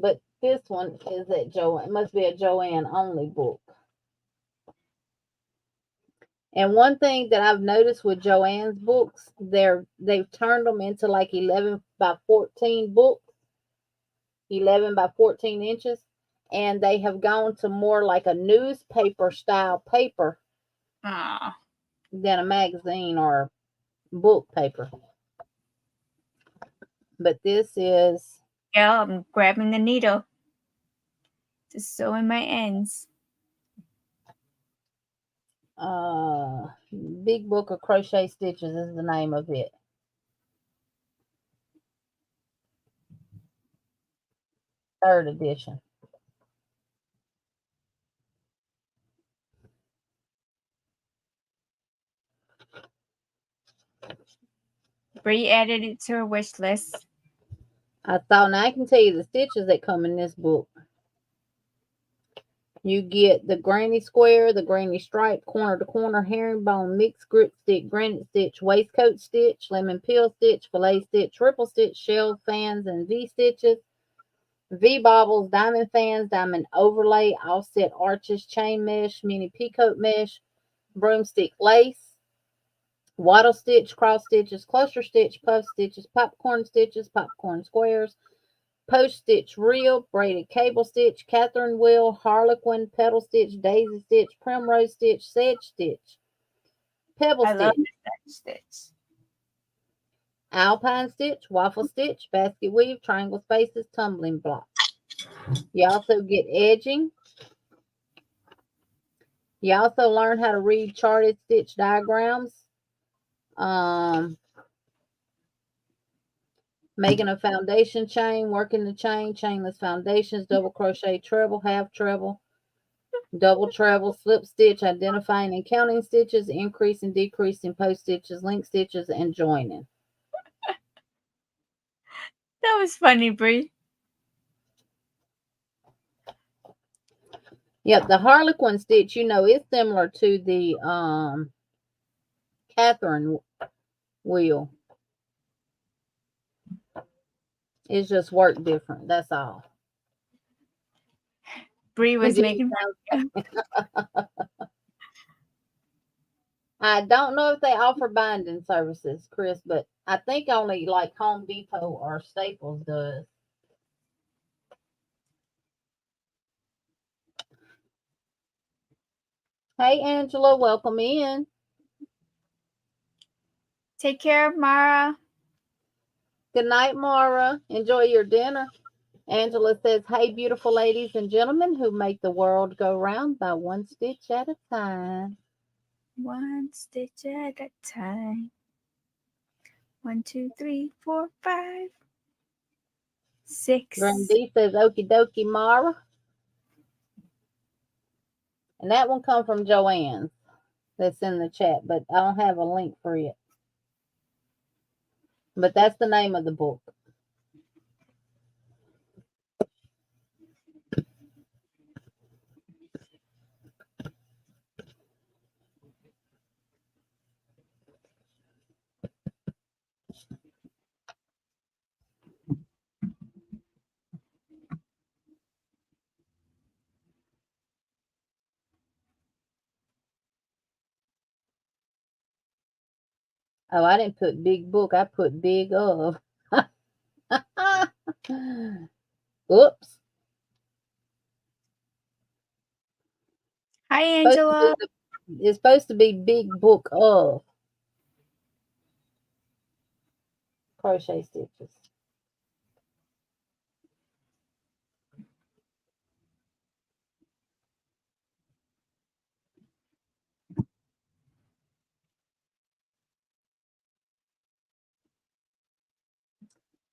But this one is at Joann. It must be a Joann only book. And one thing that I've noticed with Joann's books, they've turned them into like 11 by 14 books, 11 by 14 inches, and they have gone to more like a newspaper style paper than a magazine or book paper. But this is...
Yeah, I'm grabbing the needle to sew in my ends.
Big Book of Crochet Stitches is the name of it. Third edition.
Bree added it to her wish list.
I thought, now I can tell you the stitches that come in this book. You get the granny square, the granny stripe, corner to corner, herringbone, mixed grip stick, granite stitch, waistcoat stitch, lemon peel stitch, fillet stitch, ripple stitch, shell fans, and V stitches, V bobbles, diamond fans, diamond overlay, offset arches, chain mesh, mini peacoat mesh, broomstick lace, wattle stitch, cross stitches, cluster stitch, puff stitches, popcorn squares, post stitch reel, braided cable stitch, Catherine wheel, harlequin, petal stitch, daisy stitch, primrose stitch, sedge stitch, pebble
I
stitch,
love the stitch.
alpine stitch, waffle stitch, basket weave, triangle spaces, tumbling block. You also get edging. You also learn how to read charted stitch diagrams. Making a foundation chain, working the chain, chainless foundations, double crochet treble, half treble, double treble, slip stitch, identifying and counting stitches, increase and decrease in post stitches, link stitches, and joining.
That was funny, Bree.
Yep, the Harlequin stitch, is similar to the Catherine wheel. It's just worked different. That's all.
Bree was making.
I don't know if they offer binding services, Chris, but I think only like Home Depot or Staples does. Hey, Angela, welcome in.
Take care, Mara.
Good night, Mara. Enjoy your dinner. Angela says, hey, beautiful ladies and gentlemen who make the world go round by one stitch at a time.
One stitch at a time. 1, 2, 3, 4, 5, 6.
Grundy says, okie dokie, Mara. And that one come from Joanne's that's in the chat, but I don't have a link for it. But that's the name of the book. Oh, I didn't put big book. I put big of. Oops.
Hi, Angela.
It's supposed to be big book of crochet stitches.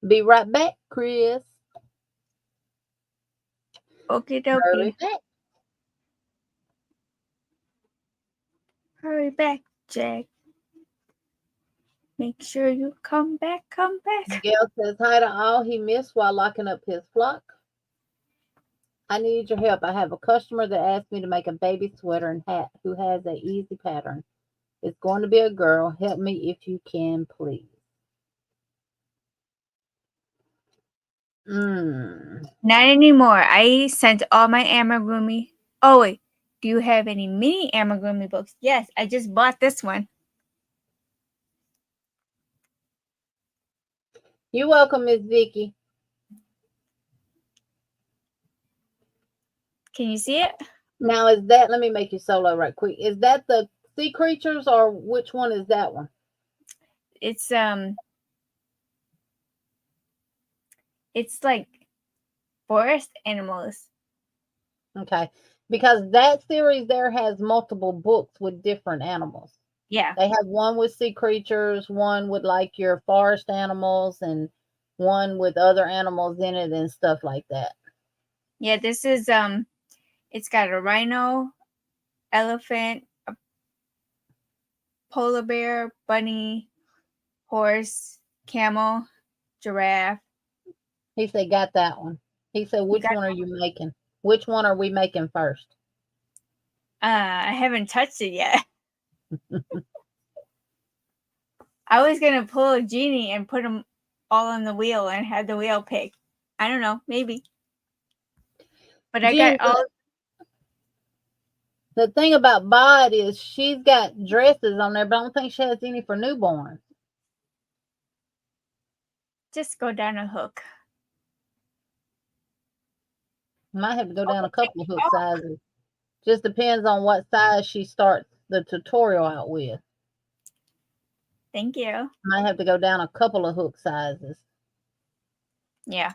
Be right back, Chris.
Okie
Hurry
dokie.
back.
Hurry back, Jack. Make sure you come back, come back.
Miguel says hi to all he missed while locking up his flock. I need your help. I have a customer that asked me to make a baby sweater and hat who has an easy pattern. It's going to be a girl. Help me if you can, please.
Not anymore. I sent all my amigurumi. Oh, wait. Do you have any mini amigurumi books? Yes, I just bought this one.
You're welcome, Miss Vicky.
Can you see it?
Now, is that, let me make you solo right quick. Is that the sea creatures or which one is that one?
It's like forest animals.
Okay. Because that series there has multiple books with different animals.
Yeah.
They have one with sea creatures, one with like your forest animals, and one with other animals in it and stuff like that.
Yeah, this is it's got a rhino, elephant, a polar bear, bunny, horse, camel, giraffe.
He said, got that one. He said, which one are you making? Which one are we making first?
I haven't touched it yet. I was gonna pull a genie and put them all on the wheel and have the wheel pick. I don't know, maybe. But I got all.
The thing about Bod is she's got dresses on there, but I don't think she has any for newborns.
Just go down a hook.
Might have to go down a couple of hook sizes. Just depends on what size she starts the tutorial out with.
Thank you.
Might have to go down a couple of hook sizes.
Yeah.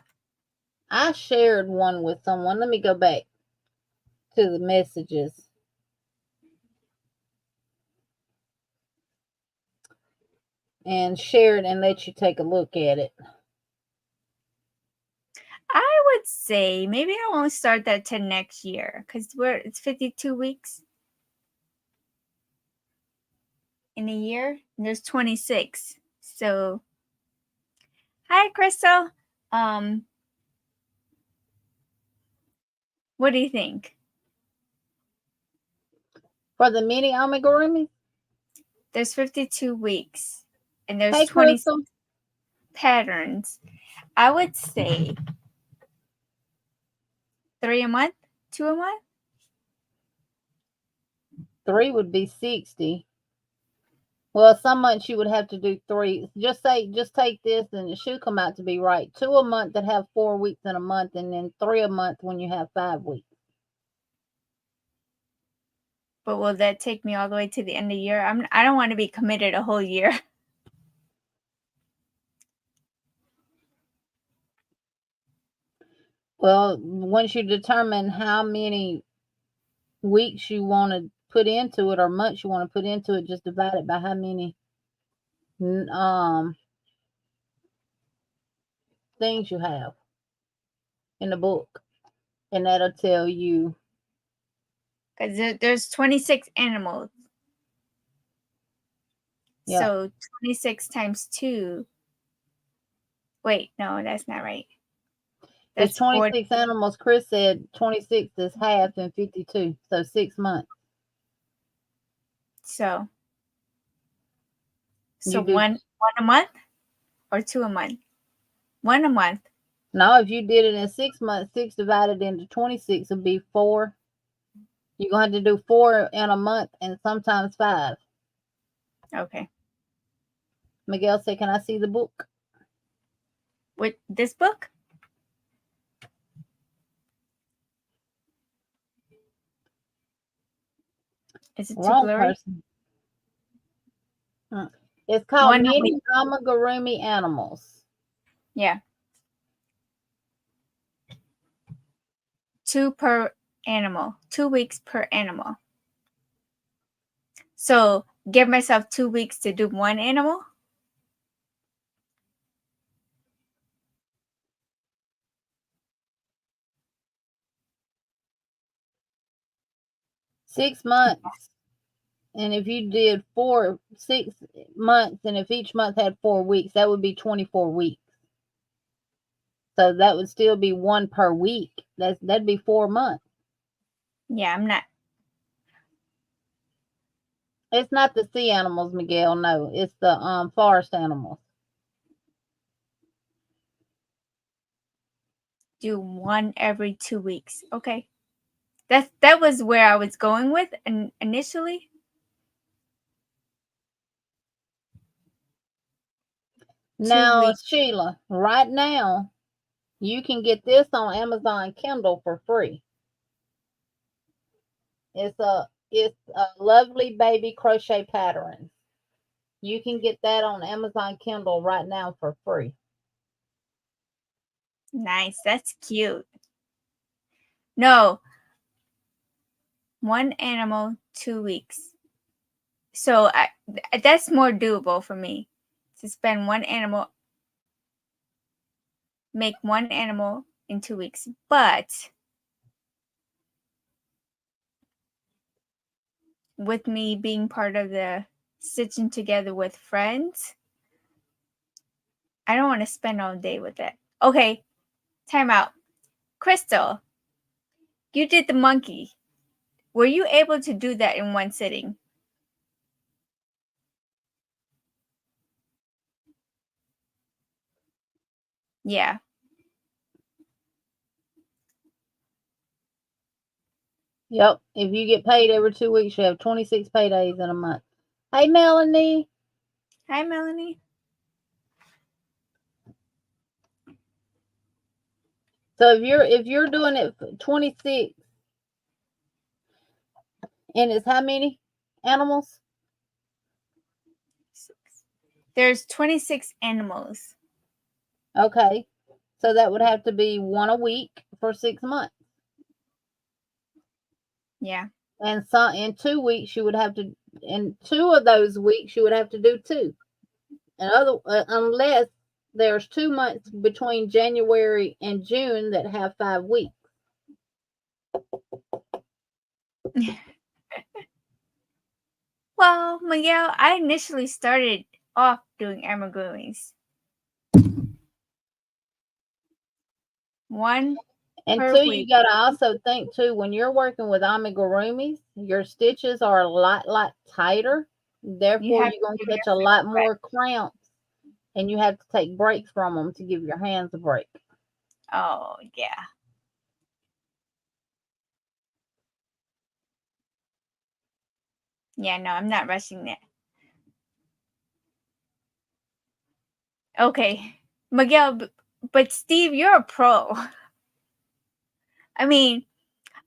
I shared one with someone. Let me go back to the messages. And share it and let you take a look at it.
I would say maybe I won't start that till next year because it's 52 weeks in a year. And there's 26. So, hi, Crystal. What do you think?
For the mini amigurumi?
There's 52 weeks. And there's
Hey,
20
Crystal.
patterns. I would say 3 a month, 2 a month.
3 would be 60. Well, some months you would have to do 3. Just take this and it should come out to be right. 2 a month that have 4 weeks in a month, and then 3 a month when you have 5 weeks.
But will that take me all the way to the end of the year? I don't want to be committed a whole year.
Well, once you determine how many weeks you want to put into it or months you want to put into it, just divide it by how many things you have in the book, and that'll tell you.
Because there's 26 animals.
Yeah.
So 26 times 2. Wait, no, that's not right.
There's 26 animals. Chris said 26 is half and 52, so 6 months.
So one a month or 2 a month? 1 a month.
No, if you did it in 6 months, 6 divided into 26 would be 4. You're going to have to do 4 in a month and sometimes 5.
Okay.
Miguel said, can I see the book?
With this book? Is it too blurry?
Person. It's called Mini Amigurumi Animals.
Yeah. 2 per animal. 2 weeks per animal. So give myself 2 weeks to do 1 animal?
$6 months. And if you did 6 months, and if each month had 4 weeks, that would be 24 weeks. So that would still be 1 per week. That'd be 4 months.
Yeah, I'm not.
It's not the sea animals, Miguel. No, it's the forest animals.
Do 1 every 2 weeks. Okay. That was where I was going with initially.
Now, Sheila, right now, you can get this on Amazon Kindle for free. It's a lovely baby crochet pattern. You can get that on Amazon Kindle right now for free.
Nice. That's cute. No. 1 animal, 2 weeks. So that's more doable for me to spend 1 animal, make 1 animal in 2 weeks. But with me being part of the stitching together with friends, I don't want to spend all day with it. Okay, time out. Crystal, you did the monkey. Were you able to do that in 1 sitting? Yeah.
Yep. If you get paid every 2 weeks, you have 26 paydays in a month. Hey, Melanie.
Hi, Melanie.
So if you're doing it for 26, and it's how many animals?
There's 26 animals.
Okay. So that would have to be 1 a week for 6 months.
Yeah.
And in 2 weeks you would have to, in 2 of those weeks you would have to do 2. And unless there's 2 months between January and June that have 5 weeks.
Well, Miguel, I initially started off doing amigurumis. 1
And
per
two, you
week.
got to also think too, when you're working with amigurumis, your stitches are a lot tighter.
You
Therefore,
have
you're
to
going to
give
catch a
yourself
lot
a break.
more cramps, and you have to take breaks from them to give your hands a break.
Oh, yeah. Yeah, no, I'm not rushing that. Okay. Miguel, but Steve, you're a pro. I mean,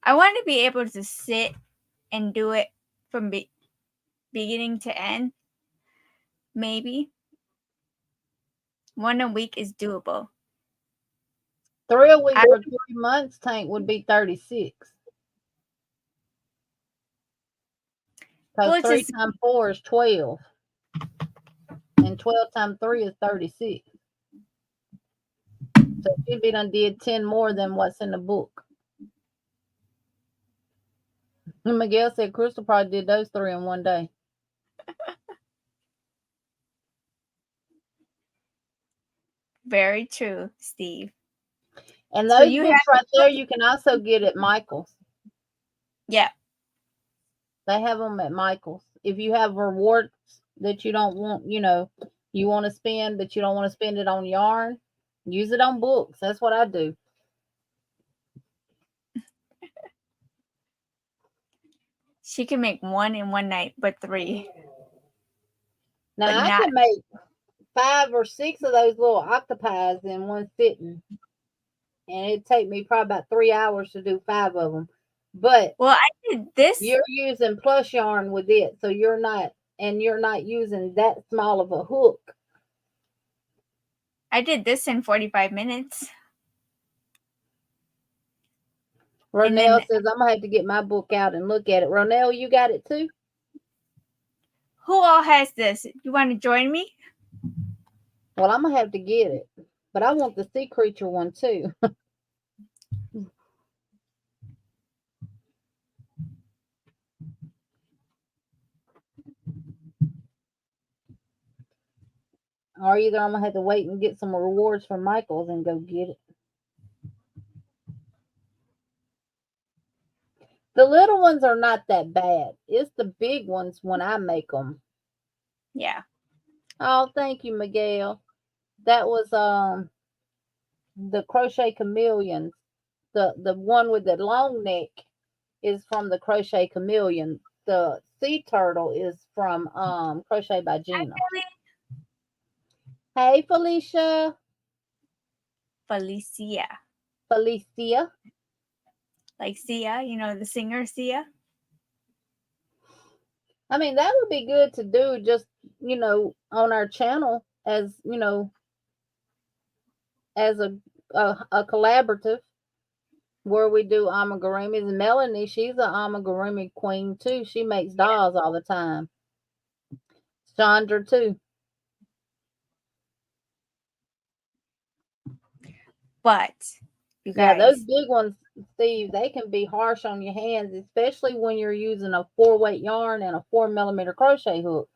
I want to be able to sit and do it from beginning to end. Maybe. 1 a week is doable.
3 a week
I,
for 3 months, Tank, would be 36. Because
well,
3
just
times 4 is 12. And 12 times 3 is 36. So she'd be done did 10 more than what's in the book. And Miguel said Crystal probably did those 3 in one day.
very true, Steve.
And
So
those
you
books
have
right there, you can also get at Michael's.
yeah.
They have them at Michael's. If you have rewards that you don't want, you want to spend, but you don't want to spend it on yarn, use it on books. That's what I do.
She can make 1 in one night, but 3.
Now,
But
I
not
can make 5 or 6 of those little octopies in one sitting. And it'd take me probably about 3 hours to do 5 of them. But
well, I did this.
you're using plush yarn with it, so you're not using that small of a hook.
I did this in 45 minutes.
Ronell says I'm gonna have to get my book out and look at it. Ronell, you got it too?
Who all has this? You want to join me?
Well, I'm gonna have to get it, but I want the sea creature one too. Or either I'm gonna have to wait and get some rewards from Michael's and go get it. The little ones are not that bad. It's the big ones when I make them.
Yeah.
Oh, thank you, Miguel. That was the Crochet Chameleons. The one with the long neck is from the Crochet Chameleon. The sea turtle is from Crochet by Gina. Hey, Felicia.
Felicia.
Felicia.
Like Sia, the singer Sia.
I mean, that would be good to do just, on our channel as, as a collaborative where we do amigurumis. Melanie, she's an amigurumi queen too. She makes dolls all the time. Chandra too.
But you
Yeah,
guys,
those big ones, Steve, they can be harsh on your hands, especially when you're using a 4-weight yarn and a 4mm crochet hook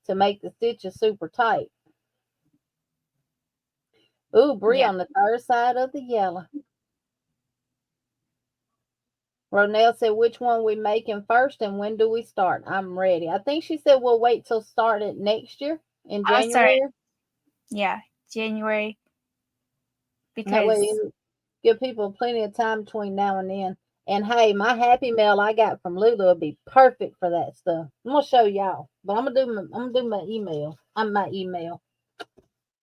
to make the stitches super tight. Ooh, Brie
yeah.
on the third side of the yellow. Ronell said, which one we making first and when do we start? I'm ready. I think she said we'll wait till start it next year in January.
Yeah, January.
That way
Because
give people plenty of time between now and then. And hey, my happy mail I got from Lulu will be perfect for that stuff. I'm gonna show y'all, but I'm gonna do my email. My email.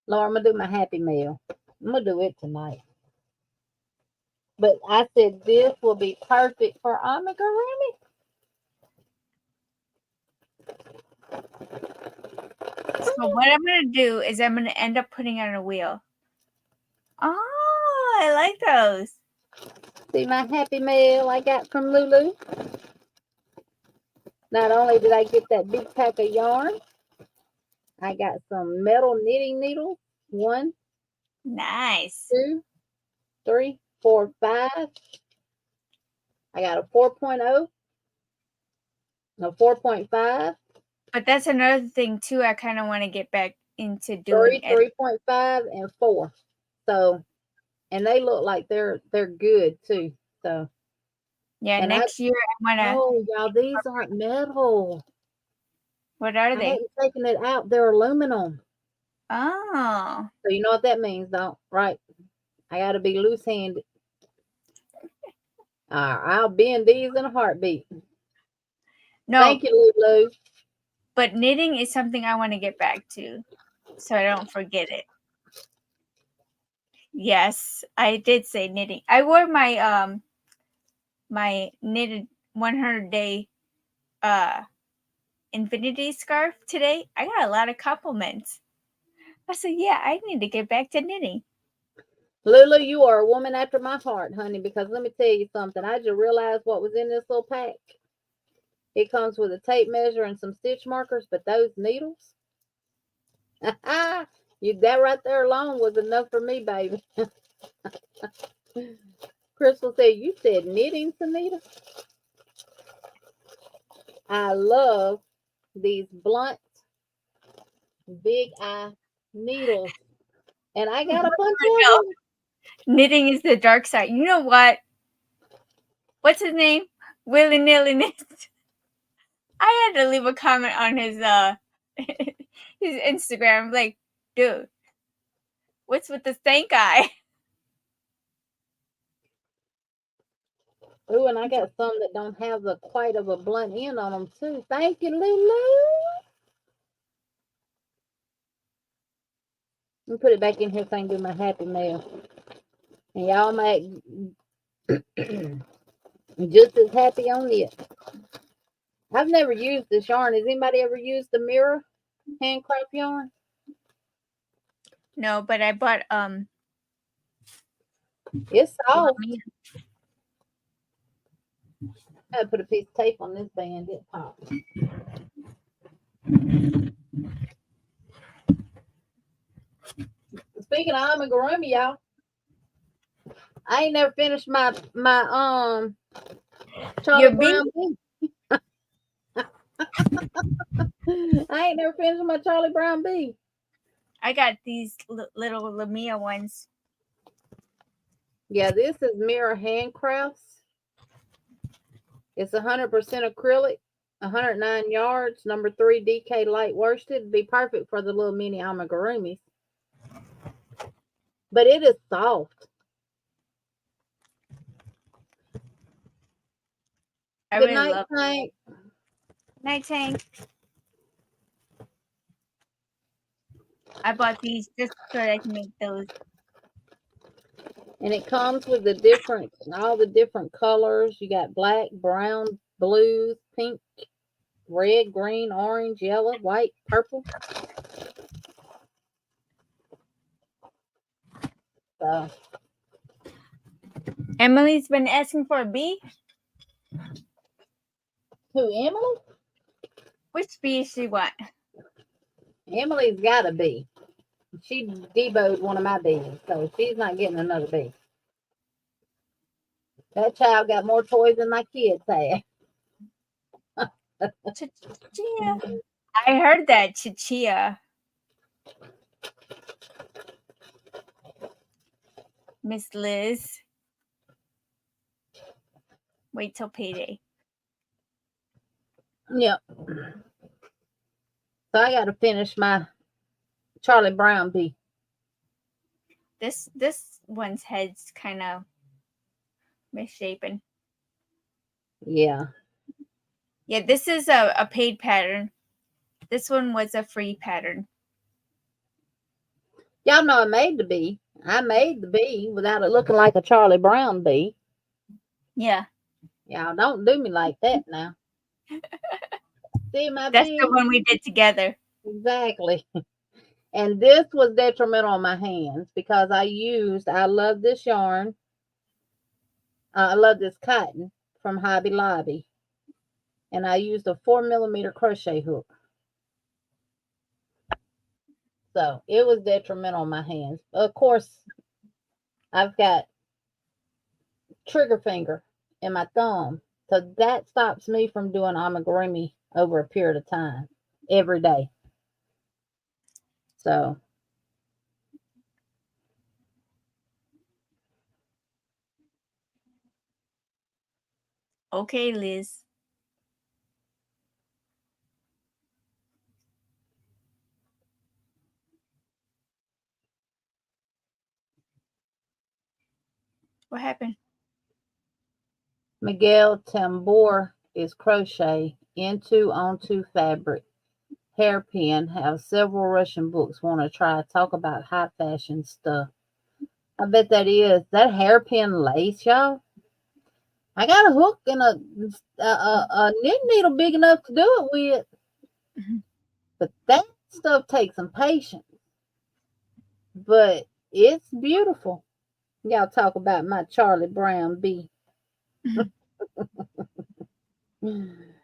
Laura, I'm gonna do my happy mail. I'm gonna do it tonight. But I said this will be perfect for amigurumi.
so what I'm gonna do is I'm gonna end up putting on a wheel. Oh, I like those.
See my happy mail I got from Lulu. Not only did I get that big pack of yarn, I got some metal knitting needles. 1,
Nice.
2, 3, 4, 5. I got a 4.0, a 4.5,
But that's another thing too. I kind of want to get back into doing
3, 3.5, and 4. So and they look like they're good too. So,
Yeah,
and
next year I wanna.
oh y'all, these aren't metal.
What are
I
they?
hadn't taken it out. They're aluminum.
Oh.
So you know what that means, don't right? I got to be loose handed. I'll bend these in a heartbeat.
No,
Thank you, Lulu.
but knitting is something I want to get back to, so I don't forget it. Yes, I did say knitting. I wore my knitted 100-day infinity scarf today. I got a lot of compliments. I said, yeah, I need to get back to knitting.
Lulu, you are a woman after my heart, honey, because let me tell you something. I just realized what was in this little pack. It comes with a tape measure and some stitch markers, but those needles, that right there alone was enough for me, baby. Crystal said, you said knitting, Sunita? I love these blunt, big eye needles. And I got a bunch of them.
Knitting is the dark side. You know what? What's his name? Willy Nilly Knits. I had to leave a comment on his his Instagram. Like, dude, what's with the stank eye?
Ooh, and I got some that don't have the quite of a blunt end on them too. Thank you, Lulu. Let me put it back in here so I can do my happy mail. And y'all might just as happy on it. I've never used this yarn. Has anybody ever used the mirror handcraft yarn?
No, but I bought
It's soft. I gotta put a piece of tape on this band. It pops. Speaking of amigurumi, y'all, I ain't never finished my Charlie Brown bee. I ain't never finished my Charlie Brown bee.
I got these little Lamia ones.
Yeah, this is Mirror Handcrafts. It's 100% acrylic, 109 yards, number 3 DK light worsted. It'd be perfect for the little mini amigurumis. But it is soft. Good night, Tank.
Night, Tank. I bought these just so I can make those.
And it comes with all the different colors. You got black, brown, blues, pink, red, green, orange, yellow, white, purple. So
Emily's been asking for a bee.
who, Emily?
Which bee she want?
Emily's got a bee. She deboed one of my bees, so she's not getting another bee. That child got more toys than my kids had.
Chichia. I heard that, Chichia. Miss Liz. Wait till payday.
Yep. So I got to finish my Charlie Brown bee.
This one's head's kind of misshapen.
Yeah.
Yeah, this is a paid pattern. This one was a free pattern.
Y'all know I made the bee. I made the bee without it looking like a Charlie Brown bee.
Yeah.
Y'all don't do me like that now. See my
That's
bee?
the one we did together.
Exactly. And this was detrimental on my hands because I love this yarn. I love this cotton from Hobby Lobby. And I used a 4mm crochet hook. So it was detrimental on my hands. Of course, I've got trigger finger in my thumb. So that stops me from doing amigurumi over a period of time every day. So
Okay, Liz. What happened?
Miguel Tambor is crochet into onto fabric. Hairpin have several Russian books. Want to try talk about high fashion stuff. I bet that is that hairpin lace, y'all. I got a hook and a knit needle big enough to do it with,
Mhm.
but that stuff takes some patience. But it's beautiful. Y'all talk about my Charlie Brown bee.
Mhm.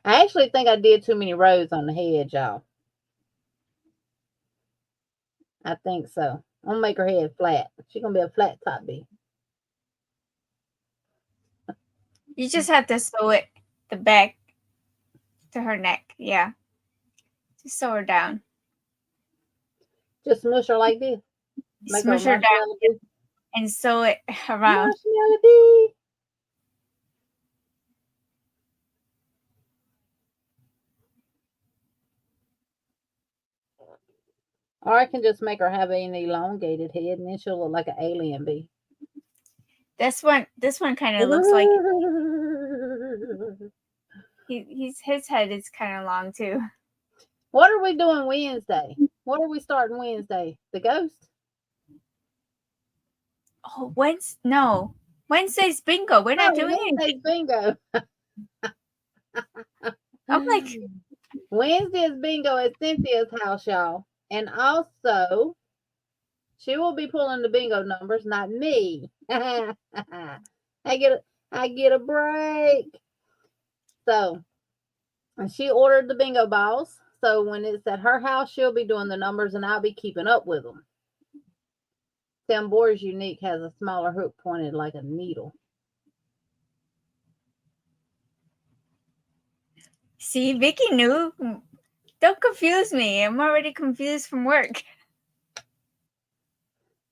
I actually think I did too many rows on the head, y'all. I think so. I'm gonna make her head flat. She's gonna be a flat top bee.
You just have to sew it the back to her neck. Yeah. Just sew her down.
Just smush her like this. Make her a
Smush her down
marshmallow bee.
and sew it around.
Marshmallow bee. Or I can just make her have an elongated head, and then she'll look like an alien bee.
This one kind of looks like his head is kind of long too.
What are we doing Wednesday? What are we starting Wednesday? The ghost?
Oh, Wednesday's bingo. We're not
Oh,
doing
Wednesday's
anything.
bingo.
I'm like,
Wednesday is bingo at Cynthia's house, y'all. And also, she will be pulling the bingo numbers, not me. I get a break. So, and she ordered the bingo balls. So when it's at her house, she'll be doing the numbers, and I'll be keeping up with them. Tambour's unique has a smaller hook pointed like a needle.
see, Vicky knew. Don't confuse me. I'm already confused from work.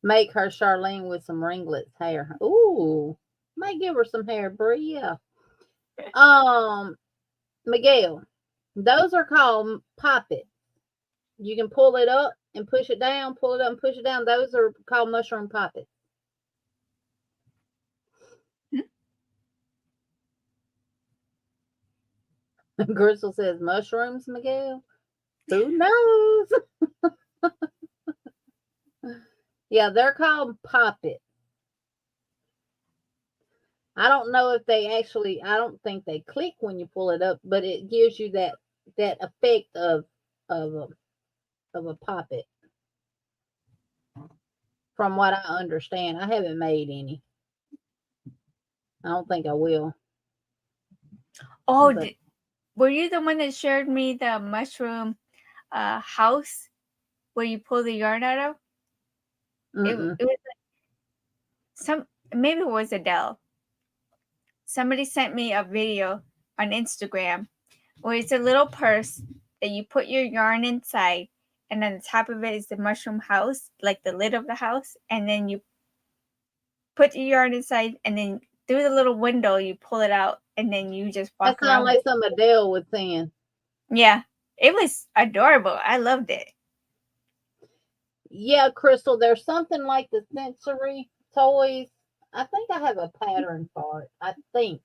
Make her Charlene with some ringlets hair. Ooh, might give her some hair, Bria. Miguel, those are called poppets. You can pull it up and push it down, pull it up and push it down. Those are called mushroom poppets. Gristle says mushrooms, Miguel. Who knows? Yeah, they're called poppets. I don't know if they actually. I don't think they click when you pull it up, but it gives you that effect of a of a poppet. From what I understand, I haven't made any. I don't think I will.
Oh,
But
were you the one that shared me the mushroom house where you pull the yarn out of?
mm-mm.
It was maybe it was Adele. Somebody sent me a video on Instagram where it's a little purse that you put your yarn inside, and on the top of it is the mushroom house, like the lid of the house, and then you put your yarn inside, and then through the little window you pull it out, and then you just
That
walk
sounds
around with
like
it.
something Adele was saying.
Yeah, it was adorable. I loved it.
Yeah, Crystal, there's something like the sensory toys. I think I have a pattern for it. I think.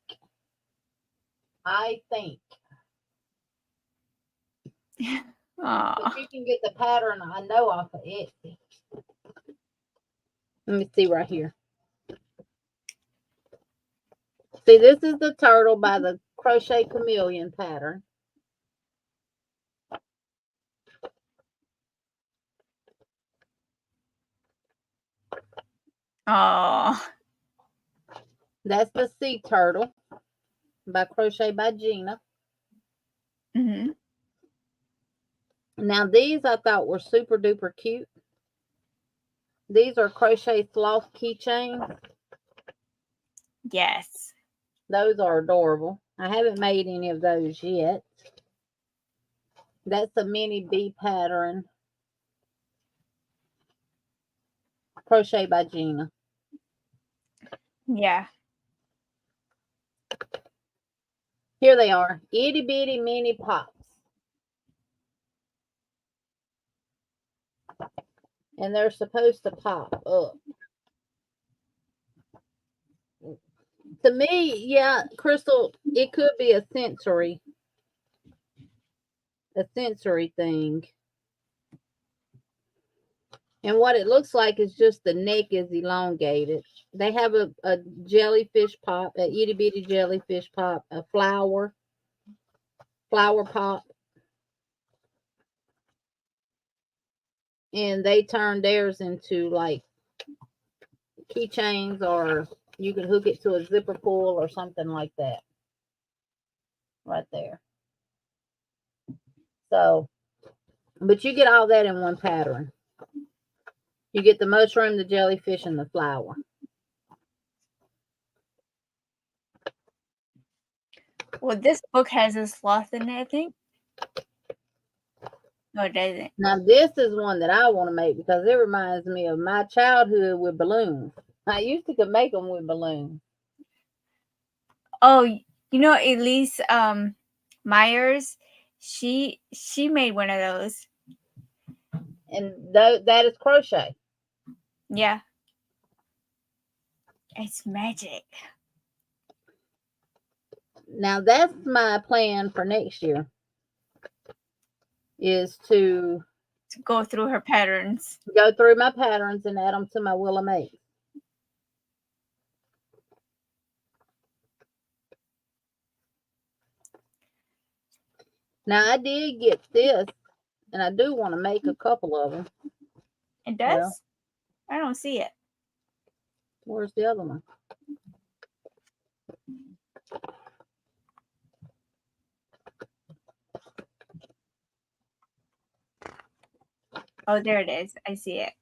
But
Aw.
you can get the pattern I know off of Etsy. Let me see right here. See, this is the turtle by the Crochet Chameleon pattern.
Aw.
That's the sea turtle by Crochet by Gina.
Mm-hmm.
Now these I thought were super duper cute. These are Crochet Sloth keychains.
Yes.
Those are adorable. I haven't made any of those yet. That's a mini bee pattern. Crochet by Gina.
Yeah.
Here they are. Itty bitty mini pops. And they're supposed to pop up. To me, yeah, Crystal, it could be a sensory thing. And what it looks like is just the neck is elongated. They have a jellyfish pop, a itty bitty jellyfish pop, a flower pop. And they turn theirs into like keychains, or you can hook it to a zipper pull or something like that. Right there. So, but you get all that in one pattern. You get the mushroom, the jellyfish, and the flower.
Well, this book has a sloth in it, I think. No, it doesn't.
Now, this is one that I want to make because it reminds me of my childhood with balloons. I used to could make them with balloons.
Oh, you know, Elise Myers, she made one of those.
And that is crochet.
Yeah. It's magic.
Now, that's my plan for next year, is to
go through her patterns.
Go through my patterns and add them to my Wheel of Maze. Now, I did get this, and I do want to make a couple of them.
It does? Well, I don't see it.
Where's the other one?
Oh, there it is. I see it.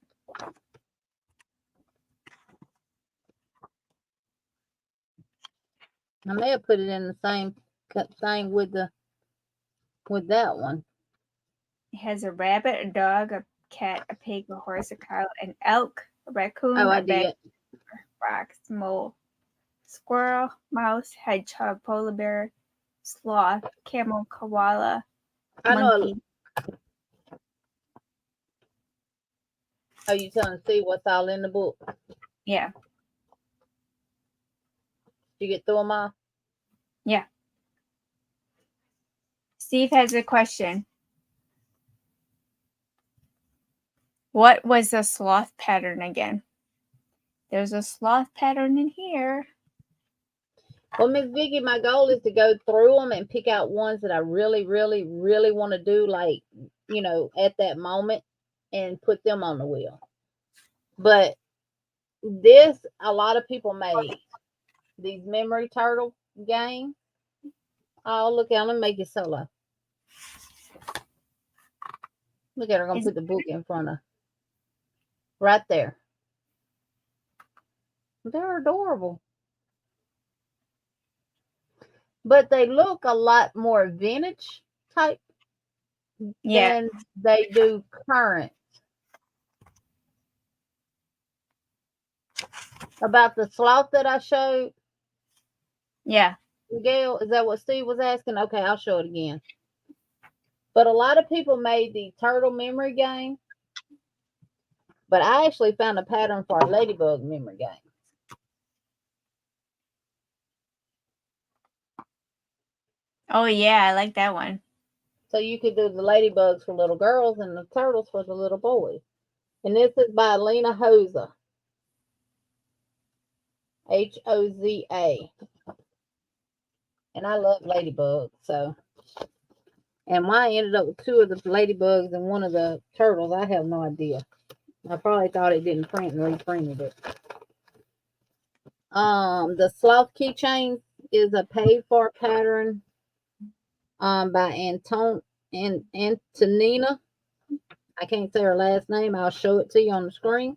I may have put it in the same thing with that one.
It has a rabbit, a dog, a cat, a pig, a horse, a cow, an elk, a raccoon,
a
bear, fox, mole, squirrel, mouse, hedgehog, polar bear, sloth, camel, koala, monkey.
Oh, you trying to see what's all in the book?
Yeah.
You get through them all?
Yeah. Steve has a question. What was the sloth pattern again? There's a sloth pattern in here.
Well, Miss Vicki, my goal is to go through them and pick out ones that I really, really, really want to do, like, you know, at that moment, and put them on the wheel. But this, a lot of people made these memory turtle games. Oh, look at, let me make it solo. Look at her, gonna put the book in front of right there. They're adorable. But they look a lot more vintage type than they do current. About the sloth that I showed?
Yeah.
Gail, is that what Steve was asking? Okay, I'll show it again. But a lot of people made the turtle memory game. But I actually found a pattern for a ladybug memory game.
Oh, yeah, I like that one.
So you could do the ladybugs for little girls and the turtles for the little boys. And this is by Lena Hoza. Hoza. And I love ladybugs, so. And why I ended up with 2 of the ladybugs and 1 of the turtles, I have no idea. I probably thought it didn't print and reprinted it. The sloth keychain is a paid for pattern by Antonina. I can't say her last name. I'll show it to you on the screen.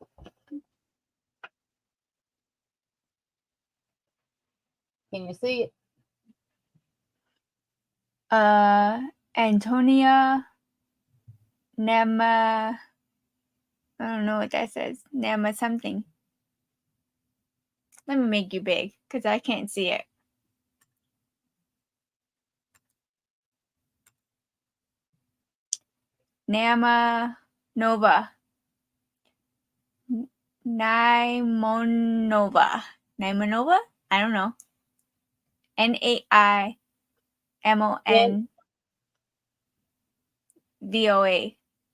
Can you see it?
Antonia Nema. I don't know what that says. Nema something. Let me make you big because I can't see it. Nama Nova. Naimonova. Naimonova? I don't know. Naimonvoa.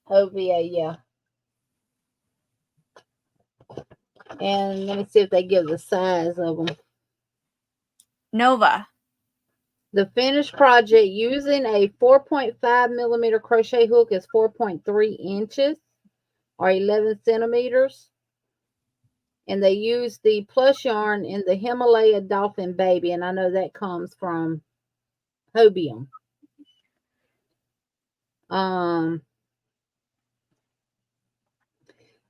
OVA, yeah. And let me see if they give the size of them.
Nova.
The finished project using a 4.5 millimeter crochet hook is 4.3 inches or 11 centimeters. And they use the plush yarn in the Himalaya Dolphin Baby. And I know that comes from Hobium.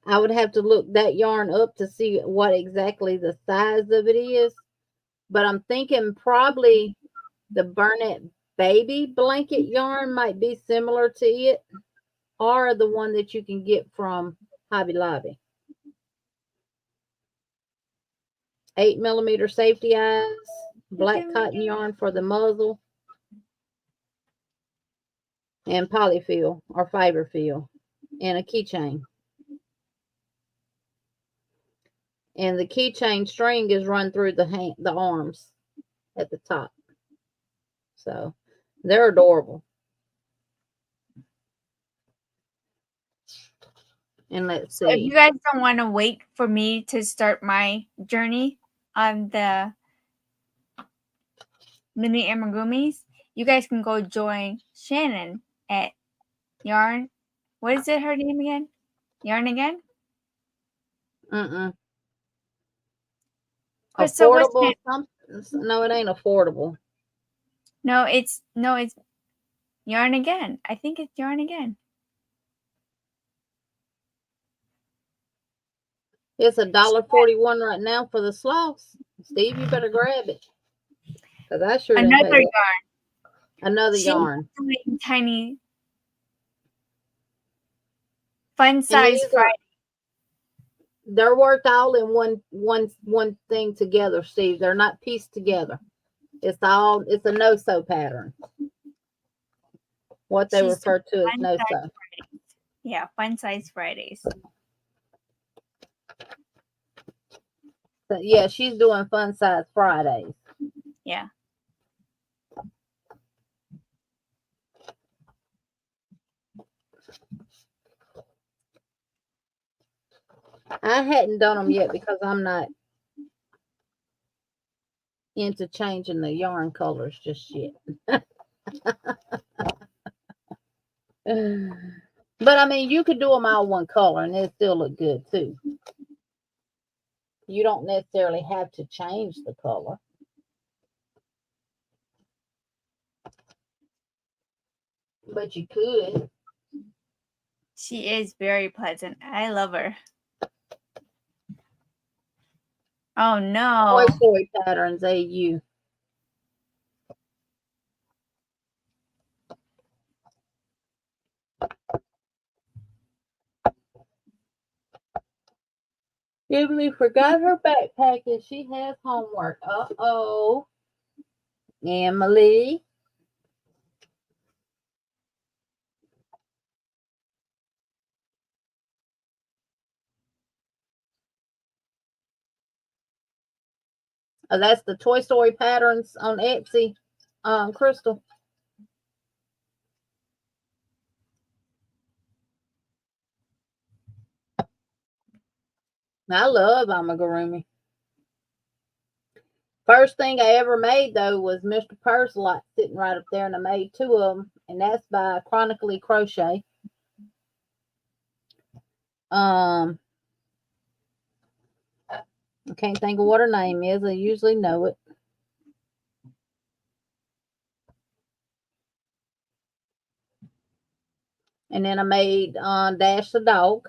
I would have to look that yarn up to see what exactly the size of it is. But I'm thinking probably the Burnett Baby blanket yarn might be similar to it, or the one that you can get from Hobby Lobby. 8 millimeter safety eyes, black cotton yarn for the muzzle, and polyfill or fiber fill, and a keychain. And the keychain string is run through the arms at the top. So they're adorable. And let's see.
If you guys don't want to wait for me to start my journey on the mini amigurumis, you guys can go join Shannon at Yarn. What is it, her name again? Yarn again?
Affordable something? No, it ain't affordable.
No, it's Yarn Again. I think it's Yarn Again.
It's $1.41 right now for the sloths. Steve, you better grab it. Because I sure didn't
Another
pay
yarn.
Another yarn.
Tiny fun size Friday.
They're worked all in one thing together, Steve. They're not pieced together. It's a no-sew pattern. What they refer to as no-sew.
Yeah, fun size Fridays.
So, yeah, she's doing fun size Fridays.
Yeah.
I hadn't done them yet because I'm not into changing the yarn colors just yet. But I mean, you could do them all one color and it still look good too. You don't necessarily have to change the color. But you could.
She is very pleasant. I love her. Oh no.
Toy Story Patterns AU. Emily forgot her backpack and she has homework. Uh-oh. Emily. Oh, that's the Toy Story Patterns on Etsy, Crystal. I love amigurumi. First thing I ever made, though, was Mr. Purse-Lot sitting right up there, and I made 2 of them, and that's by Chronically Crochet. I can't think of what her name is. I usually know it. And then I made Dash the Dog.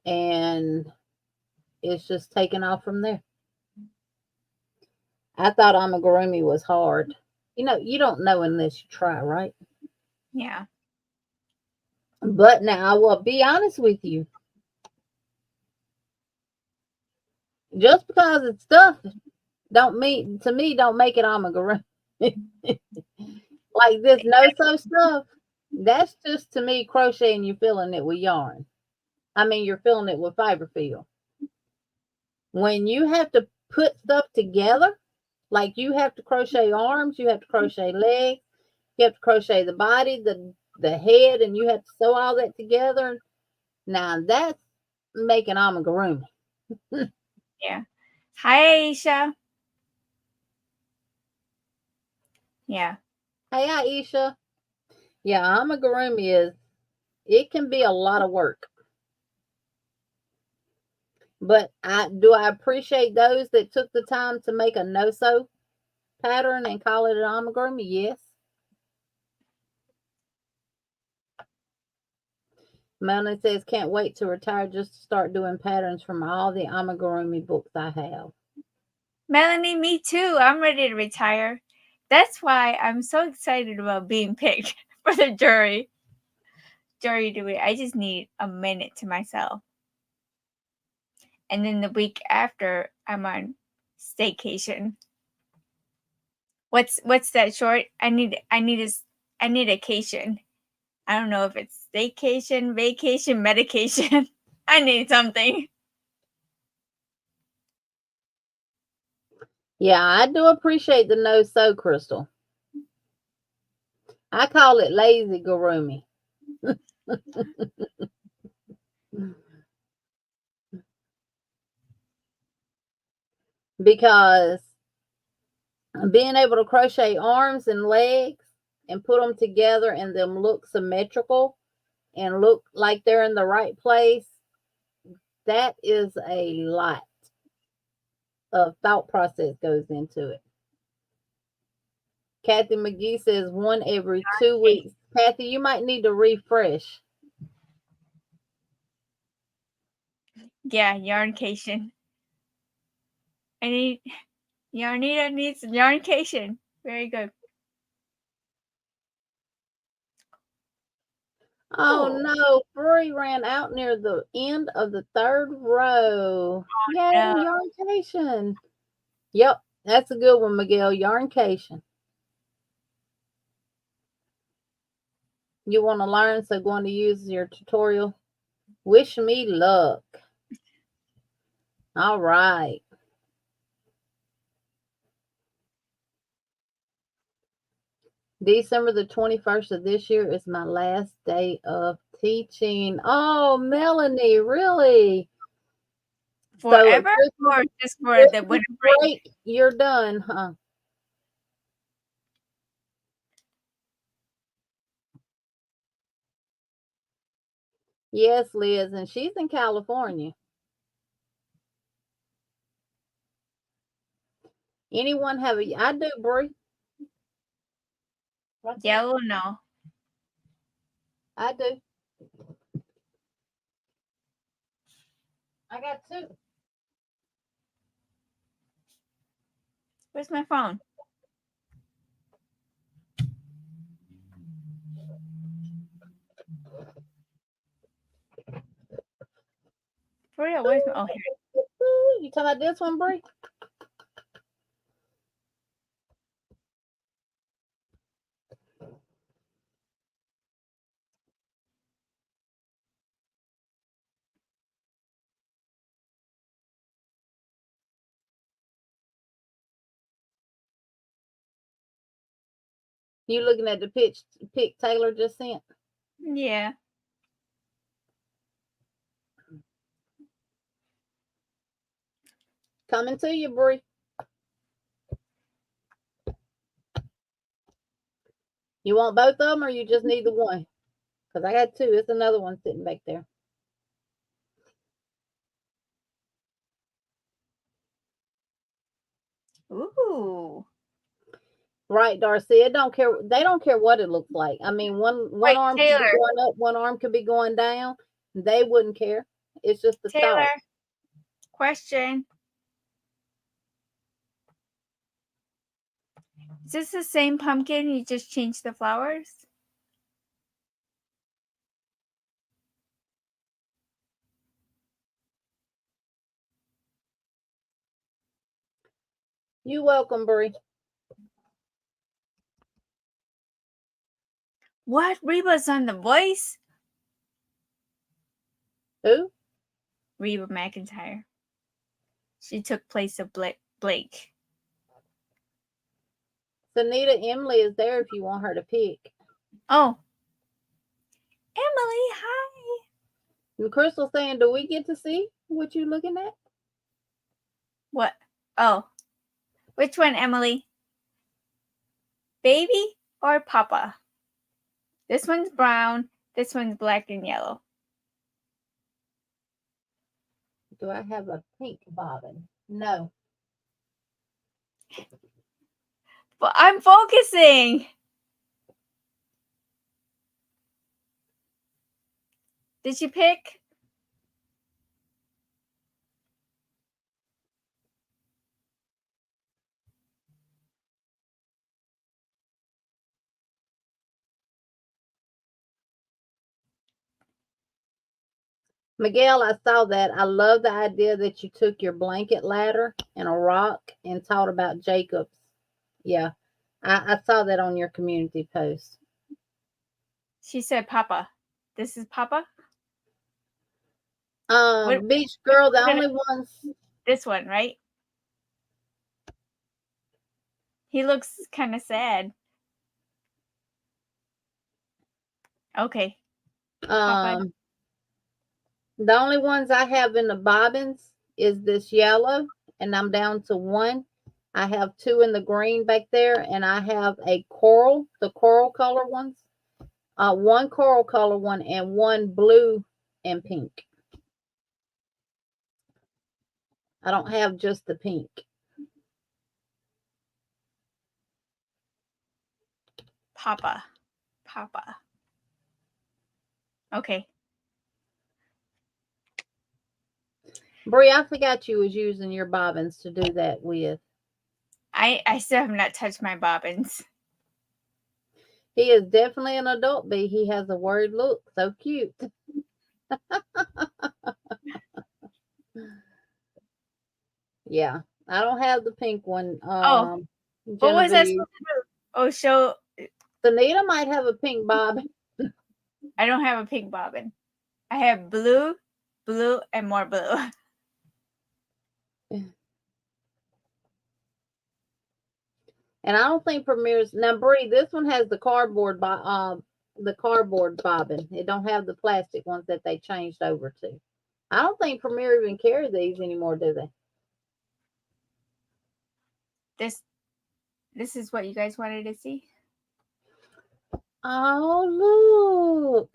And it's just taken off from there. I thought amigurumi was hard. You know, you don't know unless you try, right?
Yeah.
But now I will be honest with you. Just because it's stuff don't mean to me don't make it amigurumi. Like this no sew stuff, that's just to me crochet and you're filling it with yarn. I mean you're filling it with fiber fill. When you have to put stuff together, like you have to crochet arms, you have to crochet legs, you have to crochet the body, the head, and you have to sew all that together. Now that's making amigurumi.
Yeah. Hi, Aisha. Yeah.
Hey Aisha. Yeah, amigurumi it can be a lot of work. But I appreciate those that took the time to make a no sew pattern and call it an amigurumi? Yes. Melanie says, can't wait to retire just to start doing patterns from all the amigurumi books I have.
Melanie, me too. I'm ready to retire. That's why I'm so excited about being picked for the jury duty. I just need a minute to myself. And then the week after, I'm on staycation. What's that short? I need a cation. I don't know if it's staycation, vacation, medication. I need something.
Yeah, I do appreciate the no sew, Crystal. I call it lazy gurumi. Because being able to crochet arms and legs and put them together and them look symmetrical and look like they're in the right place, that is a lot of thought process goes into it. Kathy McGee says one every 2 weeks. Kathy, you might need to refresh.
Yeah, yarncation. Yarnita needs yarncation. Very good.
Oh no, Bree ran out near the end of the third row. Yay,
no.
yarncation. Yep, that's a good one, Miguel. Yarncation. You want to learn, so going to use your tutorial. Wish me luck. All right. December the 21st of this year is my last day of teaching. Oh, Melanie, really?
Forever
So
or just for the winter break?
You're done, huh? Yes, Liz, and she's in California. Anyone have a? I do, Brie.
Yellow, no.
I do. I got two.
Where's my phone? For real, where's my? Oh, here.
You talking about this one, Brie? You looking at the pic Taylor just sent?
Yeah.
Coming to you, Brie. You want both of them, or you just need the one? Because I got two. It's another one sitting back there.
Ooh.
Right, Darcy. It don't care. They don't care what it looks like. I mean, one
Wait,
arm could
Taylor.
be going up, one arm could be going down. They wouldn't care. It's just the
Taylor.
thought.
Question. Is this the same pumpkin? You just changed the flowers?
You welcome, Brie.
What? Reba's on The Voice?
Who?
Reba McEntire. She took place of Blake.
Sunita Emily is there if you want her to pick.
Oh. Emily, hi.
And Crystal saying, do we get to see what you looking at?
What? Oh. Which one, Emily? Baby or Papa? This one's brown. This one's black and yellow.
Do I have a pink bobbin? No.
But I'm focusing. Did you pick?
Miguel, I saw that. I love the idea that you took your blanket ladder and a rock and taught about Jacob's. Yeah, I saw that on your community post.
She said Papa. This is Papa?
Beach Girl, the only ones.
This one, right? He looks kind of sad. Okay.
The only ones I have in the bobbins is this yellow, and I'm down to one. I have two in the green back there, and I have a coral, the coral color ones. One coral color one and one blue and pink. I don't have just the pink.
Papa. Okay.
Brie, I forgot you was using your bobbins to do that with.
I still have not touched my bobbins.
He is definitely an adult bee. He has a word look. So cute. Yeah. I don't have the pink one.
What was that? Oh, show.
Sunita might have a pink bobbin.
I don't have a pink bobbin. I have blue, and more blue.
And I don't think Premier's now, Brie. This one has the cardboard bobbin. It don't have the plastic ones that they changed over to. I don't think Premier even carry these anymore, do they?
This is what you guys wanted to see.
Oh, look.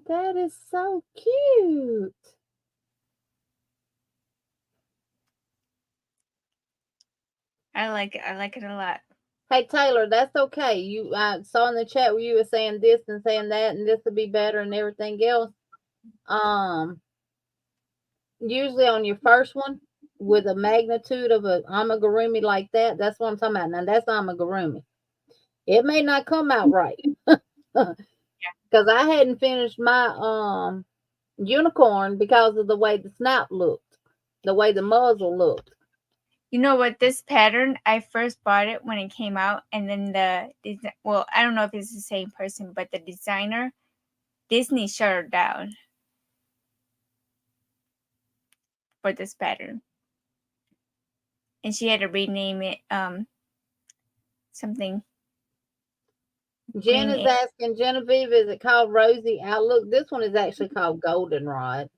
That is so cute.
I like it. I like it a lot.
Hey, Taylor, that's okay. You saw in the chat where you were saying this and saying that, and this would be better and everything else. Usually on your first one, with a magnitude of an amigurumi like that, that's what I'm talking about. Now, that's amigurumi. It may not come out right. Because I hadn't finished my unicorn because of the way the snout looked, the way the muzzle looked.
You know what? This pattern, I first bought it when it came out, and then I don't know if it's the same person, but the designer, Disney shut her down for this pattern, and she had to rename it something.
Jen is asking, Genevieve, is it called Rosy Outlook? This one is actually called Goldenrod.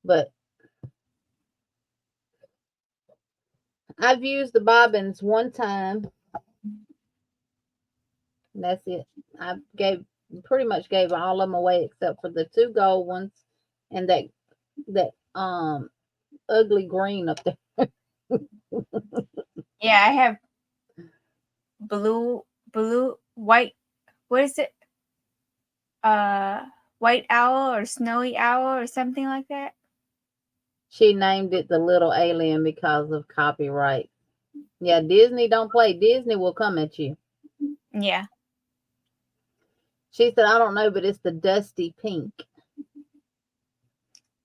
But I've used the bobbins one time. And that's it. I pretty much gave all of them away except for the two gold ones and that ugly green up there.
Yeah, I have blue, white. What is it? White owl or snowy owl or something like that.
She named it the Little Alien because of copyright. Yeah, Disney don't play. Disney will come at you.
Yeah.
She said, I don't know, but it's the dusty pink.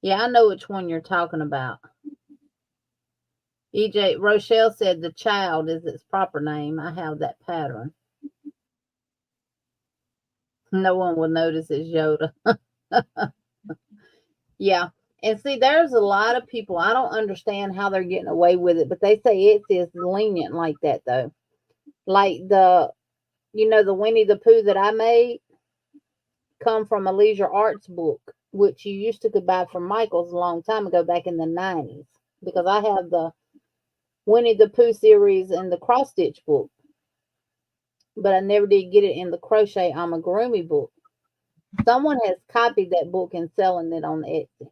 Yeah, I know which one you're talking about. EJ Rochelle said the child is its proper name. I have that pattern. No one will notice it's Yoda. Yeah. And see, there's a lot of people, I don't understand how they're getting away with it, but they say it is lenient like that, though. Like the Winnie the Pooh that I made come from a Leisure Arts book, which you used to could buy from Michael's a long time ago, back in the 90s, because I have the Winnie the Pooh series and the cross stitch book, but I never did get it in the crochet amigurumi book. Someone has copied that book and selling it on Etsy.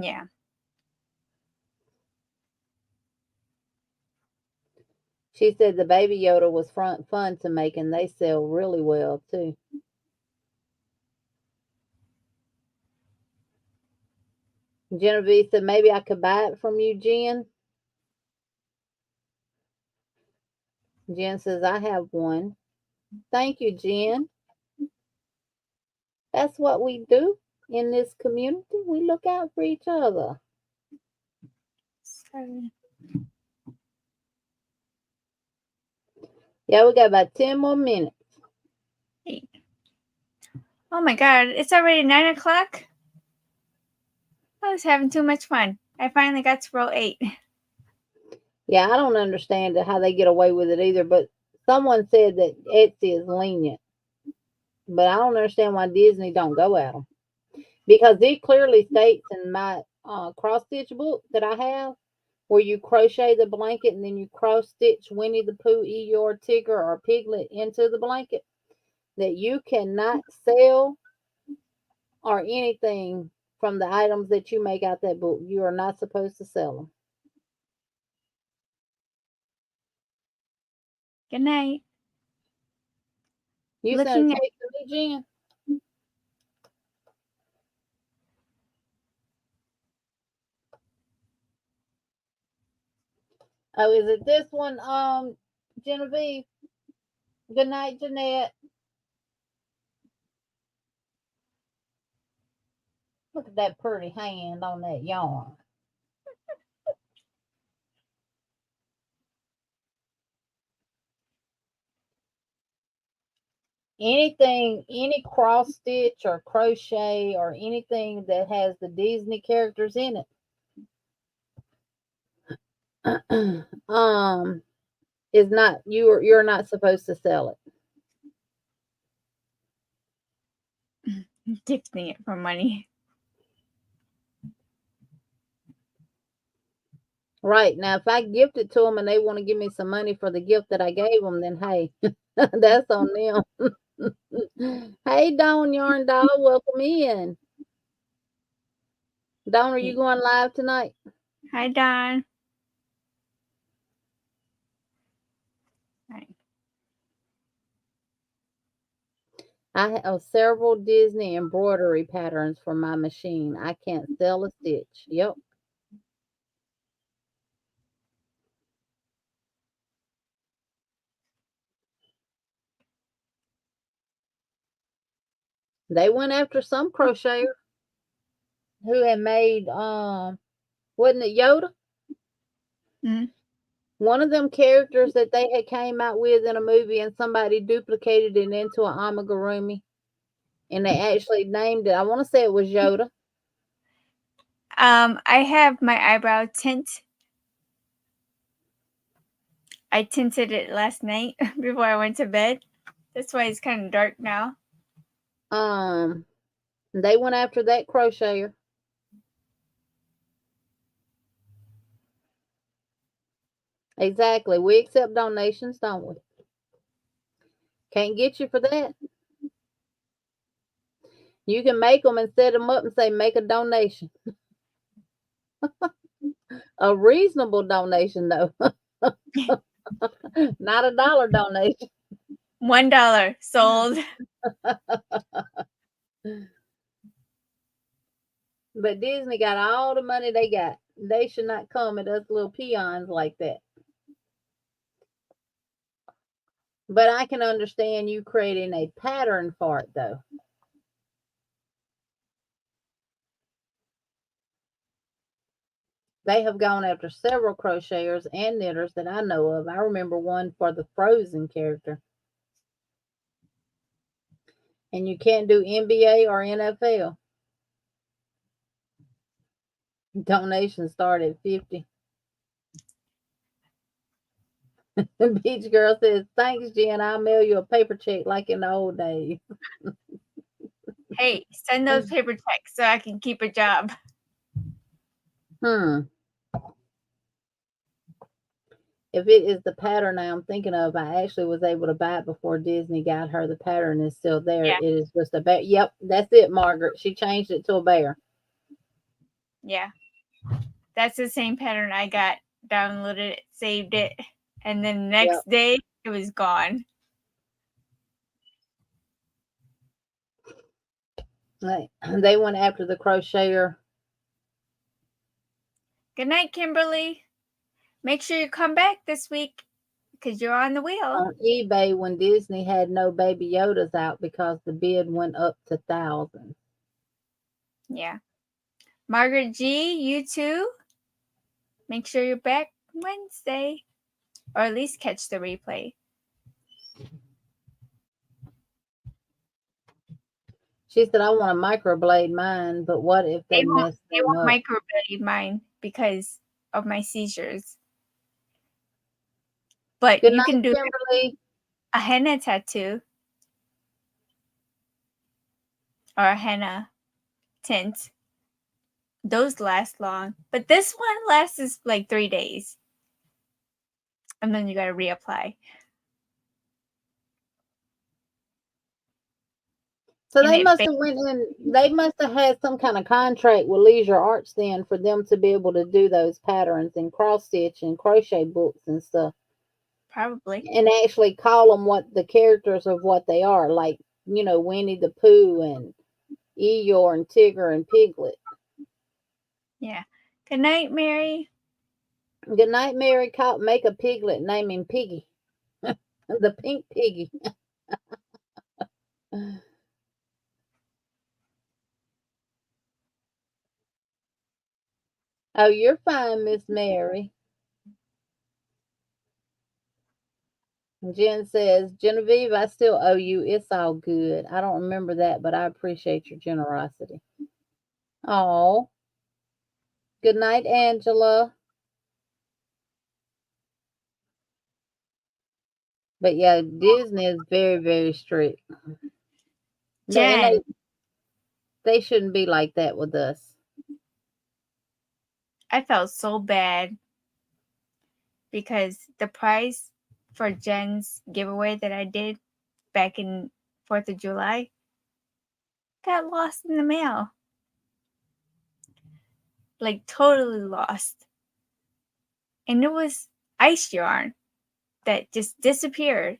Yeah.
She said the Baby Yoda was fun to make, and they sell really well too. Genevieve said maybe I could buy it from you, Jen. Jen says I have one. Thank you, Jen. That's what we do in this community. We look out for each other.
7.
Yeah, we got about 10 more minutes.
8. Oh my god, it's already 9 o'clock? I was having too much fun. I finally got to row 8.
Yeah, I don't understand how they get away with it either, but someone said that Etsy is lenient. But I don't understand why Disney don't go at them. Because it clearly states in my cross stitch book that I have, where you crochet the blanket and then you cross stitch Winnie the Pooh, Eeyore, Tigger, or Piglet into the blanket, that you cannot sell or anything from the items that you make out that book. You are not supposed to sell them.
Good night.
You sent a text to me, Jen? Oh, is it this one, Genevieve? Good night, Jeanette. Look at that pretty hand on that yarn. Anything, any cross stitch or crochet or anything that has the Disney characters in it, is not, you're not supposed to sell it.
Gifting it for money.
Right. Now, if I gift it to them and they want to give me some money for the gift that I gave them, then hey, that's on them. Hey, Dawn Yarn Doll, welcome in. Dawn, are you going live tonight?
Hi, Don. Hi.
I have several Disney embroidery patterns for my machine. I can't sell a stitch. Yep. They went after some crocheter who had made wasn't it Yoda?
Mm-hmm.
One of them characters that they had came out with in a movie, and somebody duplicated it into an amigurumi, and they actually named it. I want to say it was Yoda.
I have my eyebrow tint. I tinted it last night before I went to bed. That's why it's kind of dark now.
They went after that crocheter. Exactly. We accept donations, don't we? Can't get you for that. You can make them and set them up and say, make a donation. A reasonable donation, though. Not $1 donation.
$1 sold.
But Disney got all the money they got. They should not come at us little peons like that. But I can understand you creating a pattern for it, though. They have gone after several crocheters and knitters that I know of. I remember one for the Frozen character. And you can't do NBA or NFL. Donations start at 50. Beach Girl says, thanks, Jen. I'll mail you a paper check like in the old days.
Hey, send those paper checks so I can keep a job.
If it is the pattern I'm thinking of, I actually was able to buy it before Disney got her. The pattern is still there.
Yeah.
It is just a bear. Yep, that's it, Margaret. She changed it to a bear.
Yeah. That's the same pattern I got, downloaded it, saved it, and then the next day it was gone.
They went after the crocheter.
Good night, Kimberly. Make sure you come back this week because you're on the wheel.
On eBay when Disney had no Baby Yodas out because the bid went up to thousands.
Yeah. Margaret G, you too. Make sure you're back Wednesday, or at least catch the replay.
She said, I want to microblade mine, but what if they mess them up?
They won't microblade mine because of my seizures. But
Good
you
night,
can do
Kimberly.
a henna tattoo or a henna tint. Those last long. But this one lasts like 3 days. And then you got to reapply.
So they must have went in. They must have had some kind of contract with Leisure Arts then for them to be able to do those patterns and cross stitch and crochet books and stuff.
Probably.
And actually call them what the characters of what they are, like Winnie the Pooh and Eeyore and Tigger and Piglet.
Yeah. Good night, Mary.
Good night, Mary. Make a piglet, name him Piggy, the pink piggy. Oh, you're fine, Miss Mary. Jen says, Genevieve, I still owe you. It's all good. I don't remember that, but I appreciate your generosity. Oh. Good night, Angela. But yeah, Disney is very, very strict.
Jen.
They shouldn't be like that with us.
I felt so bad because the prize for Jen's giveaway that I did back in 4th of July got lost in the mail. Like totally lost. And it was ice yarn that just disappeared.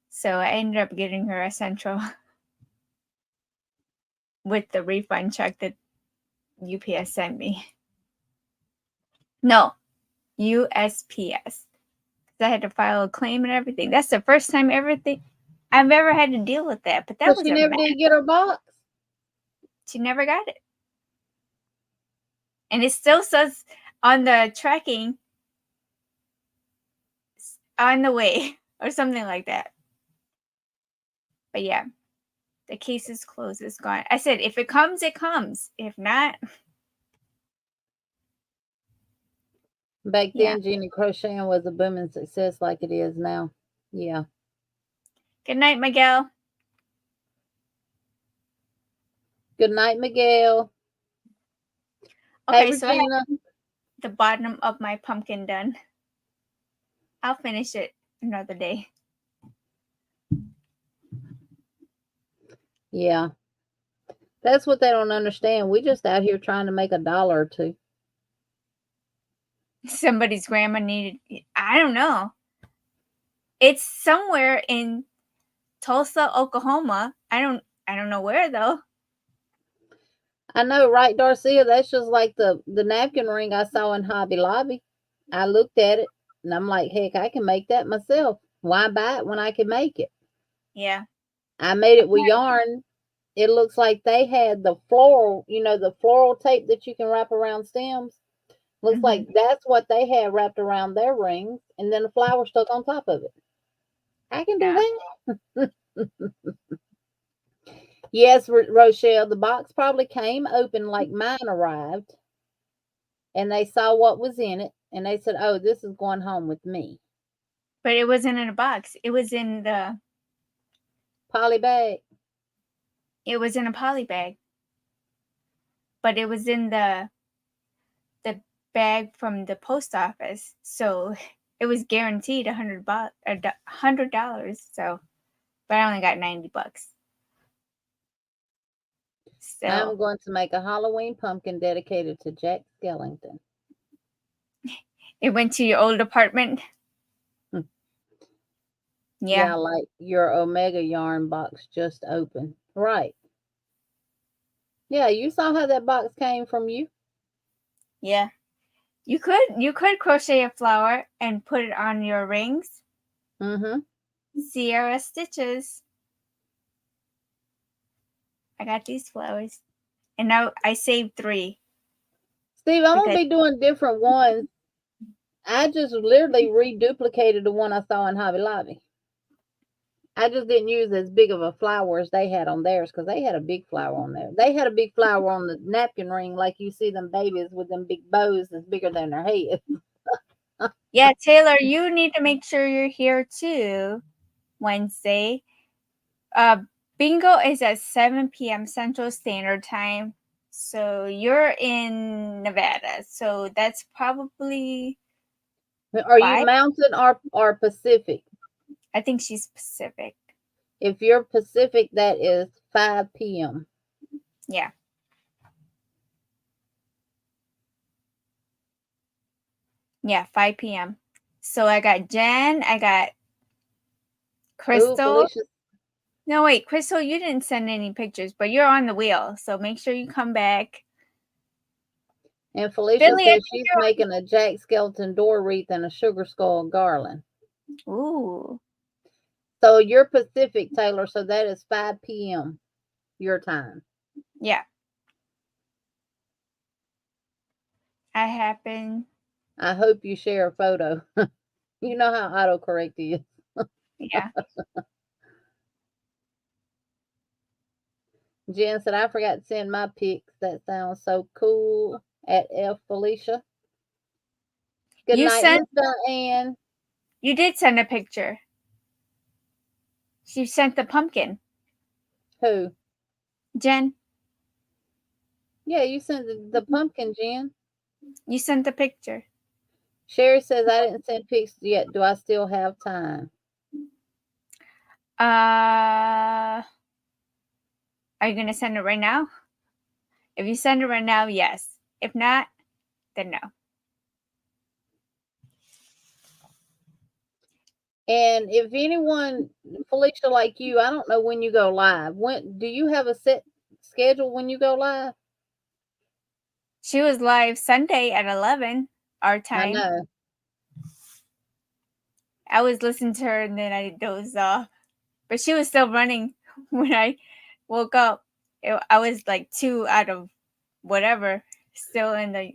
So I ended up getting her a Central with the refund check that UPS sent me. No, USPS. I had to file a claim and everything. That's the first time I've ever had to deal with that. But that was
she never did get her box.
She never got it. And it still says on the tracking, on the way, or something like that. But yeah, the case is closed. It's gone. I said, if it comes, it comes. If not.
Back then, Jenny crocheting was a booming success like it is now. Yeah.
Good night, Miguel.
Good night, Miguel.
Okay, so I have the bottom of my pumpkin done. I'll finish it another day.
Yeah. That's what they don't understand. We just out here trying to make $1 or $2.
Somebody's grandma needed, I don't know. It's somewhere in Tulsa, Oklahoma. I don't know where though.
I know, right, Darcia? That's just like the napkin ring I saw in Hobby Lobby. I looked at it and I'm like, heck, I can make that myself. Why buy it when I can make it?
Yeah.
I made it with yarn it looks like they had the floral, the floral tape that you can wrap around stems. Looks like that's what they had wrapped around their rings, and then the flower stuck on top of it. I can do that. Yes, Rochelle, the box probably came open like mine arrived, and they saw what was in it, and they said, "Oh, this is going home with me."
But it wasn't in a box. It was in the
Poly bag.
It was in a poly bag. But it was in the bag from the post office. So it was guaranteed $100. So, but I only got $90. So
I'm going to make a Halloween pumpkin dedicated to Jack Skellington.
it went to your old apartment.
Yeah, like your Omega yarn box just opened. Right. Yeah, you saw how that box came from you.
Yeah. You could crochet a flower and put it on your rings.
Mm-hmm.
Sierra stitches. I got these flowers. And now I saved 3.
Steve, I'm going to be doing different ones. I just literally reduplicated the one I saw in Hobby Lobby. I just didn't use as big of a flower as they had on theirs because they had a big flower on there. They had a big flower on the napkin ring like you see them babies with them big bows that's bigger than their head.
Yeah, Taylor, you need to make sure you're here too Wednesday. Bingo is at 7 p.m. Central Standard Time. So you're in Nevada. So that's probably...
Are you Mountain or Pacific?
I think she's Pacific.
If you're Pacific, that is 5 p.m.
Yeah. Yeah, 5 p.m. So I got Jen, I got Crystal.
Ooh,
no, wait, Crystal, you didn't send any pictures, but you're on the wheel. So make sure you come back.
And Felicia says she's making a Jack Skeleton door wreath and a sugar skull garland.
Ooh.
So you're Pacific, Taylor, so that is 5 p.m. your time.
Yeah. I
hope you share a photo. You know how autocorrect is.
Yeah.
Jen said, I forgot to send my pics. That sounds so cool. At F Felicia. Good night, Miss Diane.
You did send a picture. She sent the pumpkin.
Who?
Jen.
Yeah, you sent the pumpkin, Jen.
You sent the picture.
Sherry says, I didn't send pics yet. Do I still have time?
Are you going to send it right now? If you send it right now, yes. If not, then no.
And if anyone, Felicia, like you, I don't know when you go live. When do you have a set schedule when you go live?
She was live Sunday at 11 our time.
I know.
I was listening to her and then I dozed off. But she was still running when I woke up. I was like 2 out of whatever still in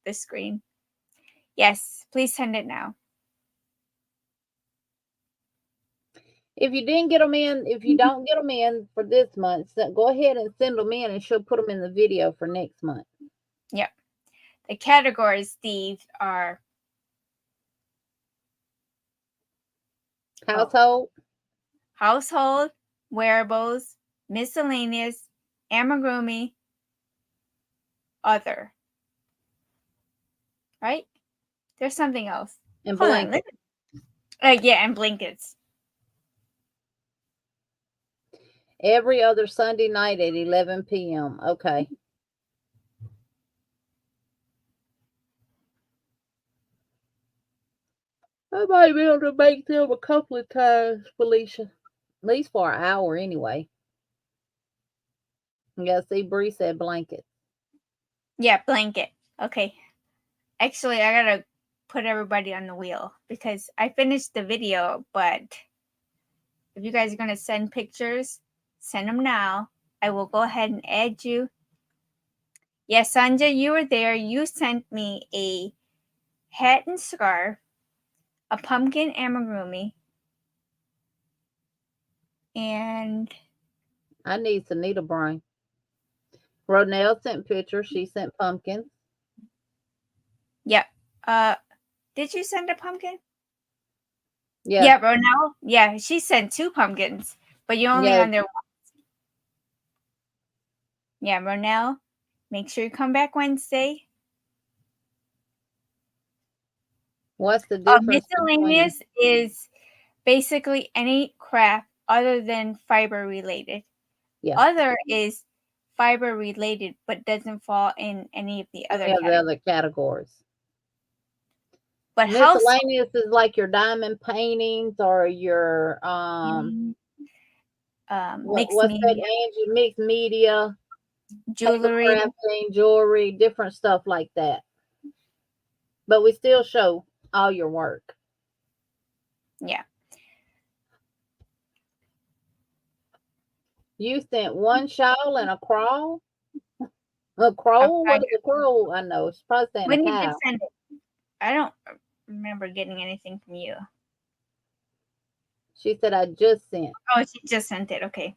the screen. Yes, please send it now.
If you didn't get them in, if you don't get them in for this month, go ahead and send them in and she'll put them in the video for next month.
Yep. The categories, Steve, are household, wearables, miscellaneous, amigurumi, other. Right? There's something else.
And blankets.
Yeah, and blankets.
Every other Sunday night at 11 p.m. Okay. I might be able to make them a couple of times, Felicia. At least for an hour anyway. Yeah, see, Bree said blanket.
Yeah, blanket. Okay. Actually, I gotta put everybody on the wheel because I finished the video, but if you guys are gonna send pictures, send them now I will go ahead and add you. Yes, Sanja, you were there. You sent me a hat and scarf, a pumpkin amigurumi, and
I need some needlebrain. Ronell sent pictures. She sent pumpkins.
yep. Did you send a pumpkin?
Yeah.
Yeah, Ronell. Yeah, she sent 2 pumpkins, but you only on there once. Yeah, Ronell, make sure you come back Wednesday.
What's the difference?
Miscellaneous is basically any craft other than fiber related.
Yeah.
Other is fiber related, but doesn't fall in any of the other
categories.
But
miscellaneous is like your diamond paintings or your
mixed media,
Angie? Mixed media,
jewelry,
crafting, jewelry, different stuff like that. But we still show all your work.
Yeah.
You sent one shawl and a crawl. A crow? What is a crow? I know. It's probably saying
when
a
you
cow.
did send it, I don't remember getting anything from you.
She said I just sent.
Oh, she just sent it. Okay.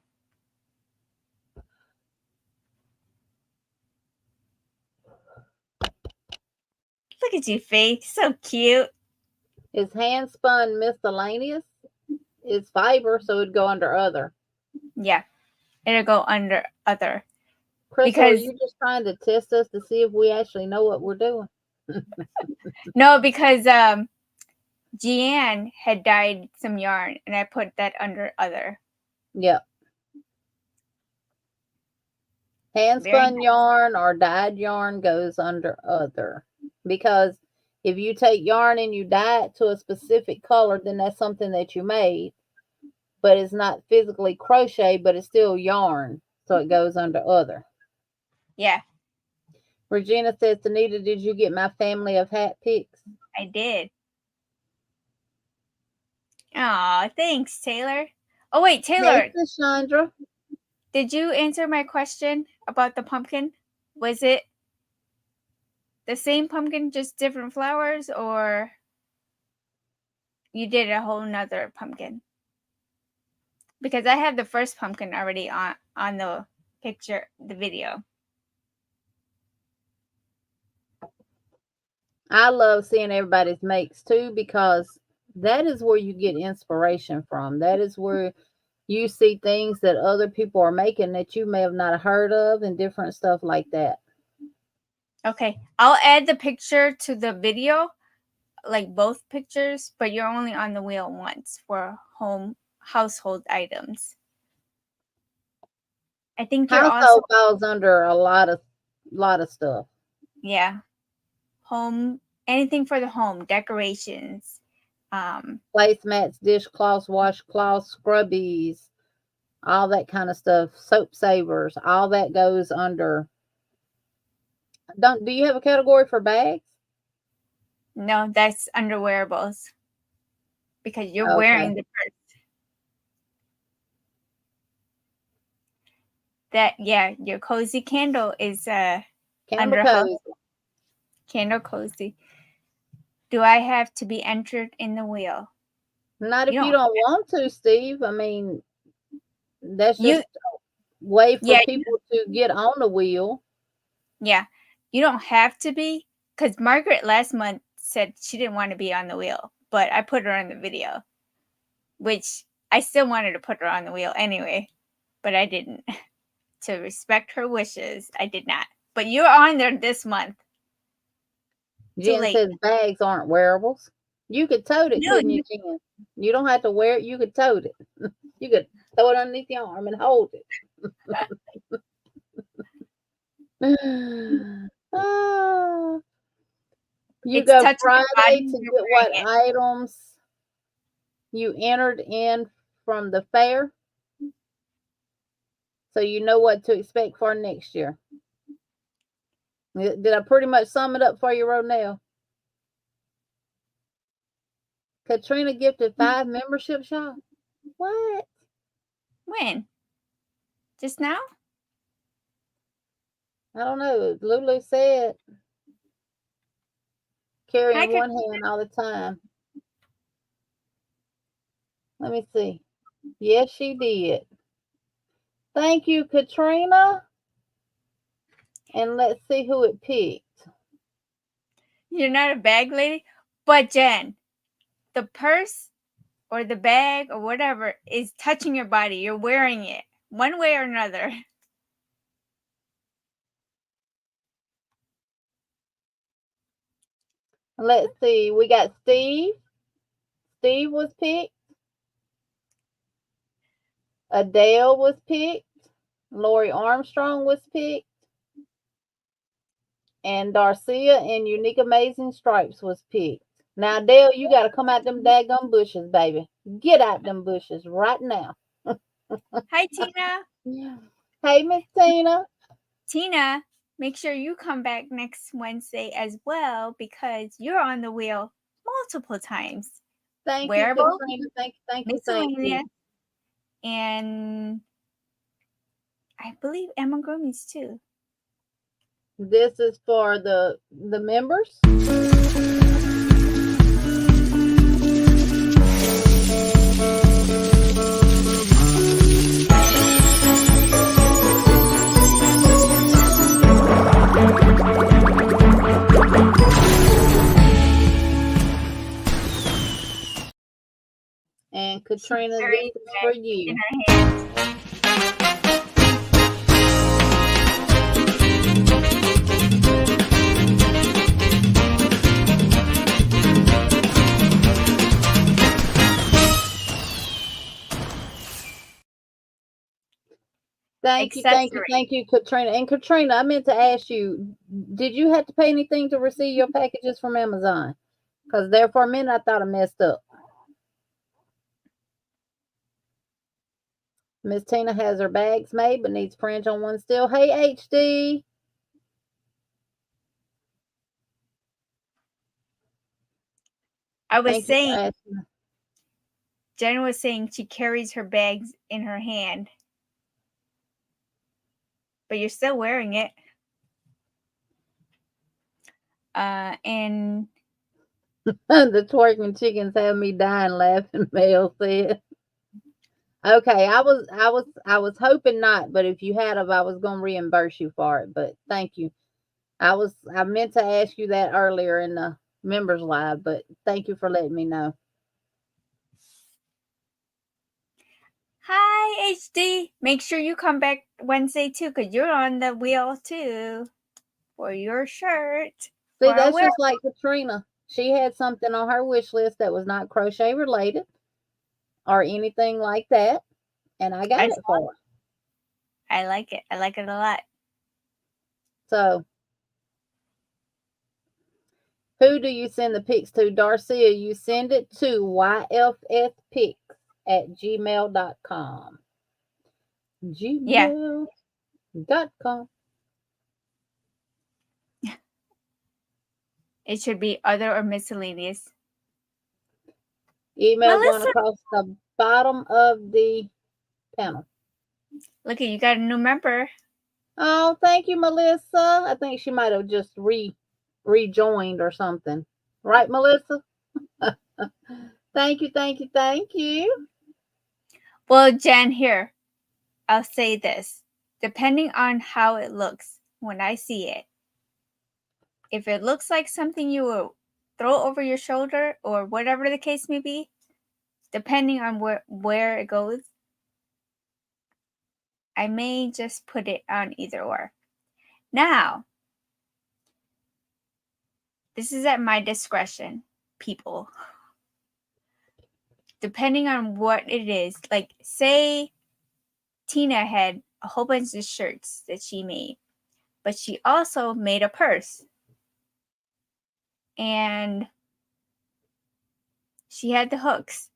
Look at you, Faith. So cute.
It's hand spun miscellaneous. It's fiber, so it'd go under other.
Yeah, it'll go under other.
Crystal, are you just trying to test us to see if we actually know what we're doing?
No, because Jeanne had dyed some yarn, and I put that under other.
Yep. Hand spun yarn or dyed yarn goes under other, because if you take yarn and you dye it to a specific color, then that's something that you made, but it's not physically crochet, but it's still yarn, so it goes under other.
Yeah.
Regina says, Tanita, did you get my family of hat pics?
I did. Aw, thanks, Taylor. Oh, wait, Taylor.
Thanks, Chandra.
Did you answer my question about the pumpkin? Was it the same pumpkin, just different flowers, or you did a whole nother pumpkin? Because I have the first pumpkin already on the picture, the video.
I love seeing everybody's makes too, because that is where you get inspiration from. That is where you see things that other people are making that you may have not heard of and different stuff like that.
Okay. I'll add the picture to the video, like both pictures, but you're only on the wheel once for household items. I think you're
household falls under a lot of stuff.
Yeah. Home, anything for the home, decorations.
Placemats, dishcloths, washcloths, scrubbies, all that kind of stuff, soap savers, all that goes under. Do you have a category for bags?
No, that's under wearables, because you're wearing the purse. That, yeah, your cozy candle is under
cozy.
Candle cozy. Do I have to be entered in the wheel?
Not if you don't want to, Steve. I mean, that's just a way for people to get on the wheel.
Yeah. You don't have to be, because Margaret last month said she didn't want to be on the wheel, but I put her on the video, which I still wanted to put her on the wheel anyway, but I didn't. To respect her wishes, I did not. But you're on there this month.
Jen says bags aren't wearables. You could tote it, couldn't you, Jen? You don't have to wear it. You could tote it. You could throw it underneath your arm and hold it. You go Friday to get what items you entered in from the fair, so you know what to expect for next year. Did I pretty much sum it up for you, Ronell? Katrina gifted 5 membership shops. What?
When? Just now?
I don't know. Lulu said carry
Hi,
in one hand all the time. Let me see. Yes, she did. Thank you, Katrina. And let's see who it picked.
you're not a bag lady, but Jen, the purse or the bag or whatever is touching your body. You're wearing it one way or another.
Let's see. We got Steve. Steve was picked. Adele was picked. Lori Armstrong was picked. And Darcia and Unique Amazing Stripes was picked. Now, Adele, you got to come out them daggum bushes, baby. Get out them bushes right now.
Hi, Tina.
Hey, Miss Tina.
Tina, make sure you come back next Wednesday as well because you're on the wheel multiple times.
Thank
Wearable,
you, Katrina. Thank you.
miscellaneous, and I believe amigurumis too.
This is for the members. And Katrina, this is for you.
In her hands.
Thank you, Katrina. And Katrina, I meant to ask you, did you have to pay anything to receive your packages from Amazon? Because there for a minute I thought I messed up. Miss Tina has her bags made, but needs fringe on one still. Hey, HD.
I was saying, Jen was saying she carries her bags in her hand, but you're still wearing it. And
the twerking chickens have me dying laughing, Mel said. Okay, I was hoping not, but if you had of, I was gonna reimburse you for it. But thank you. I meant to ask you that earlier in the members live, but thank you for letting me know.
hi, HD. Make sure you come back Wednesday too, because you're on the wheel too for your shirt.
See, that's just like Katrina. She had something on her wish list that was not crochet related or anything like that, and I got it for her.
I like it. I like it a lot.
So, who do you send the pics to? Darcia, you send it to yfspics@gmail.com. Gmail.com.
It should be other or miscellaneous.
Email going across the bottom of the panel.
Look, you got a new member.
Oh, thank you, Melissa. I think she might have just rejoined or something. Right, Melissa? Thank you.
Well, Jen, here, I'll say this. Depending on how it looks when I see it, if it looks like something you will throw over your shoulder or whatever the case may be, depending on where it goes, I may just put it on either or. Now, this is at my discretion, people. Depending on what it is, like say Tina had a whole bunch of shirts that she made, but she also made a purse. And she had the hooks.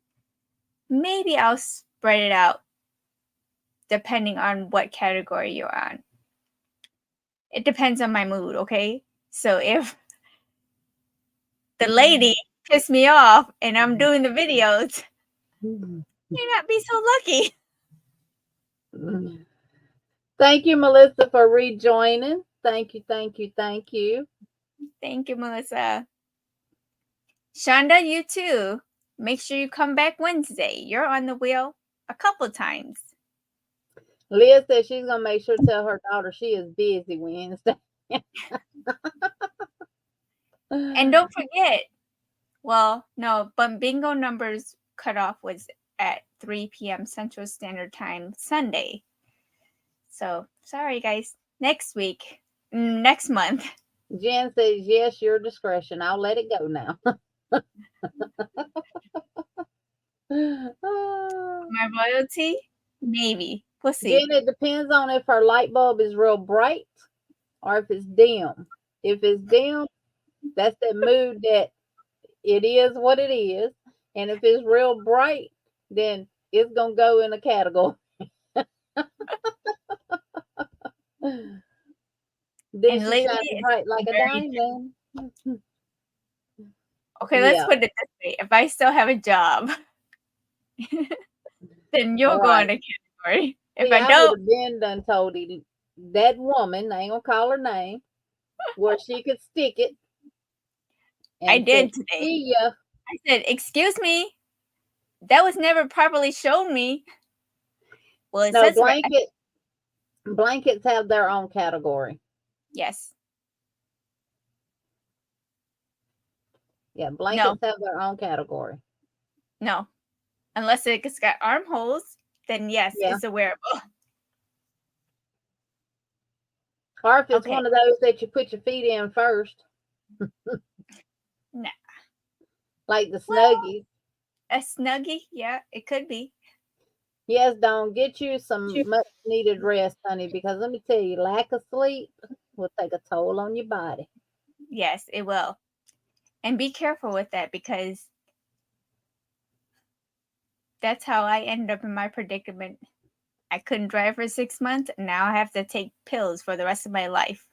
Maybe I'll spread it out depending on what category you're on. It depends on my mood, okay? So if the lady pissed me off and I'm doing the videos, you may not be so lucky.
Thank you, Melissa, for rejoining. Thank you, thank you, thank you.
Thank you, Melissa. Shonda, you too. Make sure you come back Wednesday. You're on the wheel a couple times.
Liz says she's gonna make sure to tell her daughter she is busy Wednesday.
And don't forget, well, no, but bingo numbers cutoff was at 3 p.m. Central Standard Time Sunday. So sorry, guys. Next month.
Jen says yes, your discretion. I'll let it go now.
My royalty? Maybe. We'll see.
Jen, it depends on if her light bulb is real bright or if it's dim. If it's dim, that's that mood that it is what it is. And if it's real bright, then it's going to go in a category. Then she shines bright like a diamond.
Okay, let's put it this way. If I still have a job, then you'll go in a category. If I don't,
would have been done told that woman, I ain't gonna call her name, where she could stick it.
I did today.
See ya.
I said, "Excuse me, that was never properly shown me." Well, it says
blankets have their own category.
Yes.
Yeah, blankets have their own category.
No, unless it's got armholes, then yes, it's a wearable.
Or if it's one of those that you put your feet in first.
Nah.
Like the Snuggies.
A Snuggie? Yeah, it could be.
Yes, Dawn, get you some much needed rest, honey, because let me tell you, lack of sleep will take a toll on your body.
Yes, it will. And be careful with that, because that's how I ended up in my predicament. I couldn't drive for 6 months, and now I have to take pills for the rest of my life.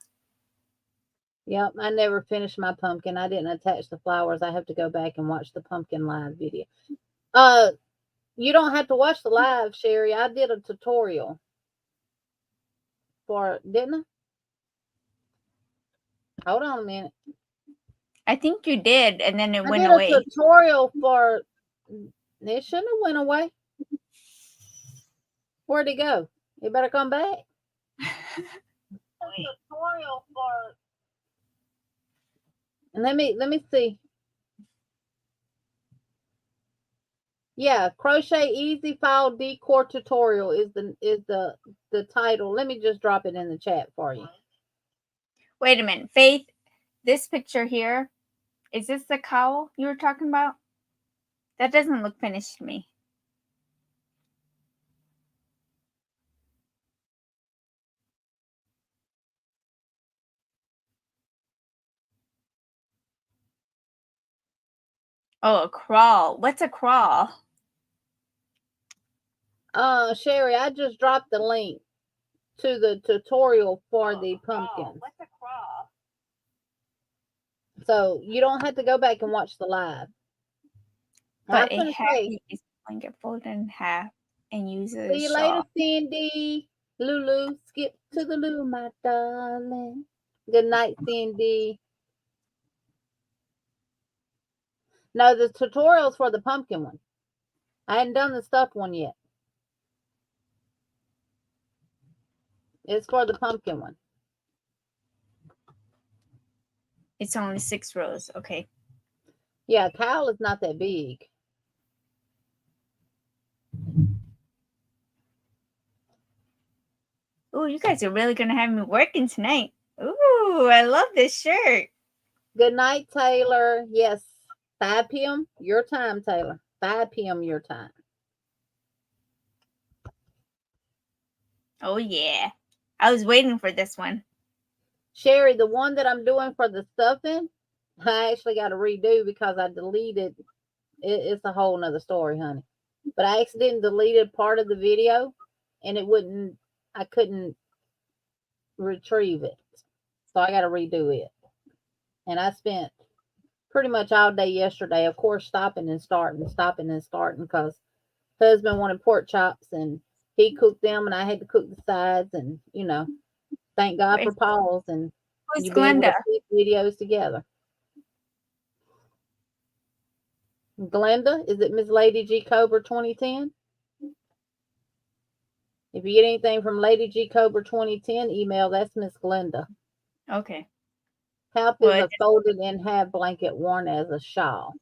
Yep, I never finished my pumpkin. I didn't attach the flowers. I have to go back and watch the pumpkin live video. You don't have to watch the live, Sherry. I did a tutorial for it, didn't I? Hold on a minute.
I think you did, and then it went away.
I did a tutorial for it. Shouldn't have went away. Where'd it go? It better come back. Tutorial for. And let me see. Yeah, Crochet Easy File Decor Tutorial is the title. Let me just drop it in the chat for you.
Wait a minute, Faith. This picture here, is this the cowl you were talking about? That doesn't look finished to me. Oh, a crawl. What's a crawl?
Sherry, I just dropped the link to the tutorial for the pumpkins.
What's a crawl?
So you don't have to go back and watch the live.
But a happy is going to get folded in half and use it as
See you later, Cindy. Lulu, skip to the loo, my darling. Good night, Cindy. No, the tutorial's for the pumpkin one. I hadn't done the stuffed one yet. It's for the pumpkin one.
It's only 6 rows. Okay.
Yeah, cowl is not that big.
Oh, you guys are really going to have me working tonight. Ooh, I love this shirt.
Good night, Taylor. Yes, 5 p.m. your time, Taylor. 5 p.m. your time.
Oh, yeah. I was waiting for this one.
Sherry, the one that I'm doing for the stuffing, I actually got to redo because I deleted. It's a whole nother story, honey. But I accidentally deleted part of the video, and I couldn't retrieve it. So I got to redo it. And I spent pretty much all day yesterday, of course, stopping and starting because husband wanted pork chops and he cooked them and I had to cook the sides and, Thank God for
Where's,
Paul's and
who's
you be able to
Glenda?
put videos together. Glenda, is it Miss Lady G Cobra 2010? If you get anything from Lady G Cobra 2010, email, that's Miss Glenda.
Okay.
Half is
Well,
a folded in half blanket worn as a shawl.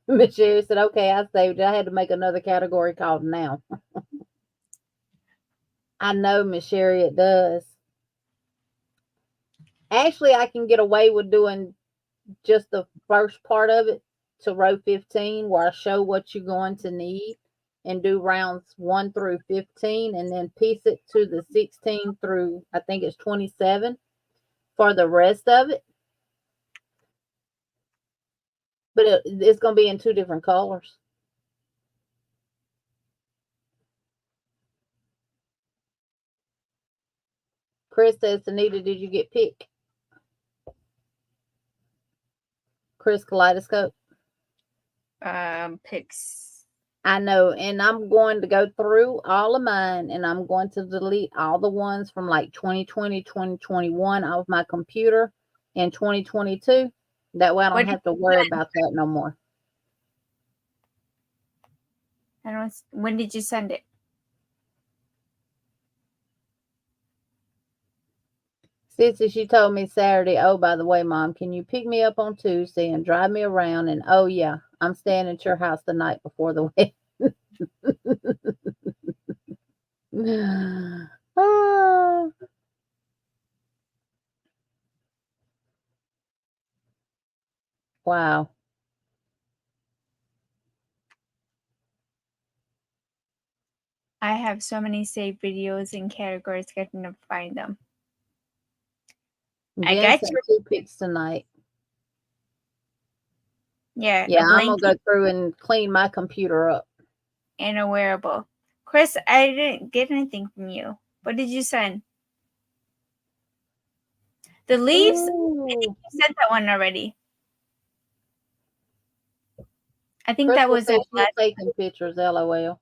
Miss Sherry said, okay, I saved it. I had to make another category called now. I know, Miss Sherry, it does. Actually, I can get away with doing just the first part of it to row 15 where I show what you're going to need and do rounds 1 through 15 and then piece it to the 16 through, I think it's 27 for the rest of it. But it's going to be in 2 different colors. Chris says, Anita, did you get picked? Chris Kaleidoscope.
Picks.
I know, and I'm going to go through all of mine and I'm going to delete all the ones from like 2020, 2021 off my computer in 2022. That way I don't have to worry about that no more.
When did you send it?
Sissy, she told me Saturday, oh, by the way, Mom, can you pick me up on Tuesday and drive me around? And oh, yeah, I'm staying at your house the night before the wedding. Oh. Wow.
I have so many saved videos and categories, getting to find them.
I got 2 picks tonight.
Yeah,
I'm gonna go through and clean my computer up.
And a wearable. Chris, I didn't get anything from you. What did you send? The leaves?
Ooh.
I think you sent that one already. I think
Chris
that was it.
Taking pictures, LOL.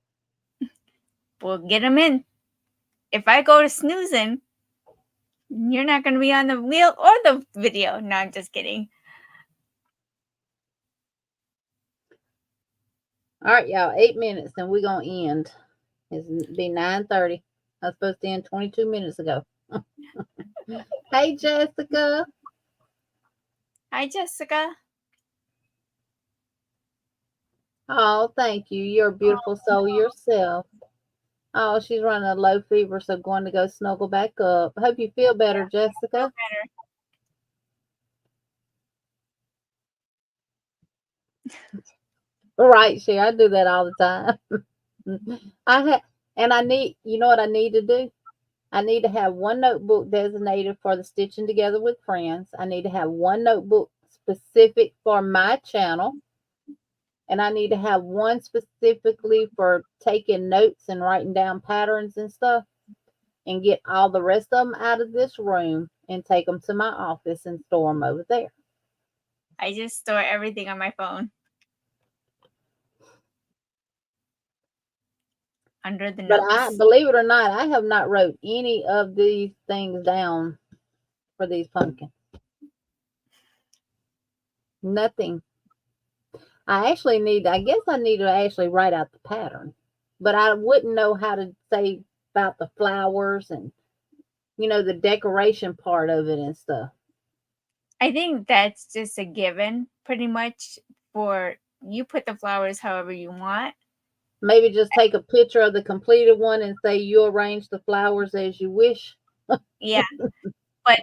We'll get them in. If I go to snoozing, you're not going to be on the wheel or the video. No, I'm just kidding.
All right, y'all. 8 minutes, and we're gonna end. It's be 9:30. I was supposed to end 22 minutes ago. Hey, Jessica.
Hi, Jessica.
Oh, thank you. You're a beautiful soul yourself. Oh, she's running a low fever, so going to go snuggle back up. I hope you feel better, Jessica. Right, Sherry. I do that all the time. I need, you know what I need to do? I need to have one notebook designated for the Stitching Together with Friends. I need to have one notebook specific for my channel. And I need to have one specifically for taking notes and writing down patterns and stuff. And get all the rest of them out of this room and take them to my office and store them over there.
I just store everything on my phone. Under the notes.
But believe it or not, I have not wrote any of these things down for these pumpkins. Nothing. I guess I need to actually write out the pattern. But I wouldn't know how to say about the flowers and, the decoration part of it and stuff.
I think that's just a given, pretty much, for you put the flowers however you want.
Maybe just take a picture of the completed one and say you arrange the flowers as you wish.
Yeah. But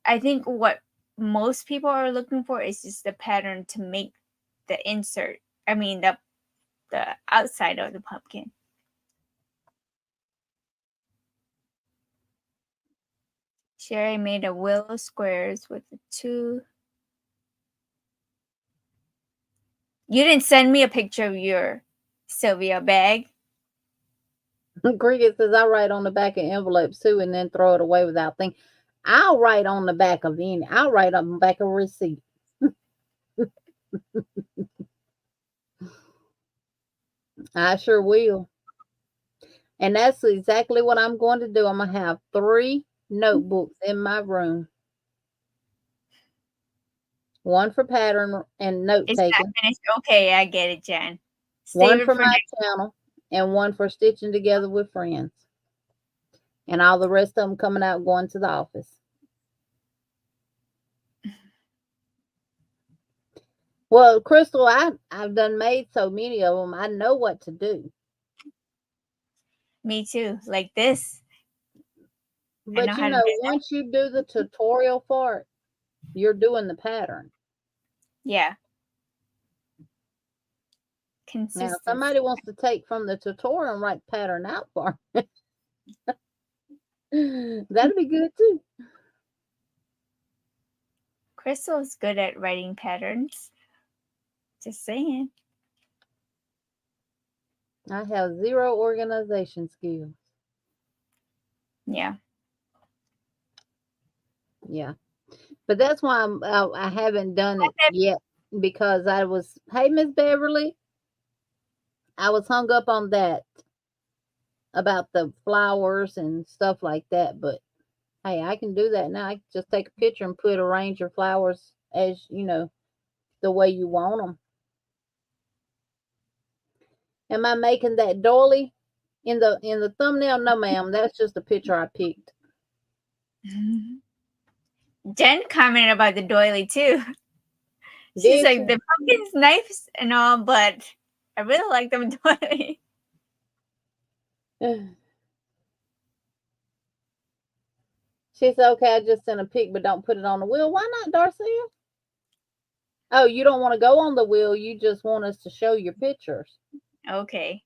I think what most people are looking for is just the pattern to make the insert. I mean, the outside of the pumpkin. Sherry made a willow squares with the 2. You didn't send me a picture of your Sylvia bag.
Cricket says I write on the back of envelopes too and then throw it away without thinking. I'll write on the back of I'll write on the back of a receipt. I sure will. And that's exactly what I'm going to do. I'm going to have 3 notebooks in my room. One for pattern and note
It's not
taking,
finished. Okay, I get it, Jen. Save
one
it
for
for
my
next.
channel, and one for stitching together with friends. And all the rest of them coming out going to the office. Well, Crystal, I've done made so many of them. I know what to do.
Me too. Like this. I know
But
how to do that.
once you do the tutorial for it, you're doing the pattern.
Yeah.
Now, if
Consistency.
somebody wants to take from the tutorial and write the pattern out for me, that'd be good too.
Crystal's good at writing patterns. Just saying.
I have 0 organization skills.
Yeah.
Yeah. But that's why I haven't done it yet, because hey, Miss Beverly, I was hung up on that about the flowers and stuff like that. But hey, I can do that now. I can just take a picture and arrange your flowers as, the way you want them. Am I making that doily in the thumbnail? No, ma'am. That's just a picture I picked.
Jen commented about the doily too. She's
Did
like,
you?
the pumpkin's nice and all, but I really like them doily.
She said, okay, I just sent a pic, but don't put it on the wheel. Why not, Darcy? Oh, you don't want to go on the wheel. You just want us to show your pictures.
Okay.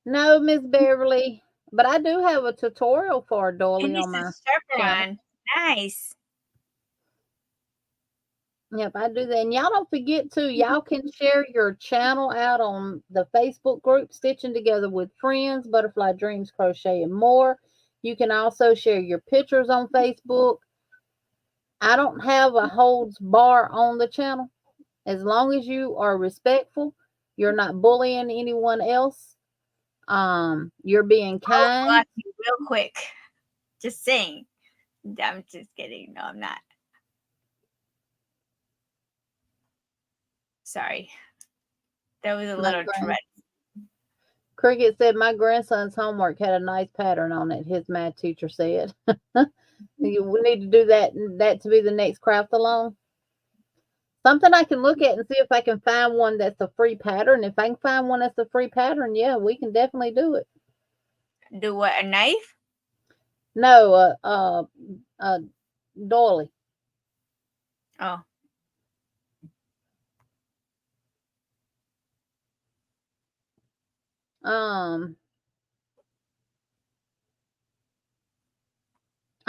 No, Miss Beverly, but I do have a tutorial for a doily
And it's
on
a
my channel.
chevron. Nice.
Yep, I do that. And y'all don't forget to, y'all can share your channel out on the Facebook group, Stitching Together with Friends, Butterfly Dreams, Crochet, and more. You can also share your pictures on Facebook. I don't have a holds bar on the channel. As long as you are respectful, you're not bullying anyone else. You're being kind.
Block you real quick. Just saying. I'm just kidding. No, I'm not. Sorry. That was a little threat.
Cricket said my grandson's homework had a nice pattern on it. His math teacher said. We need to do that to be the next craft along. Something I can look at and see if I can find one that's a free pattern. If I can find one that's a free pattern, yeah, we can definitely do it.
Do what? A knife?
No, doily.
Oh.
I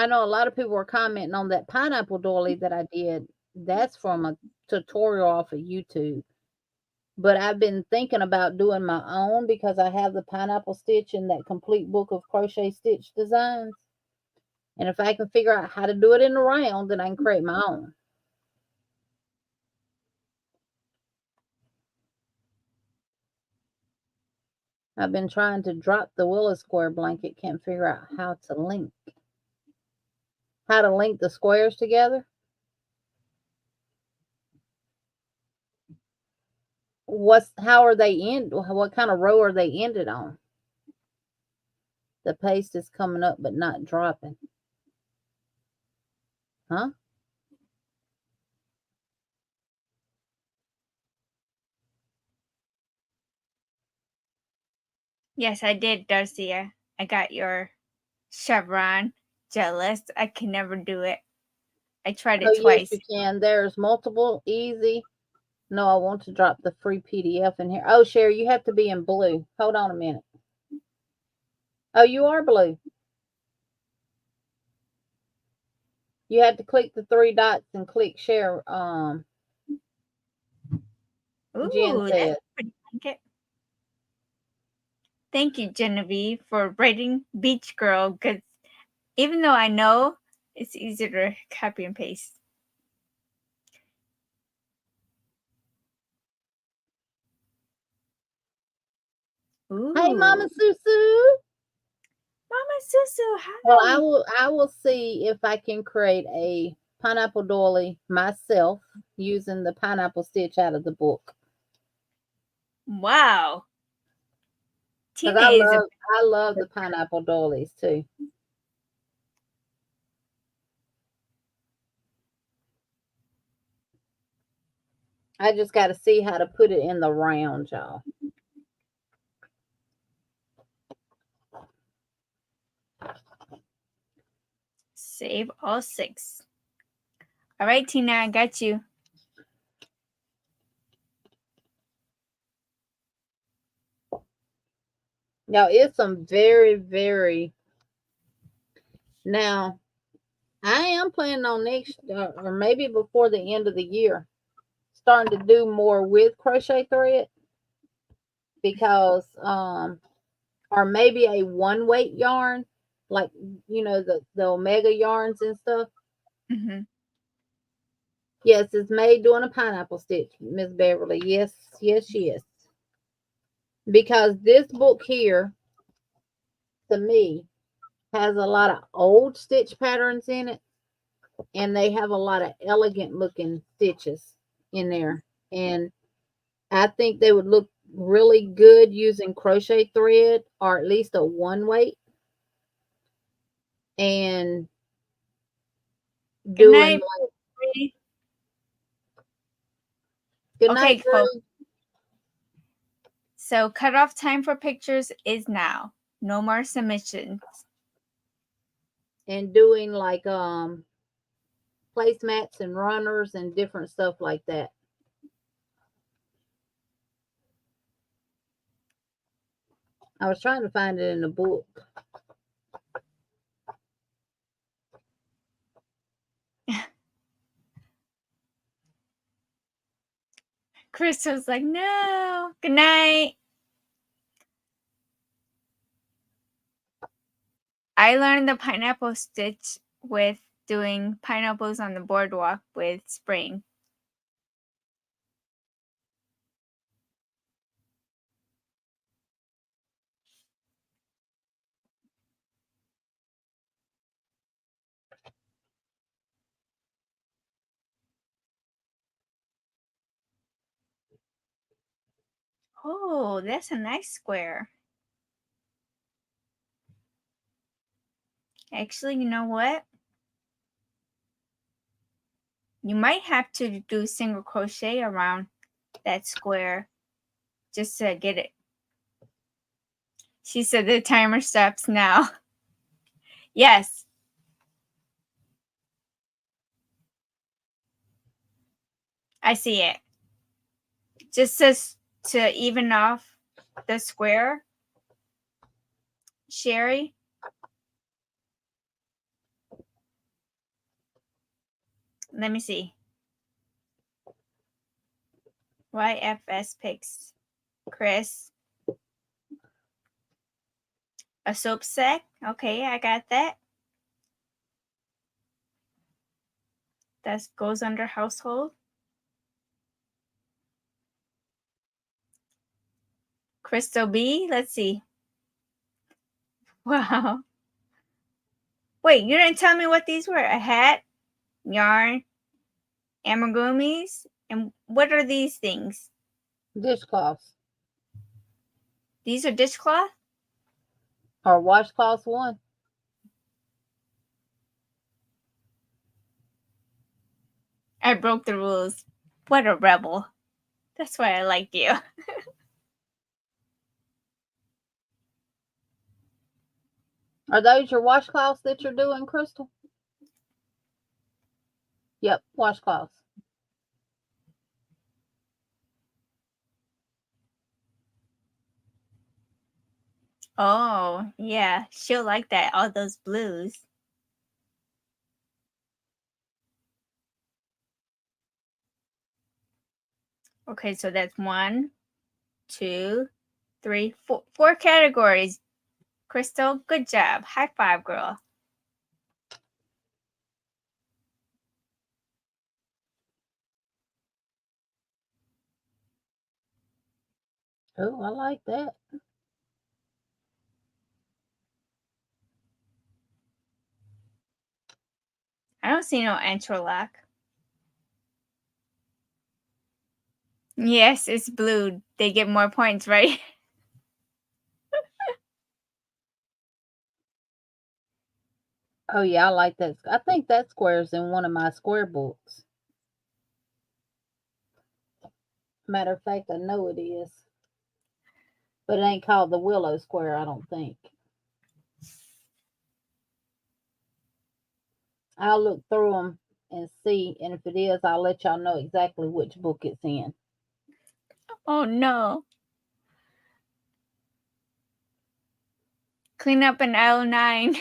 know a lot of people were commenting on that pineapple doily that I did. That's from a tutorial off of YouTube. But I've been thinking about doing my own because I have the pineapple stitch in that complete book of crochet stitch designs. And if I can figure out how to do it in the round, then I can create my own. I've been trying to drop the Willow Square blanket. Can't figure out how to link. How to link the squares together. How are they end? What kind of row are they ended on? The paste is coming up but not dropping. Huh?
Yes, I did, Darcia. I got your chevron. Jealous. I can never do it. I tried it twice.
Yes, you can. There's multiple easy. No, I want to drop the free PDF in here. Oh, Sherry, you have to be in blue. Hold on a minute. Oh, you are blue. You had to click the 3 dots and click share. Jen said.
That's pretty blanket. Thank you, Genevieve, for writing Beach Girl, because even though I know, it's easier to copy and paste. Ooh.
Hey, Mama Susu.
Mama Susu, hi.
Well, I will see if I can create a pineapple doily myself using the pineapple stitch out of the book.
Wow.
Because
Tina is a
I love the pineapple doilies too. I just got to see how to put it in the round, y'all.
save all 6. All right, Tina, I got you.
Now, it's some very, very... Now, I am planning on next, or maybe before the end of the year, starting to do more with crochet thread. Because, or maybe a one weight yarn, like, you know, the Omega yarns and stuff.
Mm-hmm.
Yes, it's made doing a pineapple stitch, Miss Beverly. Yes, yes, yes. Because this book here, to me, has a lot of old stitch patterns in it, and they have a lot of elegant looking stitches in there. And I think they would look really good using crochet thread, or at least a one weight, and
Good
doing
night.
like... Good
Okay,
night,
folks.
girl.
So cutoff time for pictures is now. No more submissions.
And doing like placemats and runners and different stuff like that. I was trying to find it in the book.
Crystal's like, no. Good night. I learned the pineapple stitch with doing pineapples on the boardwalk with Spring. Oh, that's a nice square. Actually, you know what? You might have to do single crochet around that square just to get it. She said the timer stops now. Yes. I see it. Just to even off the square. Sherry. Let me see. YFS picks Chris. A soap sack. Okay, I got that. That goes under household. Crystal B. Let's see. Wow. Wait, you didn't tell me what these were. A hat, yarn, amigurumis, and what are these things?
Dishcloths.
These are dishcloth?
Or washcloths one.
I broke the rules. What a rebel. That's why I like you.
Are those your washcloths that you're doing, Crystal? Yep, washcloths.
Oh, yeah. She'll like that. All those blues. Okay, so that's 1, 2, 3, 4. 4 categories. Crystal, good job. High five, girl.
Oh, I like that.
don't see no interlock. Yes, it's blue. They get more points, right?
Oh, yeah, I like that. I think that square's in one of my square books. Matter of fact, I know it is. But it ain't called the Willow Square, I don't think. I'll look through them and see, and if it is, I'll let y'all know exactly which book it's in.
Oh, no. Clean up in aisle 9.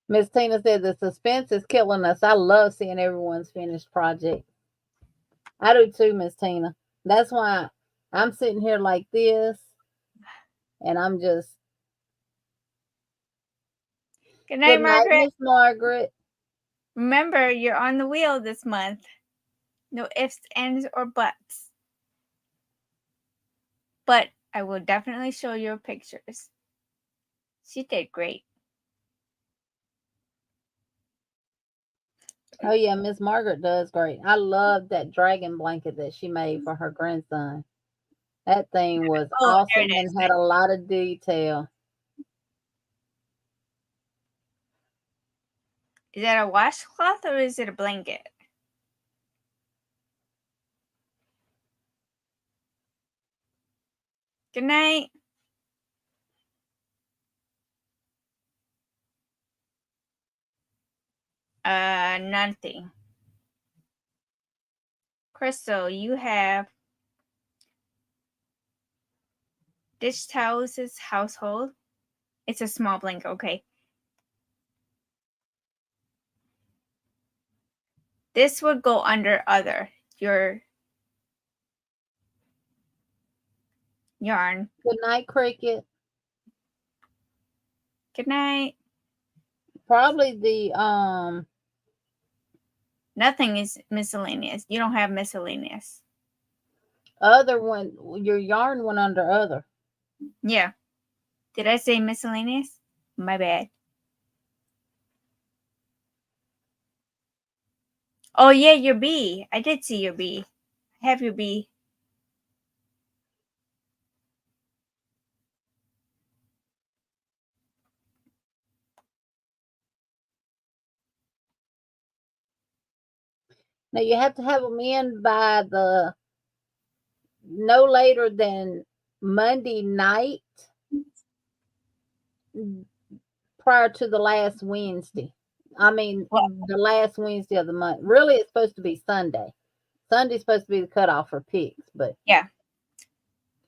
Miss Tina said the suspense is killing us. I love seeing everyone's finished project. I do too, Miss Tina. That's why I'm sitting here like this, and I'm just.
Good night, Margaret.
Miss Margaret.
Remember, you're on the wheel this month. No ifs, ands, or buts. But I will definitely show your pictures. She did great.
Oh yeah, Miss Margaret does great. I love that dragon blanket that she made for her grandson. That thing was awesome and had a lot of detail.
Is that a washcloth or is it a blanket? Good night. Nothing. Crystal, you have dish towels household. It's a small blanket, okay. This would go under other, your yarn.
Good night, Cricket.
Good night.
Probably the
Nothing is miscellaneous. You don't have miscellaneous.
other one, your yarn went under other.
Yeah. Did I say miscellaneous? My bad. Oh, yeah, your bee. I did see your bee. I have your bee.
Now you have to have them in by the no later than Monday night prior to the last Wednesday. I mean, the last Wednesday of the month. Really, it's supposed to be Sunday. Sunday's supposed to be the cutoff for picks, but
yeah.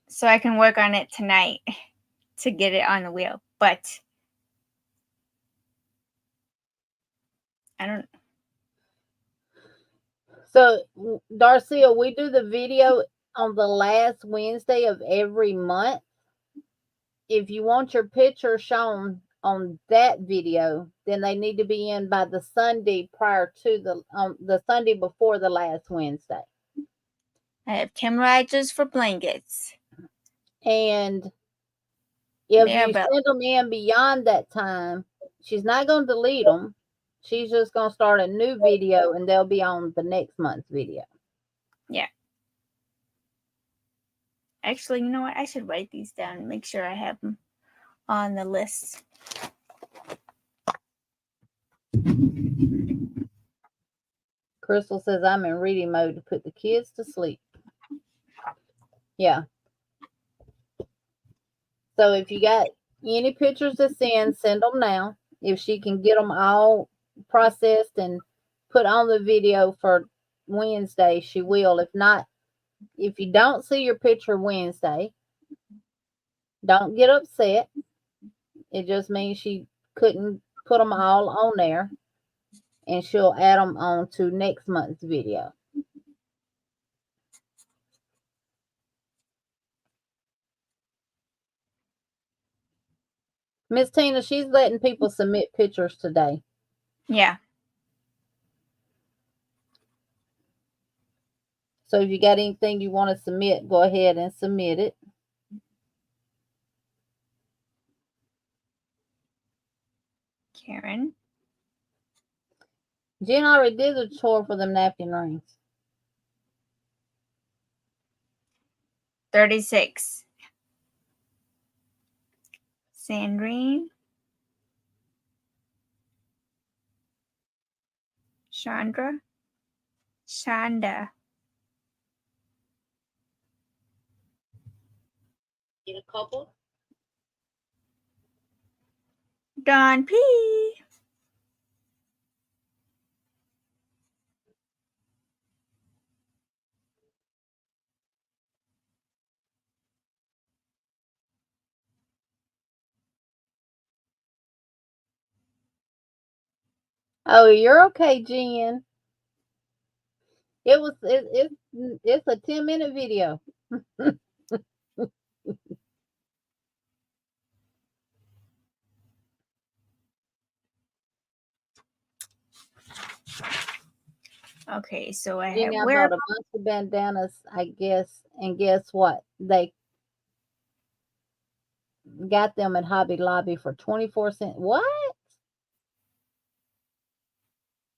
So I can work on it tonight to get it on the wheel, but I don't.
So, Darcia, we do the video on the last Wednesday of every month. If you want your picture shown on that video, then they need to be in by the Sunday prior to the Sunday before the last Wednesday.
I have camera just for blankets.
And if you send them in beyond that time, she's not going to delete them. She's just going to start a new video and they'll be on the next month's video.
Yeah. Actually, you know what? I should write these down and make sure I have them on the list.
Crystal says I'm in reading mode to put the kids to sleep. Yeah. So if you got any pictures to send them now. If she can get them all processed and put on the video for Wednesday, she will. If not, if you don't see your picture Wednesday, don't get upset. It just means she couldn't put them all on there, and she'll add them on to next month's video. Miss Tina, she's letting people submit pictures today.
Yeah.
So if you got anything you want to submit, go ahead and submit it.
Karen.
Jen already did the chore for them napkin rings.
36. Sandrine. Chandra. Shanda.
Get a couple.
Don P.
Oh, you're okay, Jen. It's a 10-minute video.
Okay, so I
Jen,
have
I
where
bought a bunch of bandanas, I guess, and guess what? They got them at Hobby Lobby for 24 cents. What?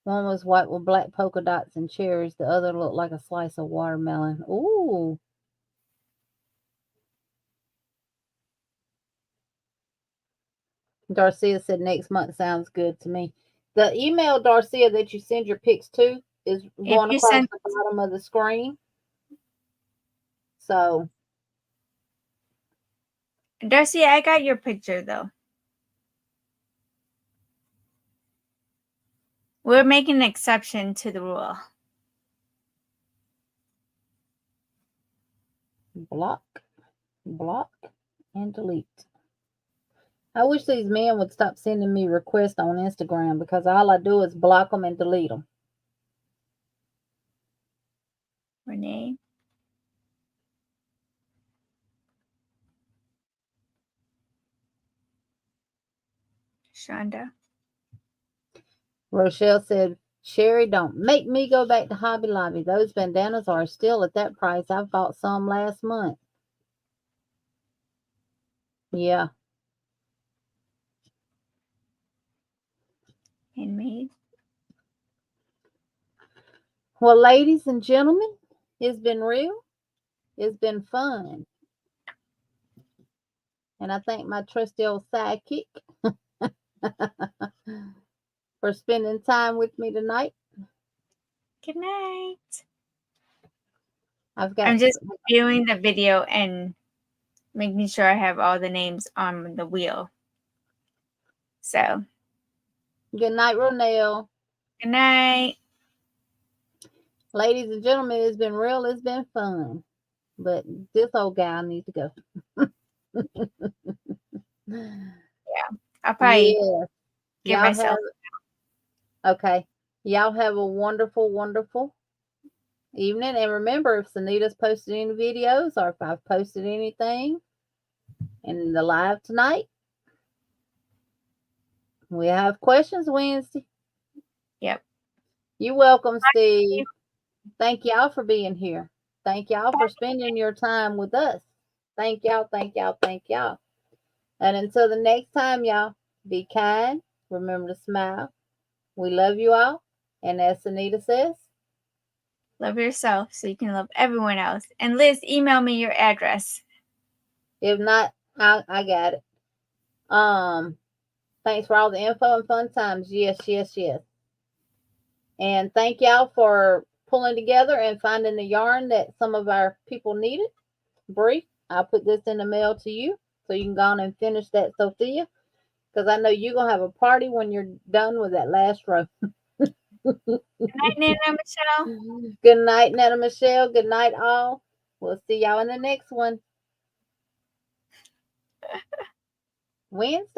One was white with black polka dots and cherries. The other looked like a slice of watermelon. Ooh. Darcia said next month sounds good to me. The email, Darcia, that you send your pics to is
if
going
you
across
send
the bottom of the screen. So,
Darcy, I got your picture though. We're making an exception to the rule.
block, and delete. I wish these men would stop sending me requests on Instagram because all I do is block them and delete them.
Renee. Shonda.
Rochelle said, Sherry, don't make me go back to Hobby Lobby. Those bandanas are still at that price. I bought some last month. Yeah.
Handmade.
Well, ladies and gentlemen, it's been real. It's been fun. And I thank my trusty old sidekick for spending time with me tonight.
Good night.
I've got
I'm just viewing the video and making sure I have all the names on the wheel. So,
good night, Ronelle.
good night.
Ladies and gentlemen, it's been real. It's been fun. But this old guy needs to go.
Yeah, I'll probably give
Y'all
myself.
okay. Y'all have a wonderful, wonderful evening. And remember, if Sunita's posted any videos or if I've posted anything in the live tonight, we have questions Wednesday.
Yep.
You're welcome, Steve. Thank y'all for being here. Thank y'all for spending your time with us. Thank y'all, thank y'all, thank y'all. And until the next time, y'all, be kind. Remember to smile. We love you all. And as Sunita says,
love yourself so you can love everyone else. And Liz, email me your address.
If not, I got it. Thanks for all the info and fun times. Yes, yes, yes. And thank y'all for pulling together and finding the yarn that some of our people needed. Bree, I'll put this in the mail to you so you can go on and finish that, Sophia, because I know you're going to have a party when you're done with that last row.
Good night, Nana Michelle.
Good night, Nana Michelle. Good night, all. We'll see y'all in the next one. Wednesday.